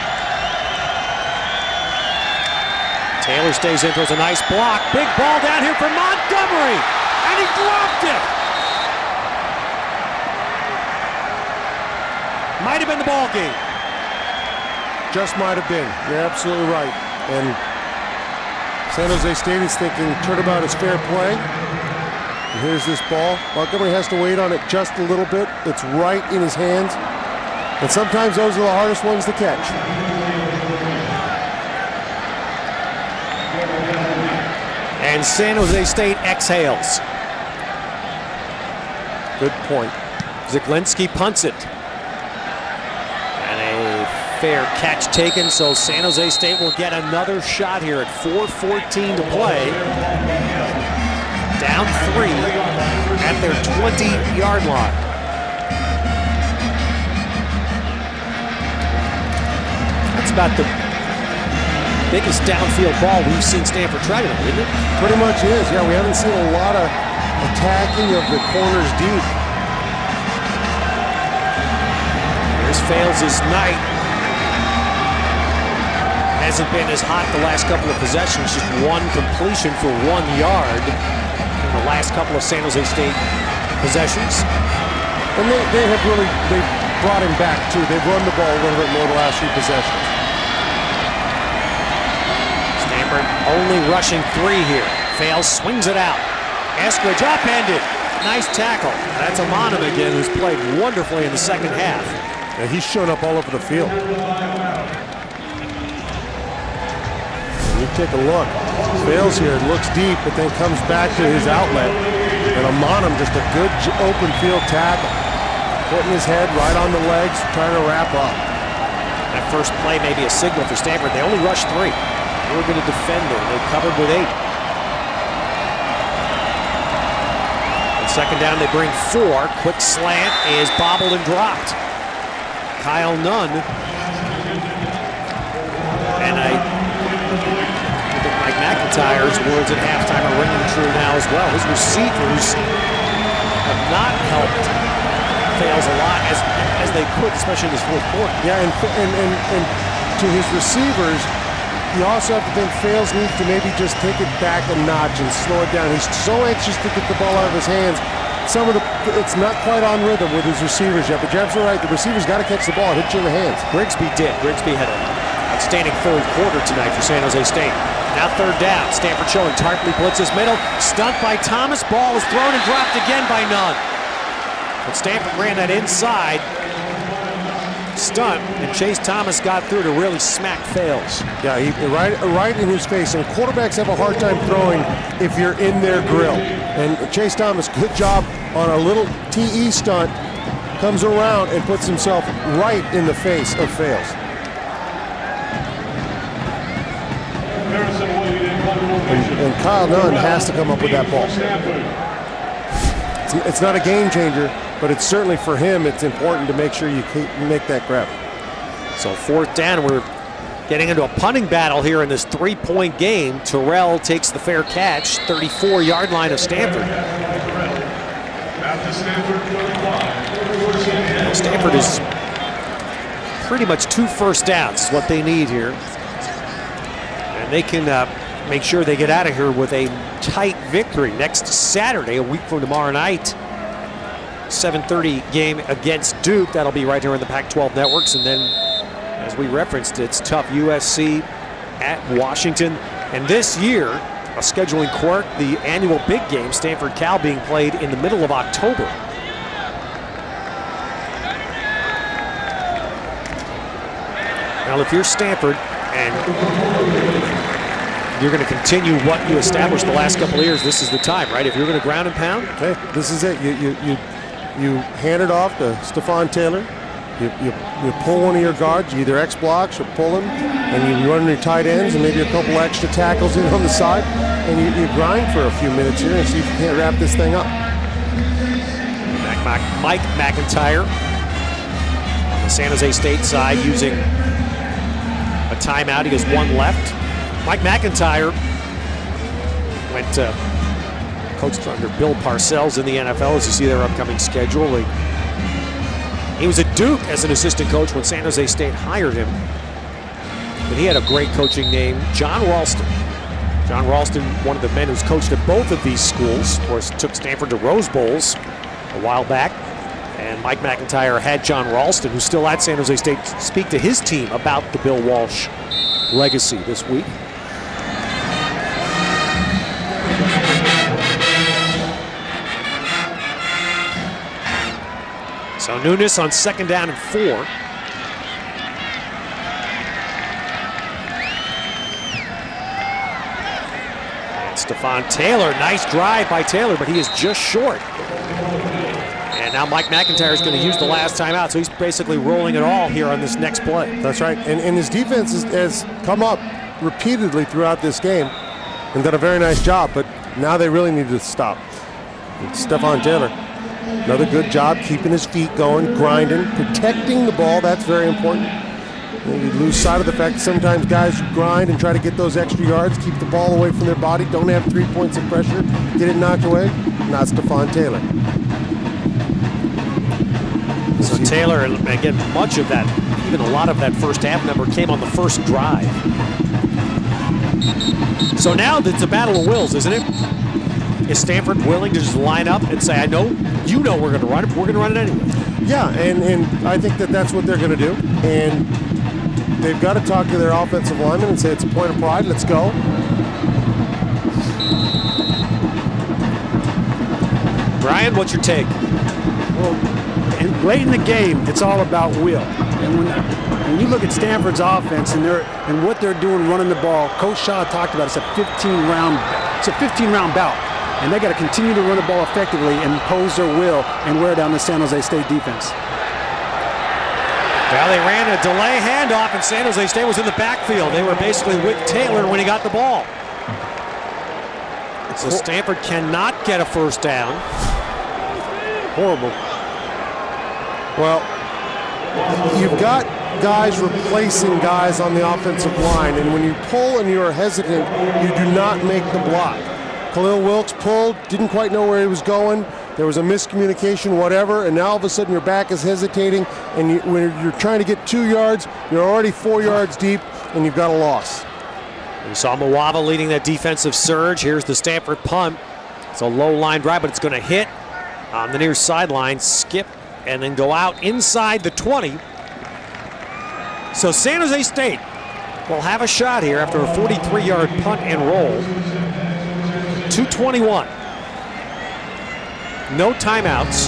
Taylor stays in, throws a nice block. Big ball down here for Montgomery, and he dropped it. Might have been the ball game. Just might have been. You're absolutely right. And San Jose State is thinking turnabout is fair play. And here's this ball. Montgomery has to wait on it just a little bit. It's right in his hands. And sometimes those are the hardest ones to catch. And San Jose State exhales. Good point. Zaglinski punts it. And a fair catch taken, so San Jose State will get another shot here at 4:14 to play. Down 3 at their 20-yard line. That's about the biggest downfield ball we've seen Stanford try tonight, isn't it? Pretty much is. Yeah, we haven't seen a lot of attacking of the corners deep. Here's Fales' night. Hasn't been as hot the last couple of possessions, just one completion for 1 yard in the last couple of San Jose State possessions. And they've brought him back too. They've run the ball a little bit more the last few possessions. Stanford only rushing 3 here. Fales swings it out. Eskridge upended. Nice tackle. That's Amonum again, who's played wonderfully in the second half. Yeah, he's shown up all over the field. You take a look. Fales here, looks deep, but then comes back to his outlet. And Amonum, just a good open field tackle. Putting his head right on the legs, trying to wrap up. That first play may be a signal for Stanford. They only rushed 3. They were going to defend there. They covered with 8. And second down, they bring 4. Quick slant is bobbled and dropped. Kyle Nunn. And I think Mike McIntyre's words at halftime are ringing true now as well. His receivers have not helped Fales a lot as they could, especially in this fourth quarter. Yeah, and to his receivers, you also have to think Fales needs to maybe just take it back a notch and slow it down. He's so anxious to get the ball out of his hands. It's not quite on rhythm with his receivers yet, but you're absolutely right. The receivers got to catch the ball, hit you in the hands. Grigsby did. Grigsby had an outstanding third quarter tonight for San Jose State. Now third down. Stanford showing Tarpley blitzes middle. Stunt by Thomas. Ball is thrown and dropped again by Nunn. But Stanford ran that inside stunt, and Chase Thomas got through to really smack Fales. Yeah, right in his face. And quarterbacks have a hard time throwing if you're in their grill. And Chase Thomas, good job on a little TE stunt, comes around and puts himself right in the face of Fales. And Kyle Nunn has to come up with that ball. It's not a game changer, but it's certainly for him, it's important to make sure you make that grab. So fourth down, we're getting into a punting battle here in this 3-point game. Terrell takes the fair catch, 34-yard line of Stanford. Stanford is pretty much 2 first downs is what they need here. And they can make sure they get out of here with a tight victory next Saturday, a week from tomorrow night. 7:30 game against Duke. That'll be right here on the Pac-12 Networks. And then, as we referenced, it's tough. USC at Washington. And this year, a scheduling quirk, the annual big game, Stanford Cal, being played in the middle of October. Well, if you're Stanford and you're going to continue what you established the last couple of years, this is the time, right? If you're going to ground and pound, okay, this is it. You hand it off to Stephon Taylor. You pull one of your guards, you either X blocks or pull him, and you run your tight ends and maybe a couple extra tackles in on the side, and you grind for a few minutes here and see if you can't wrap this thing up. Mike McIntyre on the San Jose State side using a timeout. He has 1 left. Mike McIntyre went coached under Bill Parcells in the NFL, as you see their upcoming schedule. He was at Duke as an assistant coach when San Jose State hired him. But he had a great coaching name, John Ralston. John Ralston, one of the men who's coached at both of these schools, of course, took Stanford to Rose Bowls a while back. And Mike McIntyre had John Ralston, who's still at San Jose State, speak to his team about the Bill Walsh legacy this week. So Nunes on 2nd down and 4. And Stephon Taylor, nice drive by Taylor, but he is just short. And now Mike McIntyre is going to use the last timeout, so he's basically rolling it all here on this next play. That's right, and his defense has come up repeatedly throughout this game and done a very nice job, but now they really need to stop. It's Stephon Taylor. Another good job keeping his feet going, grinding, protecting the ball. That's very important. You lose sight of the fact that sometimes guys grind and try to get those extra yards, keep the ball away from their body, don't have 3 points of pressure, get it knocked away. Not Stephon Taylor. So Taylor, again, much of that, even a lot of that first half number came on the first drive. So now it's a battle of wills, isn't it? Is Stanford willing to just line up and say, I know, you know we're going to run it, but we're going to run it anyway? Yeah, and I think that that's what they're going to do. And they've got to talk to their offensive linemen and say, it's a point of pride, let's go. Brian, what's your take? Well, late in the game, it's all about will. And when you look at Stanford's offense and what they're doing running the ball, Coach Shaw talked about it's a 15-round bout. And they got to continue to run the ball effectively and impose their will and wear down the San Jose State defense. Well, they ran a delay handoff, and San Jose State was in the backfield. They were basically with Taylor when he got the ball. So Stanford cannot get a first down. Horrible. Well, you've got guys replacing guys on the offensive line, and when you pull and you're hesitant, you do not make the block. Khalil Wilkes pulled, didn't quite know where he was going. There was a miscommunication, whatever, and now all of a sudden your back is hesitating, and when you're trying to get 2 yards, you're already 4 yards deep, and you've got a loss. We saw Mawava leading that defensive surge. Here's the Stanford punt. It's a low line drive, but it's going to hit on the near sideline, skip, and then go out inside the 20. So San Jose State will have a shot here after a 43-yard punt and roll. 2:21. No timeouts.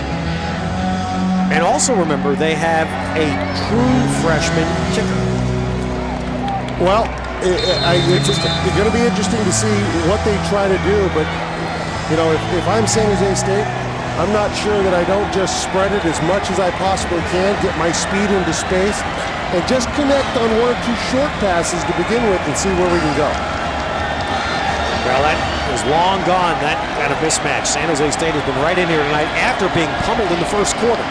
And also remember, they have a true freshman kicker. Well, it's going to be interesting to see what they try to do, but you know, if I'm San Jose State, I'm not sure that I don't just spread it as much as I possibly can, get my speed into space, and just connect on 1 or 2 short passes to begin with and see where we can go. Well, that is long gone, that kind of mismatch. San Jose State has been right in here tonight after being pummeled in the first quarter.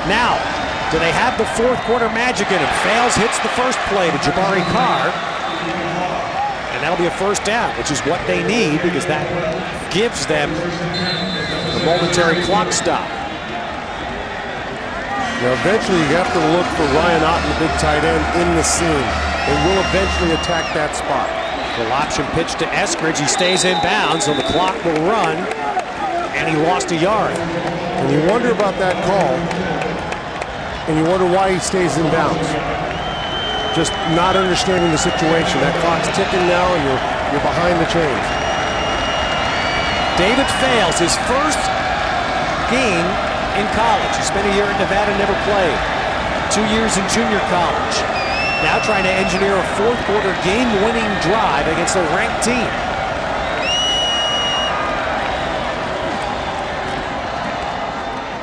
Now, do they have the fourth quarter magic in them? Fails, hits the first play to Jabari Carr. And that'll be a first down, which is what they need because that gives them the momentary clock stop. Now, eventually you have to look for Ryan Otten, the big tight end, in the seam. They will eventually attack that spot. Full option pitch to Eskridge. He stays in bounds, so the clock will run, and he lost a yard. And you wonder about that call, and you wonder why he stays in bounds. Just not understanding the situation. That clock's ticking now, and you're behind the chains. David Fales, his first game in college. He spent a year at Nevada, never played. 2 years in junior college. Now trying to engineer a fourth quarter game-winning drive against a ranked team.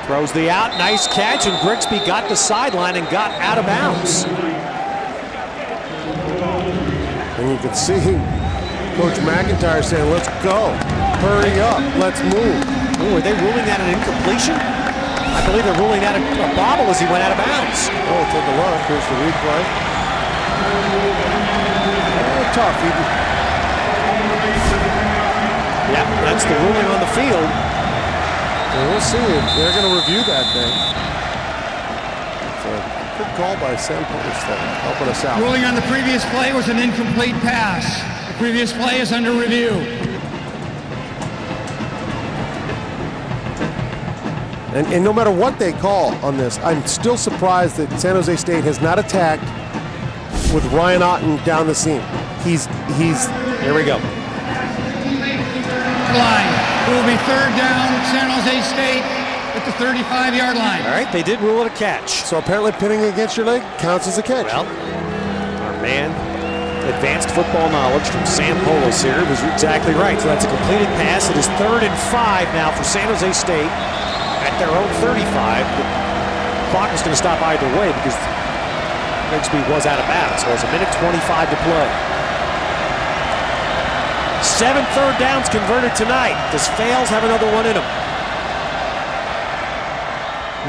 Throws the out, nice catch, and Grigsby got the sideline and got out of bounds. And you can see Coach McIntyre saying, let's go, hurry up, let's move. Oh, are they ruling that an incompletion? I believe they're ruling that a bobble as he went out of bounds. Oh, take a look, here's the replay. Tough. Yeah, that's the ruling on the field. Well, we'll see if they're going to review that thing. It's a good call by Sam Polis there, helping us out. Ruling on the previous play was an incomplete pass. Previous play is under review. And no matter what they call on this, I'm still surprised that San Jose State has not attacked with Ryan Otten down the seam. He's here we go. Line. It will be third down, San Jose State at the 35-yard line. All right, they did rule it a catch. So apparently pinning against your leg counts as a catch. Well, our man, advanced football knowledge from Sam Polis here, was exactly right. So that's a completed pass. It is 3rd and 5 now for San Jose State at their own 35. The clock is going to stop either way because Rigsby was out of bounds. So it's 1:25 to play. 7 third downs converted tonight. Does Fales have another one in him?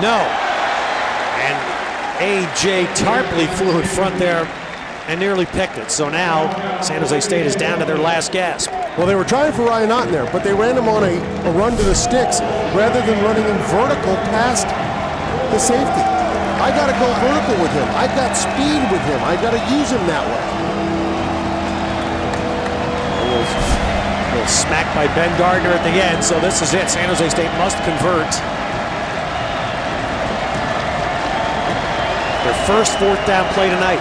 No. And A.J. Tarpley flew in front there and nearly picked it. So now San Jose State is down to their last gasp. Well, they were trying for Ryan Otten there, but they ran him on a run to the sticks rather than running him vertical past the safety. I got to go vertical with him. I got speed with him. I got to use him that way. A little smack by Ben Gardner at the end, so this is it. San Jose State must convert. Their first 4th down play tonight.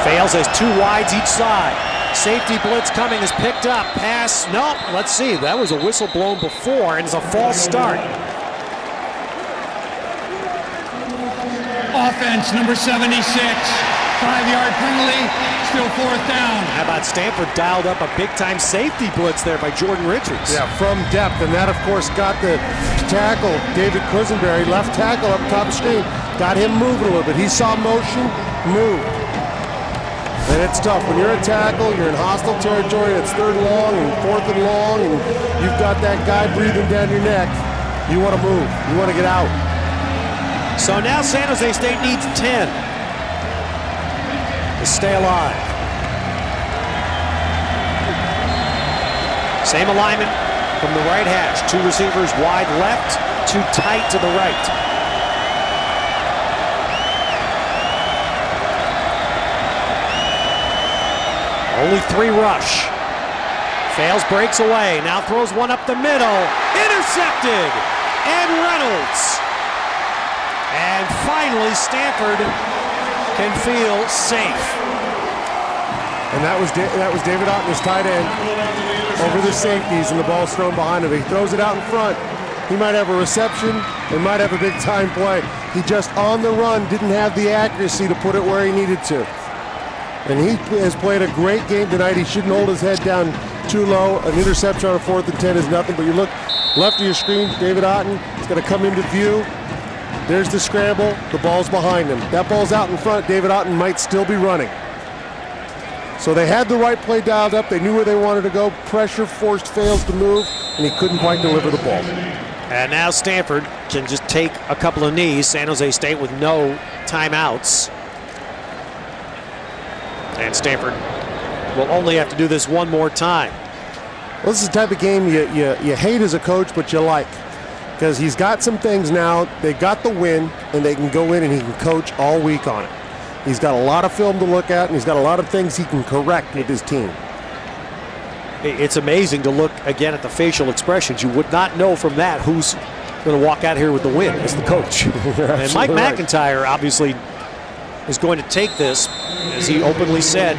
Fales has 2 wides each side. Safety blitz coming is picked up. Pass, no, let's see. That was a whistle blown before, and it's a false start. Offense, number 76. 5-yard penalty, still 4th down. How about Stanford dialed up a big-time safety blitz there by Jordan Richards? Yeah, from depth, and that, of course, got the tackle, David Quisenberry, left tackle up top of the screen, got him moving a little bit. He saw motion, moved. And it's tough. When you're a tackle, you're in hostile territory, it's 3rd and long and 4th and long, and you've got that guy breathing down your neck. You want to move. You want to get out. So now San Jose State needs 10 to stay alive. Same alignment from the right hash. 2 receivers wide left, 2 tight to the right. Only 3 rush. Fales, breaks away. Now throws one up the middle. Intercepted. And Reynolds. And finally, Stanford can feel safe. And that was David Otten, his tight end, over the safeties, and the ball's thrown behind him. He throws it out in front. He might have a reception. He might have a big-time play. He just, on the run, didn't have the accuracy to put it where he needed to. And he has played a great game tonight. He shouldn't hold his head down too low. An interception on a 4th and 10 is nothing, but you look left of your screen, David Otten is going to come into view. There's the scramble. The ball's behind him. That ball's out in front. David Otten might still be running. So they had the right play dialed up. They knew where they wanted to go. Pressure forced Fales to move, and he couldn't quite deliver the ball. And now Stanford can just take a couple of knees. San Jose State with no timeouts. And Stanford will only have to do this one more time. Well, this is the type of game you hate as a coach, but you like. Because he's got some things now. They got the win, and they can go in and he can coach all week on it. He's got a lot of film to look at, and he's got a lot of things he can correct with his team. It's amazing to look again at the facial expressions. You would not know from that who's going to walk out here with the win as the coach. And Mike McIntyre obviously is going to take this, as he openly said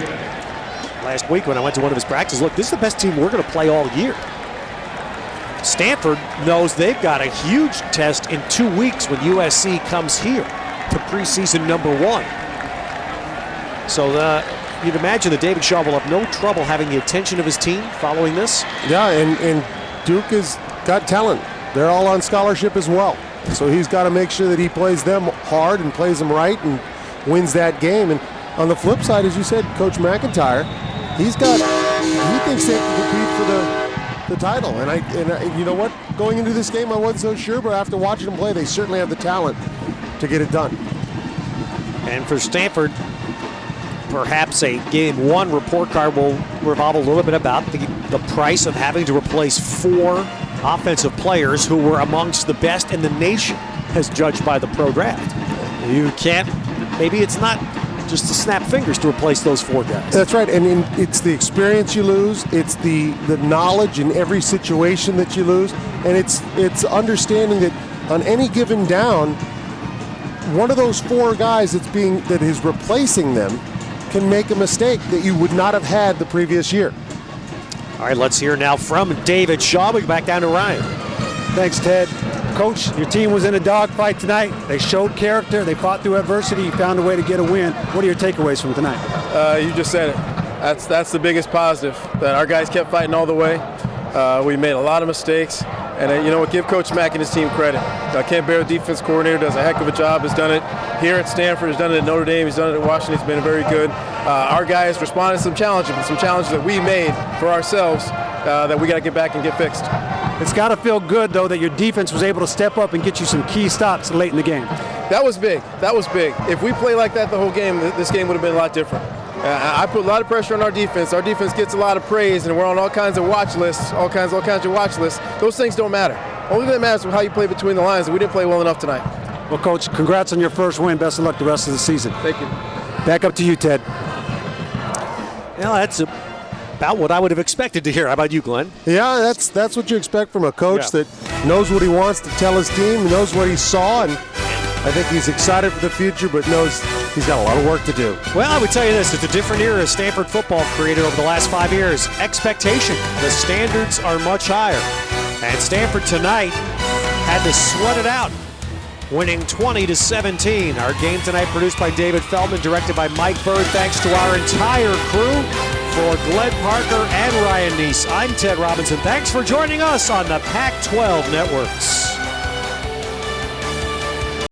last week when I went to one of his practices. Look, this is the best team we're going to play all year. Stanford knows they've got a huge test in 2 weeks when USC comes here to preseason number 1. So you'd imagine that David Shaw will have no trouble having the attention of his team following this. Yeah, and Duke has got talent. They're all on scholarship as well. So he's got to make sure that he plays them hard and plays them right and wins that game. And on the flip side, as you said, Coach McIntyre, he thinks they can compete for the title. And you know what? Going into this game, I wasn't so sure, but after watching them play, they certainly have the talent to get it done. And for Stanford, perhaps a game 1 report card will revolve a little bit about the price of having to replace 4 offensive players who were amongst the best in the nation as judged by the pro draft. You can't maybe it's not just to snap fingers to replace those 4 guys. That's right, and it's the experience you lose, it's the knowledge in every situation that you lose, and it's understanding that on any given down, one of those 4 guys that is replacing them can make a mistake that you would not have had the previous year. All right, let's hear now from David Shaw. We go back down to Ryan. Thanks, Ted. Coach, your team was in a dogfight tonight. They showed character. They fought through adversity. You found a way to get a win. What are your takeaways from tonight? You just said it. That's the biggest positive, that our guys kept fighting all the way. We made a lot of mistakes. And you know what? Give Coach Mack and his team credit. Kent Bear, defense coordinator, does a heck of a job. Has done it here at Stanford. Has done it at Notre Dame. He's done it at Washington. He's been very good. Our guys responded to some challenges that we made for ourselves that we got to get back and get fixed. It's got to feel good, though, that your defense was able to step up and get you some key stops late in the game. That was big. That was big. If we play like that the whole game, this game would have been a lot different. I put a lot of pressure on our defense. Our defense gets a lot of praise, and we're on all kinds of watch lists, all kinds of watch lists. Those things don't matter. Only thing that matters is how you play between the lines, and we didn't play well enough tonight. Well, Coach, congrats on your first win. Best of luck the rest of the season. Thank you. Back up to you, Ted. Well, that's about what I would have expected to hear. How about you, Glenn? Yeah, that's what you expect from a coach that knows what he wants to tell his team, knows what he saw, and I think he's excited for the future, but knows he's got a lot of work to do. Well, I would tell you this. It's a different era Stanford football created over the last 5 years. Expectation. The standards are much higher. And Stanford tonight had to sweat it out, winning 20-17. Our game tonight produced by David Feldman, directed by Mike Bird. Thanks to our entire crew. For Glenn Parker and Ryan Neese, I'm Ted Robinson. Thanks for joining us on the Pac-12 Networks.